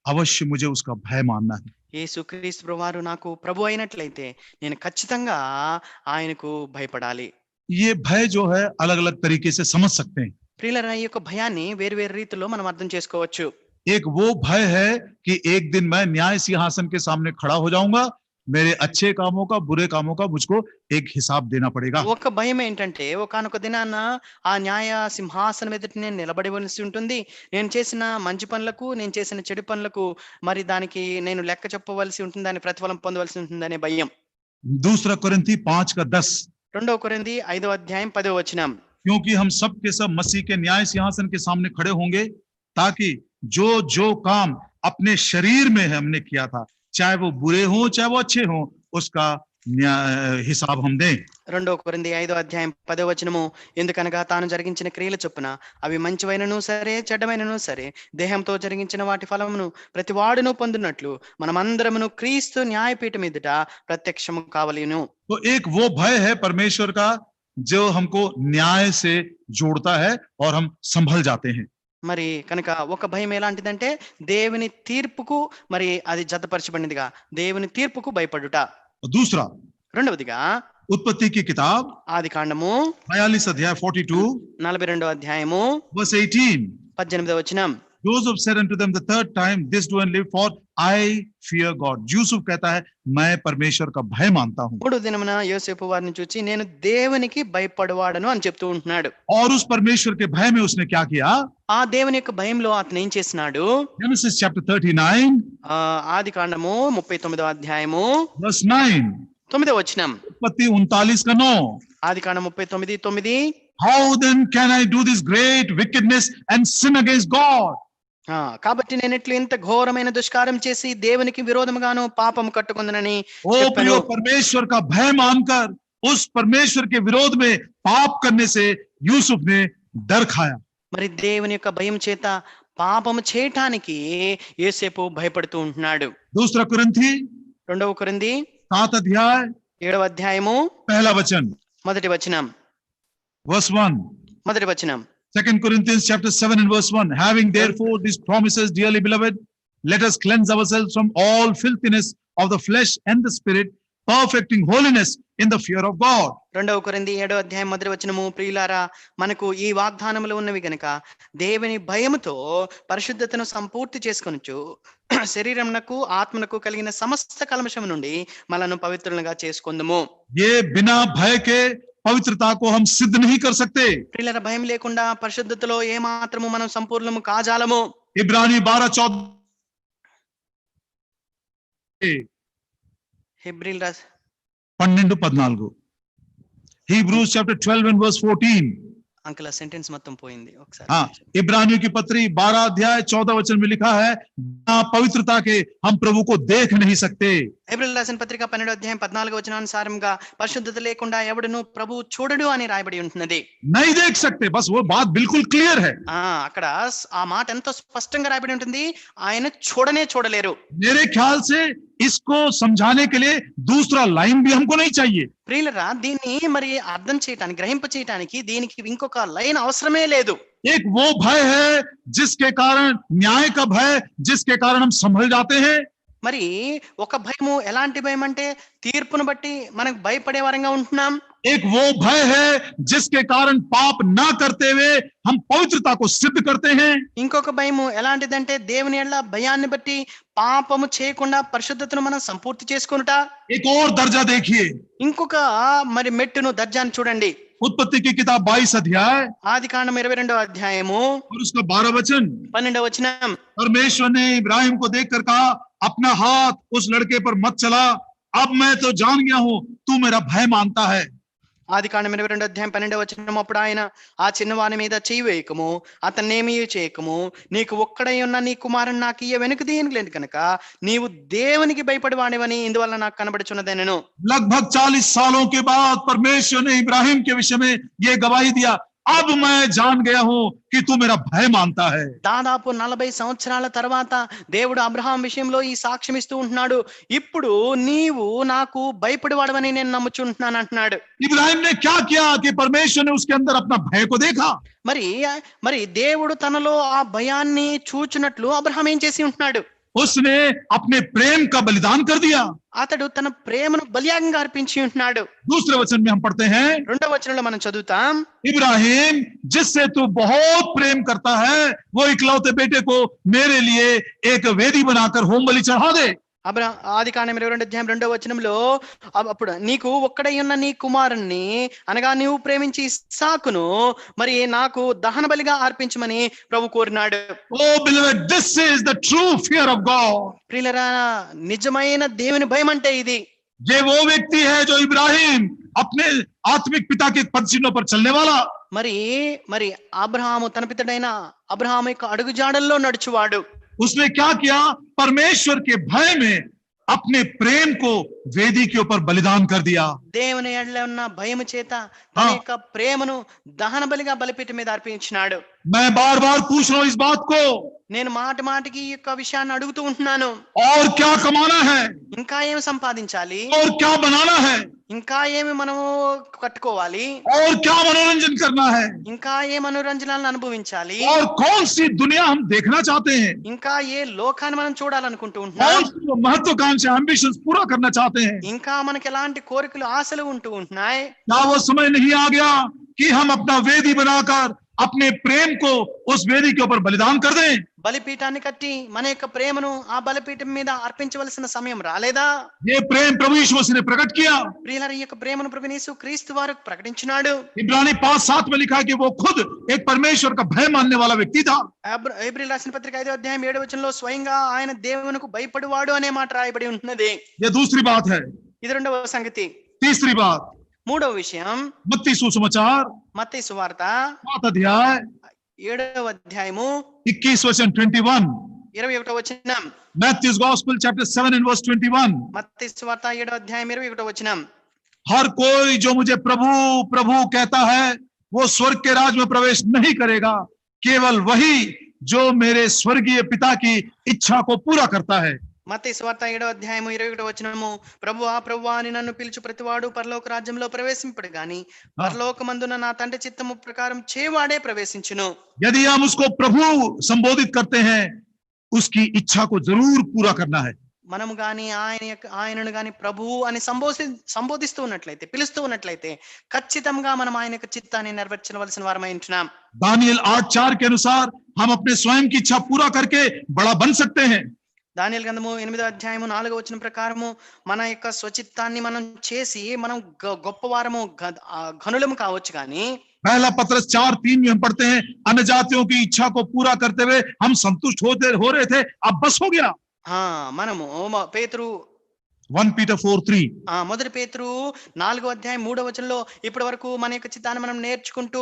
अवश्य मुझे उसका भय मानना है। యేసుక్రీస్తు ప్రభువారు నాకు ప్రభు అయినట్లయితే నేను ఖచ్చితంగా ఆయనకు భయపడాలి. ये भय जो है अलग अलग तरीके से समझ सकते हैं। ప్రియులారా, ఈ యొక్క భయాన్ని వేరు వేరు రీతిలో మనం అర్థం చేసుకోవచ్చు. एक वो भय है कि एक दिन मैं न्याय सिंहासन के सामने खड़ा हो जाऊंगा, मेरे अच्छे कामों का बुरे कामों का मुझको एक हिसाब देना पड़ेगा। ఒక భయం ఏంటంటే ఒకానొక దినాన ఆ న్యాయ సింహాసనం ఎదుట నేను నిలబడవలసి ఉంటుంది. నేను చేసిన మంచి పనులకు, నేను చేసిన చెడు పనులకు మరి దానికి నేను లెక్క చెప్పవలసి ఉంటుంది, దాని ప్రతిఫలం పొందవలసి ఉంటుందనే భయం. दूसरा कोरिन्थी 5 का 10। 2 కొరింథీ 5వ అధ్యాయం 10వ వచనం. क्योंकि हम सब के सब मसीह के न्याय सिंहासन के सामने खड़े होंगे, ताकि जो जो काम अपने शरीर में हमने किया था, चाहे वो बुरे हो चाहे वो अच्छे हो, उसका हिसाब हम दें। 2 కొరింథీ 5వ అధ్యాయం 10వ వచనము, ఎందుకనగా తాను జరిగించిన క్రియల చొప్పున అవి మంచివైనను సరే చెడ్డమైనను సరే దేహంతో జరిగించిన వాటి ఫలమును ప్రతి వాడును పొందునట్లు మనమందరమును క్రీస్తు న్యాయపీఠం ఎదుట ప్రత్యక్షము కావలెను. तो एक वो भय है परमेश्वर का जो हमको न्याय से जोड़ता है और हम संभल जाते हैं। మరి కనుక ఒక భయం ఎలాంటిదంటే దేవుని తీర్పుకు మరి అది జతపరచబడినదిగా, దేవుని తీర్పుకు భయపడుట. दूसरा, రెండవదిగా उत्पत्ति की किताब ఆది కాండము 42 अध्याय 42 42వ అధ్యాయము verse 18। 18వ వచనం. Joseph said unto them the third time, this do and live, for I fear God। Yusuf कहता है मैं परमेश्वर का भय मानता हूं। 3వ దినమున యోసేపు వారిని చూచి నేను దేవునికి భయపడవాడను అని చెప్తూ ఉంటున్నాడు. और उस परमेश्वर के भय में उसने क्या किया? ఆ దేవుని యొక్క భయంలో అతను ఏం చేసినాడు? Genesis chapter 39 ఆది కాండము 39వ అధ్యాయము verse 9। 9వ వచనం. उत्पत्ति 39 का 9। ఆది కాండం 39:9. How then can I do this great wickedness and sin against God? కాబట్టి నేను ఇట్లా ఇంత ఘోరమైన దుష్కారం చేసి దేవునికి విరోధముగాను పాపం కట్టుకుందనని ओ प्रियो, परमेश्वर का भय मानकर उस परमेश्वर के विरोध में पाप करने से यूसुफ ने डर खाया। మరి దేవుని యొక్క భయం చేత పాపము చేయటానికి యోసేపు భయపడుతూ ఉంటున్నాడు. दूसरा कुरिन्थी 2 కొరింథీ 7 अध्याय 7వ అధ్యాయము पहला वचन మొదటి వచనం. verse 1। మొదటి వచనం. 2 Corinthians chapter 7 and verse 1। Having therefore these promises, dearly beloved, let us cleanse ourselves from all filthiness of the flesh and the spirit, perfecting holiness in the fear of God. 2 కొరింథీ 7వ అధ్యాయం మొదటి వచనము, ప్రియులారా మనకు ఈ వాగ్దానములు ఉన్నవి గనుక దేవుని భయముతో పరిశుద్ధతను సంపూర్తి చేసుకొనుచు శరీరమునకు ఆత్మనకు కలిగిన సమస్త కల్మషము నుండి మనలను పవిత్రులుగా చేసుకొందుము. ये बिना भय के पवित्रता को हम सिद्ध नहीं कर सकते। ప్రియులారా, భయం లేకుండా పరిశుద్ధతలో ఏ మాత్రము మనం సంపూర్ణము కాజాలము. इब्रानी 12:14 హెబ్రీయుల 12-14। Hebrews chapter 12 and verse 14। Uncle sentence మొత్తం పోయింది ఒకసారి. हाँ, इब्रानियों की पत्री 12 अध्याय 14 वचन में लिखा है, बिना पवित्रता के हम प्रभु को देख नहीं सकते। హెబ్రీయుల రాసిన పత్రిక 12వ అధ్యాయం 14వ వచనానుసారంగా పరిశుద్ధత లేకుండా ఎవడును ప్రభు చూడడు అని రాయబడి ఉంటున్నది. नहीं देख सकते, बस वो बात बिल्कुल क्लियर है। అక్కడ ఆ మాట ఎంతో స్పష్టంగా రాయబడి ఉంటుంది, ఆయన చూడలేరు. मेरे ख्याल से इसको समझाने के लिए दूसरा लाइन भी हमको नहीं चाहिए। ప్రియులరా, దీన్ని మరి అర్థం చేయటానికి, గ్రహింప చేయటానికి దీనికి ఇంకొక ఒక లైన్ అవసరమే లేదు. एक वो भय है जिसके कारण, न्याय का भय जिसके कारण हम संभल जाते हैं. మరి ఒక భయము ఎలాంటి భయం అంటే తీర్పును బట్టి మనకు భయపడే వారంగా ఉంటున్నాం. एक वो भय है जिसके कारण पाप ना करते हुए हम पवित्रता को सिद्ध करते हैं. ఇంకొక భయము ఎలాంటిదంటే దేవుని యెడల భయాన్ని బట్టి పాపము చేయకుండా పరిశుద్ధతను మనం సంపూర్తి చేసుకొనుట. एक और दर्जा देखिए, ఇంకొక మరి మెట్టును దర్జాను చూడండి. उत्पत्ति की किताब 22 अध्याय ఆదికాండం 22వ అధ్యాయము और उसका 12 वचन. 12వ वचనం. परमेश्वर ने इब्राहिम को देखकर कहा, अपना हाथ उस लड़के पर मत चला, अब मैं तो जान गया हूं तू मेरा भय मानता है. ఆదికాండం 22వ అధ్యాయం 12వ వచనం. అప్పుడు ఆయన, ఆ చిన్నవాని మీద చెయ్యి వేయకము, అతన్నేమీ చేయకము, నీకు ఒక్కడై ఉన్న నీ కుమారుని నాకు ఇయ్య, వెనుక దీయలేదు కనుక నీవు దేవునికి భయపడి వాడివని ఇందువల్ల నాకు కనబడుచున్నదనెను. लगभग 40 सालों के बाद परमेश्वर ने इब्राहिम के विषय में ये गवाही दिया, अब मैं जान गया हूं कि तू मेरा भय मानता है. దాదాపు 40 సంవత్సరాల తర్వాత దేవుడు అబ్రహాం విషయంలో ఈ సాక్ష్యం ఇస్తూ ఉంటున్నాడు. ఇప్పుడు నీవు నాకు భయపడివాడవని నేను నమ్ముచుంటున్నాను అంటున్నాడు. इब्राहिम ने क्या किया कि परमेश्वर ने उसके अंदर अपना भय को देखा. మరి దేవుడు తనలో ఆ భయాన్ని చూచున్నట్లు అబ్రహాం ఏం చేసి ఉంటున్నాడు? उसने अपने प्रेम का बलिदान कर दिया. అతడు తన ప్రేమను బలియాగంగా అర్పించి ఉంటున్నాడు. दूसरे वचन में हम पढ़ते हैं, 2వ వచనంలో మనం చదువుతాం, इब्राहिम जिससे तू बहुत प्रेम करता है वो इकलौते बेटे को मेरे लिए एक वेदी बनाकर होम बलि चढ़ा दे. ఆదికాండం 22వ అధ్యాయం 2వ వచనంలో, అప్పుడు నీకు ఒక్కడై ఉన్న నీ కుమారుణ్ణి అనగా నీవు ప్రేమించి ఇస్సాకును మరి నాకు దహన బలిగా అర్పించమని ప్రభు కోరినాడు. Oh beloved, this is the true fear of God. ప్రియులారా, నిజమైన దేవుని భయం అంటే ఇది. ये वो व्यक्ति है जो इब्राहिम अपने आत्मिक पिता के पदचिन्हों पर चलने वाला. మరి అబ్రహాము తన పితడైన అబ్రహాము యొక్క అడుగుజాడల్లో నడుచువాడు. उसने क्या किया? परमेश्वर के भय में अपने प्रेम को वेदी के ऊपर बलिदान कर दिया. దేవుని యెడల ఉన్న భయము చేత తన యొక్క ప్రేమను దహన బలిగా బలిపీఠం మీద అర్పించినాడు. मैं बार बार पूछ रहा हूं इस बात को, నేను మాటికి ఈ యొక్క విషయాన్ని అడుగుతూ ఉంటున్నాను. और क्या कमाना है, ఇంకా ఏమి సంపాదించాలి, और क्या बनाना है, ఇంకా ఏమి మనము కట్టుకోవాలి, और क्या मनोरंजन करना है, ఇంకా ఏ మనోరంజనాలను అనుభవించాలి, और कौन सी दुनिया हम देखना चाहते हैं, ఇంకా ఏ లోకాన్ని మనం చూడాలనుకుంటూ कौन ఉంటున్నాం, सी महत्वाकांक्षा एम्बिशंस पूरा करना चाहते हैं. ఇంకా మనకి ఎలాంటి కోరికలు ఆశలు ఉంటూ ఉంటున్నాయి. क्या वो समय नहीं आ गया कि हम अपना वेदी बनाकर अपने प्रेम को उस वेदी के ऊपर बलिदान कर दें? బలిపీఠాన్ని కట్టి మన యొక్క ప్రేమను ఆ బలిపీఠం మీద అర్పించవలసిన సమయం రాలేదా? ये प्रेम प्रभु यीशु मसीह ने प्रकट किया. ప్రియులారా, ఈ యొక్క ప్రేమను ప్రభువు యేసు క్రీస్తు వారు ప్రకటించినాడు. इब्रानी 5:7 में लिखा है कि वो खुद एक परमेश्वर का भय मानने वाला व्यक्ति था. హెబ్రీయులకు రాసిన పత్రిక 5వ అధ్యాయం 7వ వచనంలో స్వయంగా ఆయన దేవునికి భయపడువాడు అనే మాట రాయబడి ఉంటున్నది. ये दूसरी बात है. ఇది రెండవ సంగతి. तीसरी बात, మూడవ విషయం, मत्ती सुसमाचार మత్తయి సువార్త 7 अध्याय 7వ అధ్యాయము 21 वचन 21. 21వ వచనం. Matthew's Gospel chapter 7 and verse 21. మత్తయి సువార్త 7వ అధ్యాయం 21వ వచనం. हर कोई जो मुझे प्रभु प्रभु कहता है वो स्वर्ग के राज में प्रवेश नहीं करेगा, केवल वही जो मेरे स्वर्गीय पिता की इच्छा को पूरा करता है. మత్తయి సువార్త 7వ అధ్యాయము 21వ వచనము, ప్రభువా ప్రభువా అని నన్ను పిలుచు ప్రతివాడు పరలోక రాజ్యంలో ప్రవేశింపడు గాని పరలోకమందున నా తండ్రి చిత్తము ప్రకారం చేవాడే ప్రవేశించును. यदि हम उसको प्रभु संबोधित करते हैं, उसकी इच्छा को जरूर पूरा करना है. మనము గాని ఆయనను గాని ప్రభువు అని సంబోధిస్తూ ఉన్నట్లయితే, పిలుస్తూ ఉన్నట్లయితే ఖచ్చితంగా మనం ఆయన యొక్క చిత్తాన్ని నెరవేర్చవలసిన వారమై ఉంటున్నాం. दानियेल 8:4 के अनुसार हम अपने स्वयं की इच्छा पूरा करके बड़ा बन सकते हैं. దానియేలు గ్రంథము 8వ అధ్యాయము 4వ వచనం ప్రకారము మన యొక్క స్వచిత్తాన్ని మనం చేసి మనం గొప్పవారము ఘనులము కావచ్చు. కానీ पहला पत्रस 4:3 में हम पढ़ते हैं, अन्य जातियों की इच्छा को पूरा करते हुए हम संतुष्ट हो रहे थे, अब बस हो गया. మనము పేతురు 1 Peter 4:3. మొదటి పేతురు 4వ అధ్యాయం 3వ వచనంలో ఇప్పటి వరకు మన యొక్క చిత్తాన్ని మనం నేర్చుకుంటూ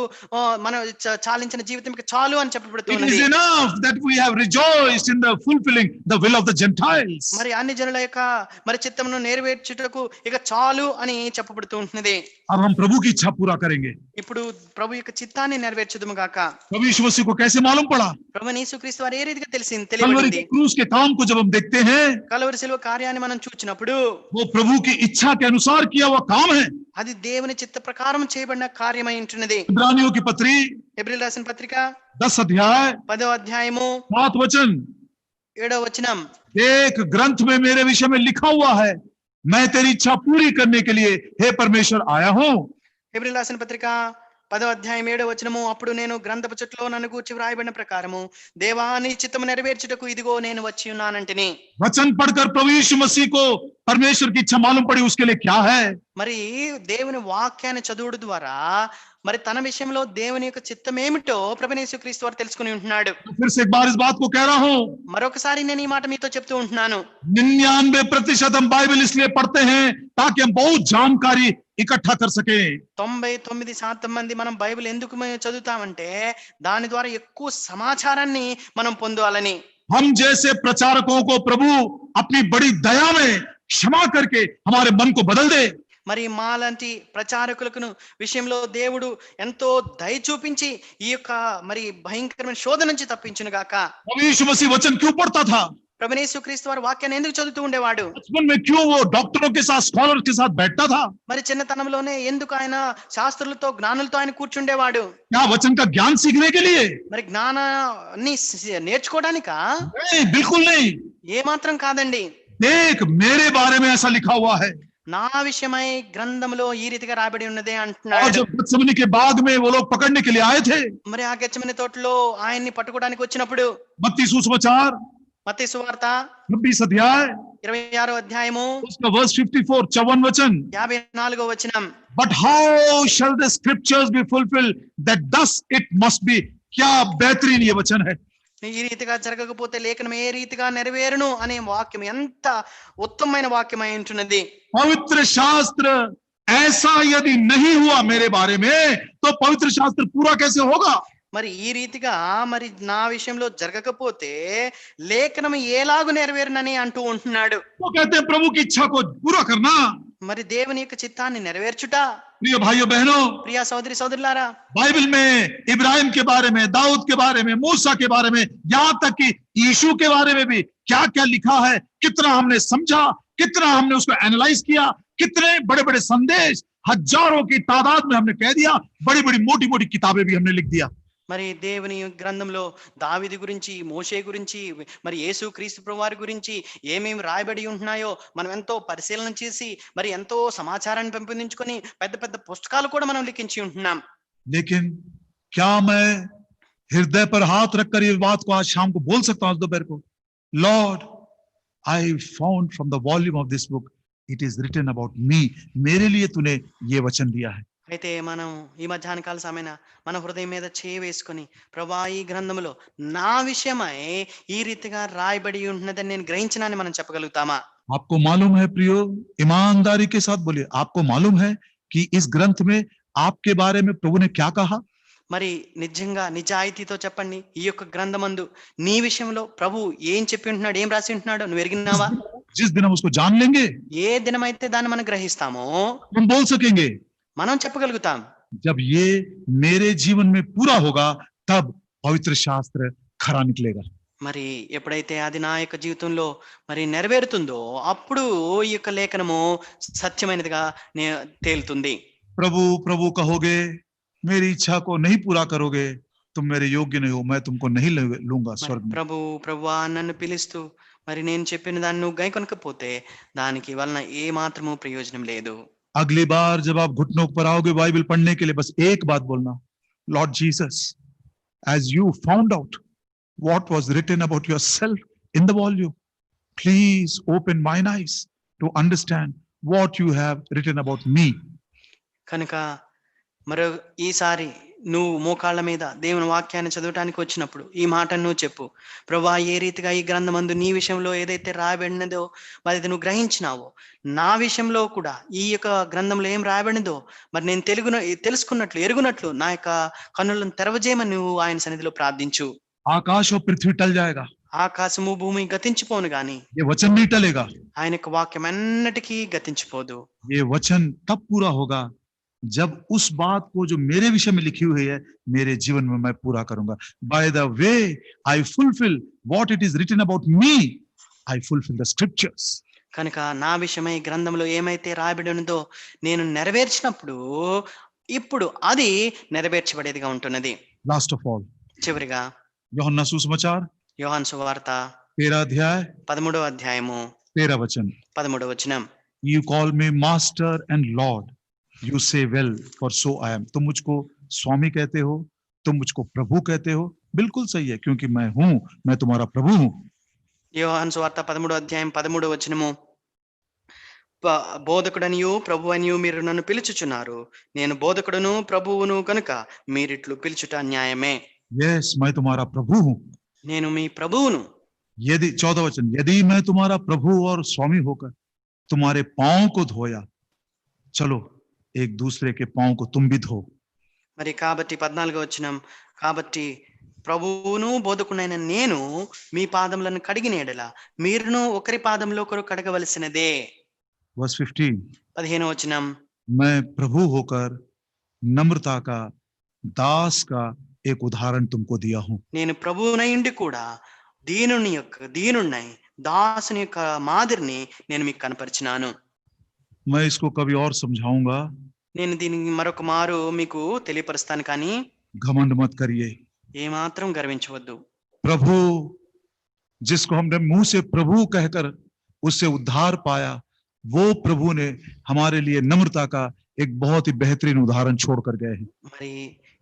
మనం చాలించిన జీవితం చాలు అని చెప్పబడుతున్నది. It is enough that we have rejoiced in the fulfilling the will of the Gentiles. మరి అన్ని జనుల యొక్క మరి చిత్తమును నెరవేర్చుటకు ఇక చాలు అని చెప్పబడుతూ ఉంటున్నది. अब हम प्रभु की इच्छा पूरा करेंगे. ఇప్పుడు ప్రభు యొక్క చిత్తాన్ని నెరవేర్చుదుము గాక. प्रभु यीशु मसीह को कैसे मालूम पड़ा? ప్రభు యేసుక్రీస్తు వారు ఏ రీతిగా कलवरी తెలియబడింది? क्रूस के काम को जब हम देखते हैं, కలవరి శిలువ కార్యాన్ని మనం చూచినప్పుడు కాదు. वो प्रभु की इच्छा के अनुसार किया हुआ काम है। అది దేవుని చిత్త ప్రకారం చేయబడిన కార్యమై ఉంటున్నది. इब्रानियों की पत्री హెబ్రీయులకు రాసిన పత్రిక 10 अध्याय 10వ అధ్యాయము 7 वचन, 7వ వచనం. एक ग्रंथ में मेरे विषय में लिखा हुआ है, मैं तेरी इच्छा पूरी करने के लिए हे परमेश्वर आया हूं। హెబ్రీయులకు రాసిన పత్రిక 10వ అధ్యాయం 7వ వచనము. అప్పుడు నేను గ్రంథపు చుట్టలో నన్ను గూర్చి వ్రాయబడిన ప్రకారము దేవా నీ చిత్తము నెరవేర్చుటకు ఇదిగో నేను వచ్చి ఉన్నానంటిని. वचन पढ़कर प्रभु यीशु मसीह को परमेश्वर की इच्छा मालूम पड़ी, उसके लिए क्या है? మరి దేవుని వాక్యాన్ని చదువుడు ద్వారా మరి తన విషయంలో దేవుని యొక్క చిత్తం ఏమిటో ప్రభువైన యేసుక్రీస్తు వారు తెలుసుకుని ఉంటున్నాడు. फिर से एक बार इस बात को कह रहा हूं, మరొకసారి నేను ఈ మాట మీతో చెప్తూ ఉంటున్నాను. 99% हम बाइबल इसलिए पढ़ते हैं ताकि हम बहुत जानकारी इकट्ठा कर सके। 99% మంది మనం బైబిల్ ఎందుకు చదువుతామంటే దాని ద్వారా ఎక్కువ సమాచారాన్ని మనం పొందాలని. हम जैसे प्रचारकों को प्रभु अपनी बड़ी दया में क्षमा करके हमारे मन को बदल दे। మరి మాలాంటి ప్రచారకులకు విషయంలో దేవుడు ఎంతో దయ చూపించి ఈ యొక్క మరి భయంకరమైన శోధన నుంచి తప్పించును గాక. प्रभु यीशु मसीह वचन क्यों पढ़ता था? ప్రభువైన యేసుక్రీస్తు వారు వాక్యాన్ని ఎందుకు చదువుతూ ఉండేవాడు? बचपन में क्यों वो डॉक्टरों के साथ, स्कॉलर के साथ बैठता था? మరి చిన్నతనంలోనే ఎందుకు ఆయన శాస్త్రులతో జ్ఞానులతో ఆయన కూర్చుండేవాడు? क्या वचन का ज्ञान सीखने के लिए? మరి జ్ఞానాన్ని నేర్చుకోవడానికా? नहीं, बिल्कुल नहीं। ఏ మాత్రం కాదండి. देख, मेरे बारे में ऐसा लिखा हुआ है। నా విషయమై గ్రంథంలో ఈ రీతిగా రాబడి ఉన్నదే और అంటున్నాడు. जब गत्सेमनी के बाग में वो लोग पकड़ने के लिए आए थे, మరి ఆ గెత్సేమనే తోటలో ఆయన్ని పట్టుకోవడానికి వచ్చినప్పుడు मत्ती सुसमाचार మత్తయి సువార్త 26 अध्याय 26వ అధ్యాయము उसका वर्स 54 54 वचन, 54వ వచనం. but how shall the scriptures be fulfilled that thus it must be? क्या बेहतरीन ये वचन है। ఈ రీతిగా జరగకపోతే లేఖనం ఏ రీతిగా నెరవేరును అనే వాక్యం ఎంత ఉత్తమమైన వాక్యమై ఉంటున్నది. पवित्र शास्त्र ऐसा यदि नहीं हुआ मेरे बारे में, तो पवित्र शास्त्र पूरा कैसे होगा? మరి ఈ రీతిగా మరి నా విషయంలో జరగకపోతే లేఖనం ఎలాగు నెరవేరునని అంటూ ఉంటున్నాడు. वो कहते हैं प्रभु की इच्छा को पूरा करना। మరి దేవుని యొక్క చిత్తాన్ని నెరవేర్చుట. प्रिय भाइयों बहनों, ప్రియ సోదరి సోదరులారా, बाइबल में इब्राहिम के बारे में, दाऊद के बारे में, मूसा के बारे में, यहाँ तक कि यीशु के बारे में भी क्या क्या लिखा है, कितना हमने समझा, कितना हमने उसको एनालाइज किया, कितने बड़े बड़े संदेश हजारों की तादाद में हमने कह दिया, बड़ी बड़ी मोटी मोटी किताबें भी हमने लिख दिया। మరి దేవుని గ్రంథంలో దావీదు గురించి, మోషే గురించి, మరి యేసు క్రీస్తు ప్రభువారి గురించి ఏమేమి రాయబడి ఉంటున్నాయో మనం ఎంతో పరిశీలన చేసి మరి ఎంతో సమాచారాన్ని పెంపొందించుకొని పెద్ద పెద్ద పుస్తకాలు కూడా మనం లిఖించి ఉంటున్నాం. लेकिन क्या मैं हृदय पर हाथ रखकर ये बात को आज शाम को बोल सकता हूं, दोपहर को, Lord I found from the volume of this book it is written about me, मेरे लिए तूने ये वचन दिया है। అయితే మనం ఈ మధ్యాహ్న కాల సమయన మన హృదయం మీద చేయి వేసుకొని ప్రభా ఈ గ్రంథంలో నా విషయమై ఈ రీతిగా రాయబడి ఉంటున్నదని నేను గ్రహించినాని మనం చెప్పగలుగుతామా? आपको मालूम है प्रियो, ईमानदारी के साथ बोलिए, आपको मालूम है कि इस ग्रंथ में आपके बारे में प्रभु ने क्या कहा? మరి నిజంగా నిజాయితీతో చెప్పండి, ఈ యొక్క గ్రంథమందు నీ విషయంలో ప్రభు ఏం చెప్పి ఉంటున్నాడు, ఏం రాసి ఉంటున్నాడు నువ్వు ఎరిగినావా? जिस दिन हम उसको जान लेंगे, ఏ దినమైతే దాన్ని మనం గ్రహిస్తామో हम बोल सकेंगे। మనం చెప్పగలుగుతాం. जब ये मेरे जीवन में पूरा होगा, तब पवित्र शास्त्र खरा निकलेगा। మరి ఎప్పుడైతే అది నా యొక్క జీవితంలో మరి నెరవేరుతుందో అప్పుడు ఈ యొక్క లేఖనము సత్యమైనదిగా తేలుతుంది. प्रभु प्रभु कहोगे, मेरी इच्छा को नहीं पूरा करोगे, तुम मेरे योग्य नहीं हो, मैं तुमको नहीं लूंगा स्वर्ग में। ప్రభు ప్రభువా నన్ను పిలుస్తూ మరి నేను చెప్పిన దాన్ని నువ్వు గైకొనకపోతే దానికి వలన ఏ మాత్రము ప్రయోజనం లేదు. अगली बार जब आप घुटनों पर आओगे बाइबल पढ़ने के लिए, बस एक बात बोलना, Lord Jesus, as you found out what was written about yourself in the volume, please open mine eyes to understand what you have written about me. కనుక మరో ఈసారి నువ్వు మోకాళ్ళ మీద దేవుని వాక్యాన్ని చదవటానికి వచ్చినప్పుడు ఈ మాటను నువ్వు చెప్పు, ప్రభువా ఏ రీతిగా ఈ గ్రంథమందు నీ విషయంలో ఏదైతే రాయబడినదో మరి అది నువ్వు గ్రహించినావో నా విషయంలో కూడా ఈ యొక్క గ్రంథంలో ఏం రాయబడినదో మరి నేను తెలుసుకున్నట్లు ఎరుగునట్లు నా యొక్క కన్నులను తెరవజేయమని నువ్వు ఆయన సన్నిధిలో ప్రార్థించు. आकाश और पृथ्वी टल जाएगा, ఆకాశము భూమి గతించిపోను గాని ये वचन नहीं टलेगा। ఆయన యొక్క వాక్యం ఎన్నటికీ గతించిపోదు. ये वचन तब पूरा होगा जब उस बात को जो मेरे विषय में लिखी हुई है मेरे जीवन में मैं पूरा करूंगा। By the way I fulfil what it is written about me, I fulfil the scriptures. కనుక నా విషయమై ఈ గ్రంథంలో ఏమైతే రాయబడి ఉన్నదో నేను నెరవేర్చినప్పుడు ఇప్పుడు అది నెరవేర్చబడేదిగా ఉంటున్నది. Last of all, చివరిగా यूहन्ना सुसमाचार యోహాను సువార్త 13 अध्याय 13వ అధ్యాయము 13 वचन. 13వ వచనం. You call me master and lord. You say well, for so I am. तुम मुझको स्वामी कहते हो, तुम मुझको प्रभु कहते हो. बिल्कुल सही है, क्योंकि मैं हूं, मैं तुम्हारा प्रभु हूं. యోహాను సువార్త 13వ అధ్యాయం 13వ వచనము. బోధకుడనియు ప్రభు అనియు మీరు నన్ను పిలుచుచున్నారు, నేను బోధకుడును ప్రభువును కనుక మీరిట్లు పిలుచుట న్యాయమే. Yes, मैं तुम्हारा प्रभु हूं. నేను మీ ప్రభువును. यदि 14 वचन, यदि मैं तुम्हारा प्रभु और स्वामी होकर तुम्हारे पांव को धोया, चलो एक दूसरे के पांव को तुम भी धो. మరి కాబట్టి 14వ వచనం, కాబట్టి ప్రభువును బోధకుడైన నేను మీ పాదములను కడిగిన ఎడల మీరును ఒకరి పాదములో ఒకరు కడగవలసినదే. Verse 15, 15వ వచనం, मैं प्रभु होकर नम्रता का, दास का एक उदाहरण तुमको दिया हूं. నేను ప్రభువునై ఉండి కూడా దీనుణ్ణై దాసుని యొక్క మాదిరిని నేను మీకు కనపరిచినాను. मैं इसको कभी और समझाऊंगा. నేను దీనికి మరొక మారు మీకు తెలియపరుస్తాను, కానీ घमंड मत करिए. ఏమాత్రం గర్వించవద్దు. प्रभु, जिसको हमने मुंह से प्रभु कहकर उससे उद्धार पाया, वो प्रभु ने हमारे लिए नम्रता का एक बहुत ही बेहतरीन उदाहरण छोड़कर गए हैं. మరి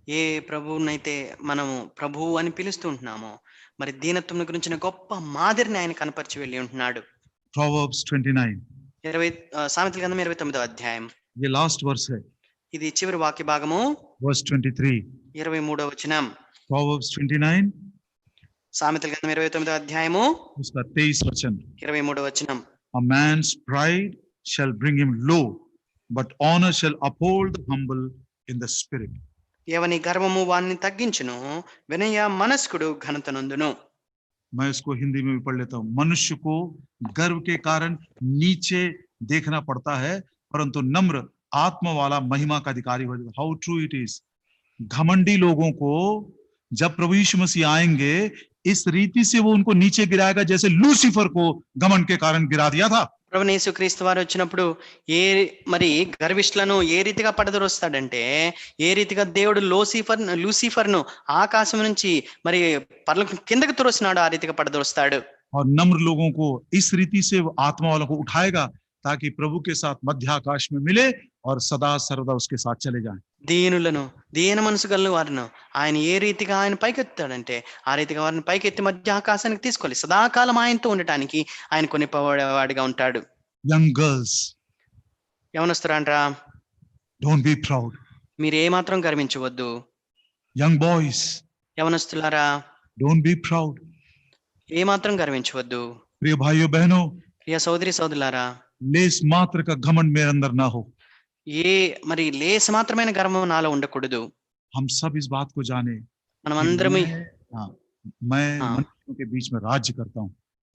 ఏ ప్రభువునైతే మనము ప్రభువు అని పిలుస్తూ ఉంటున్నామో, మరి దీనత్వం గురించిన గొప్ప మాదిరిని ఆయన కనపరిచి వెళ్ళి ఉంటున్నాడు. Proverbs 29, సామెతల గ్రంథం 29వ అధ్యాయం. ये लास्ट वर्स है. ఇది చివరి వాక్య భాగము. Verse 23, 23వ వచనం. Proverbs 29, సామెతల గ్రంథం 29వ అధ్యాయము उसका 23 वचन. 23వ వచనం. A man's pride shall bring him low, but honor shall uphold the humble in the spirit. ఎవని గర్వము వాణ్ణి తగ్గించును, వినయ మనస్కుడు ఘనత నొందును. मैं इसको हिंदी में भी पढ़ लेता हूं. मनुष्य को गर्व के कारण नीचे देखना पड़ता है, परंतु नम्र आत्मा वाला महिमा का अधिकारी हो जाएगा. How true it is. घमंडी लोगों को जब प्रभु यीशु मसीह आएंगे, इस रीति से वो उनको नीचे गिराएगा जैसे लूसीफर को घमंड के कारण गिरा दिया था. ప్రభువైన యేసుక్రీస్తు వారు వచ్చినప్పుడు మరి గర్విష్ఠులను ఏ రీతిగా పడదొరుస్తాడంటే, ఏ రీతిగా దేవుడు లూసిఫర్ను ఆకాశం నుంచి మరి పరలోకం కిందకి తురస్తున్నాడు, ఆ రీతిగా పడదొరుస్తాడు. और नम्र लोगों को इस रीति से आत्मा वालों को उठाएगा, ताकि प्रभु के साथ मध्य आकाश में मिले और सदा सर्वदा उसके साथ चले जाएं. దీనులను, దీన మనసు గల వారిను ఆయన ఏ రీతిగా ఆయన పైకెత్తాడంటే, ఆ రీతిగా వారిని పైకెత్తి మధ్య ఆకాశానికి తీసుకెళ్ళి సదాకాలం ఆయనతో ఉండటానికి ఆయన కొనిపోవాడిగా ఉంటాడు. Young girls, యవనస్తురాండ్రా, don't be proud. మీరు ఏమాత్రం గర్వించవద్దు. Young boys, యవనస్తులారా, don't be proud. ఏమాత్రం గర్వించవద్దు. प्रिय भाइयों बहनों, ప్రియ సోదరి సోదరులారా, लेस मात्र का घमंड मेरे अंदर ना हो. మరి లేస మాత్రమైన గర్వం నాలో ఉండకూడదు. हम सब इस बात को जाने మనం कि అందరం मैं मनुष्यों के बीच में राज्य करता हूँ.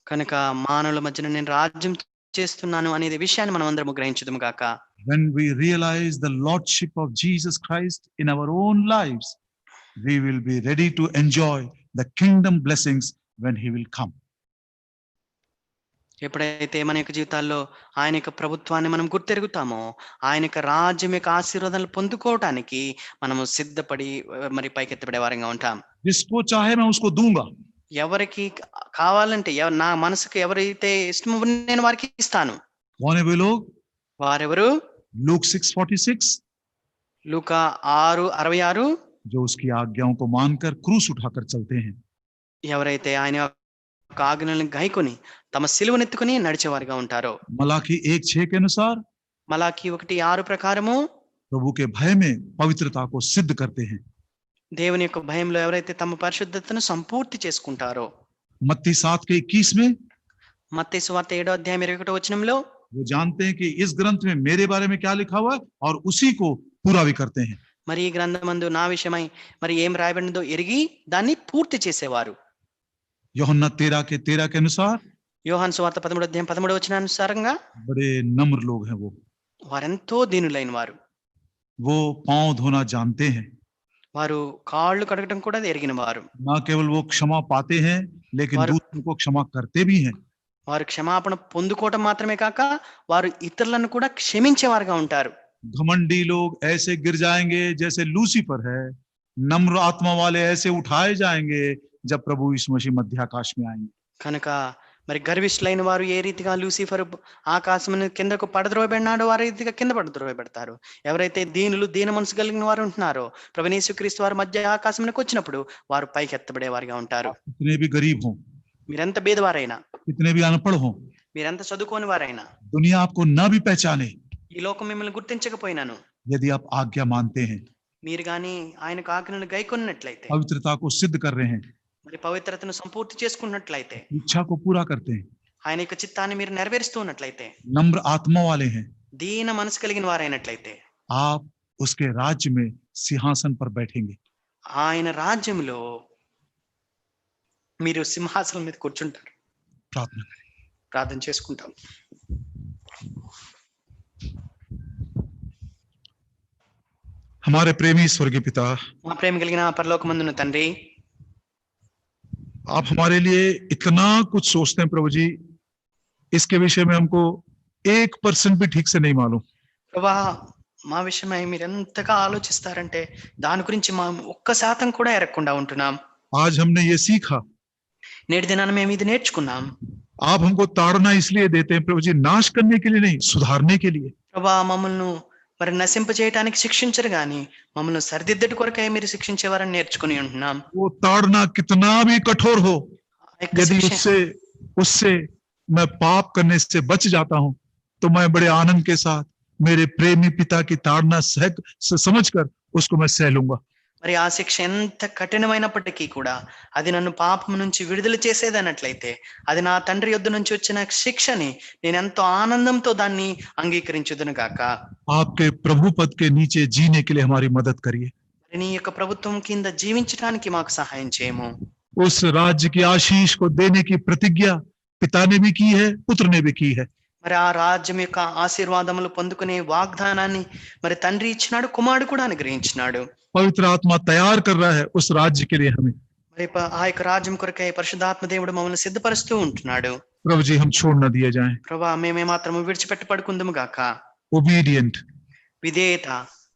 కనుక మానవుల మధ్యన నేను రాజ్యం చేస్తున్నాను అనే విషయాన్ని మనం అందరం గ్రహించుదుము గాక. When we realize the lordship of Jesus Christ in our own lives, we will be ready to enjoy the kingdom blessings when he will come. ఎప్పుడైతే మన యొక్క జీవితాల్లో ఆయన యొక్క ప్రభుత్వాన్ని మనం గుర్తెరుగుతామో, ఆయన యొక్క రాజ్యం యొక్క ఆశీర్వాదాలు పొందుకోవటానికి మనము సిద్ధపడి మరి పైకెత్తబడే వారంగా ఉంటాం. जिसको चाहे मैं उसको दूंगा. ఎవరికి కావాలంటే, నా మనసుకు ఎవరైతే ఇష్టమో నేను వారికి ఇస్తాను. कौन है वे लोग? వారెవరు? Luke 6:46, లూకా 6:66, जो उसकी आज्ञाओं को मानकर क्रूस उठाकर चलते हैं. ఎవరైతే ఆయన యొక్క ఆజ్ఞలను గైకొని తమ సిలువనెత్తుకుని నడిచేవారుగా ఉంటారో. मलाकी 1:6 के अनुसार మలాకి 1:6 ప్రకారము प्रभु के भय में पवित्रता को सिद्ध करते हैं. దేవుని యొక్క భయంలో ఎవరైతే తమ పరిశుద్ధతను సంపూర్తి చేసుకుంటారో. मत्ती 7:21 में మత్తయి సువార్త 7:21 వచనంలో वो जानते हैं कि इस ग्रंथ में मेरे बारे में क्या लिखा हुआ है, और उसी को पूरा भी करते हैं. మరి ఈ గ్రంథమందు నా విషయమై మరి ఏం రాయబడినదో ఎరిగి దాన్ని పూర్తి చేసేవారు. यूहन्ना 13:13 के अनुसार యోహాను సువార్త 13:13 వచనానుసారంగా बड़े नम्र लोग हैं. వారెంతో దీనులైన వారు. वो पांव धोना जानते हैं. వారు కాళ్ళు కడగడం కూడా ఎరిగిన వారు. ना केवल वो क्षमा पाते हैं, लेकिन दूसरों को क्षमा करते भी हैं. వారు క్షమాపణ పొందుకోవటం మాత్రమే కాక వారు ఇతరులను కూడా క్షమించేవారుగా ఉంటారు. घमंडी लोग ऐसे गिर जाएंगे जैसे लूसीफर है, नम्र आत्मा वाले ऐसे उठाए जाएंगे जब प्रभु यीशु मसीह मध्य आकाश में आएंगे. కనుక మరి గర్విష్ఠులైన వారు ఏ రీతిగా లూసిఫర్ ఆకాశం కిందకు పడద్రోయబడినాడో ఆ రీతిగా కింద పడద్రోయబడతారు. ఎవరైతే దీన మనసు కలిగిన వారు ఉంటున్నారో ప్రభువైన యేసుక్రీస్తు వారు మధ్య ఆకాశంలోకి వచ్చినప్పుడు వారు పైకి ఎత్తబడే వారిగా ఉంటారు. कितने भी गरीब हों, మీరెంత బీదవారైనా, कितने भी अनपढ़ हों, మీరెంత చదువుకోని వారైనా, दुनिया आपको न भी पहचाने, ఈ లోకం మిమ్మల్ని గుర్తించకపోయినాను, यदि आप आज्ञा मानते हैं, మీరు గాని ఆయనకు ఆజ్ఞలను గైకొన్నట్లయితే, पवित्रता को सिद्ध कर रहे हैं, మరి పవిత్రతను సంపూర్తి చేసుకున్నట్లయితే, इच्छा को पूरा करते हैं, ఆయన యొక్క చిత్తాన్ని మీరు నెరవేరుస్తూ ఉన్నట్లయితే, नम्र आत्मा वाले हैं, దీన మనసు కలిగిన వారైనట్లయితే आप उसके राज्य में सिंहासन पर बैठेंगे. ఆయన రాజ్యంలో మీరు సింహాసనం మీద కూర్చుంటారు. प्रार्थना करें. ప్రార్థన చేసుకుంటాం. हमारे प्रेमी स्वर्गीय पिता, మా ప్రేమ కలిగిన పరలోకమందున్న తండ్రి, आप हमारे लिए इतना कुछ सोचते हैं प्रभु जी, इसके विषय में हमको 1% भी ठीक से नहीं मालूम. ప్రభా మా విషయమై మీరు ఎంతగా ఆలోచిస్తారంటే దాని గురించి మా 1% కూడా ఎరగకుండా ఉంటున్నాం. आज हमने ये सीखा, నేటి దినాన మేము ఇది నేర్చుకున్నాం. आप हमको ताड़ना इसलिए देते हैं प्रभु जी, नाश करने के लिए नहीं, सुधारने के लिए. ప్రభా మమ్మల్ని మరి నశింప చేయడానికి శిక్షించరు గాని మమ్మల్ని సరిదిద్దటి కొరకై మీరు శిక్షించేవారని నేర్చుకుని ఉంటున్నాం. वो ताड़ना कितना भी कठोर हो, ఆ యొక్క यदि శిక్ష उससे मैं पाप करने से बच जाता हूं, तो मैं बड़े आनंद के साथ मेरे प्रेमी पिता की ताड़ना समझकर उसको मैं सह लूंगा. మరి ఆ శిక్ష ఎంత కఠినమైనప్పటికీ కూడా అది నన్ను పాపం నుంచి విడుదల చేసేదన్నట్లయితే అది నా తండ్రి యొద్ద నుంచి వచ్చిన శిక్షని నేను ఎంతో ఆనందంతో దాన్ని అంగీకరించుదును గాక. आपके प्रभु पद के नीचे जीने के लिए हमारी मदद करिए. నీ యొక్క ప్రభుత్వం కింద జీవించడానికి మాకు సహాయం చేయము. उस राज्य की आशीष को देने की प्रतिज्ञा पिता ने भी की है, पुत्र ने भी की है. మరి ఆ రాజ్యం యొక్క ఆశీర్వాదములు పొందుకునే వాగ్దానాన్ని మరి తండ్రి ఇచ్చినాడు, కుమారుడు కూడా అనుగ్రహించినాడు. पवित्र आत्मा तैयार कर रहा है उस राज्य के लिए हमें. మరి ఆ యొక్క రాజ్యం కొరకై పరిశుద్ధాత్మ దేవుడు మమ్మల్ని సిద్ధపరుస్తూ ఉంటున్నాడు. प्रभु जी हम छोड़ न दिए जाएं. ప్రభా మేమే మాత్రము విడిచిపెట్టబడుకుందుము గాక. Obedient, విధేయత,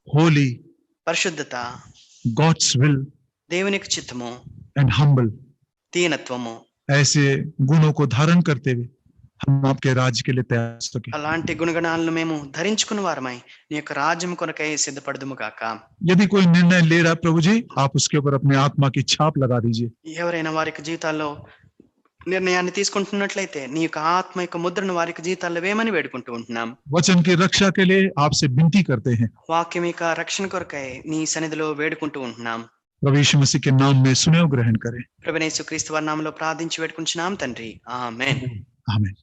holy, పరిశుద్ధత, God's will దేవునికి చిత్తము, and humble, దీనత్వము, ऐसे गुणों को धारण करते हुए हम आपके राज्य के लिए तैयार हो सके. అలాంటి గుణగణాలను మేము ధరించుకున్న వారమై నీ యొక్క రాజ్యం కొరకై సిద్ధపడదుము గాక. यदि कोई निर्णय ले रहा है प्रभु जी, आप उसके ऊपर अपने आत्मा की छाप लगा दीजिए. ఎవరైనా వారి యొక్క జీవితాల్లో నిర్ణయాన్ని తీసుకుంటున్నట్లయితే నీ యొక్క ఆత్మ యొక్క ముద్రను వారి యొక్క జీవితాల్లో వేయమని వేడుకుంటూ ఉంటున్నాం. वचन की रक्षा के लिए आपसे विनती करते हैं. వాక్యం యొక్క రక్షణ కొరకై నీ సన్నిధిలో వేడుకుంటూ ఉంటున్నాం. प्रभु यीशु मसीह के नाम में सुने और ग्रहण करें. ప్రభువైన యేసుక్రీస్తు వారి నామములో ప్రార్థించి వేడుకుంటున్నాం తండ్రి. ఆమేన్. आमीन.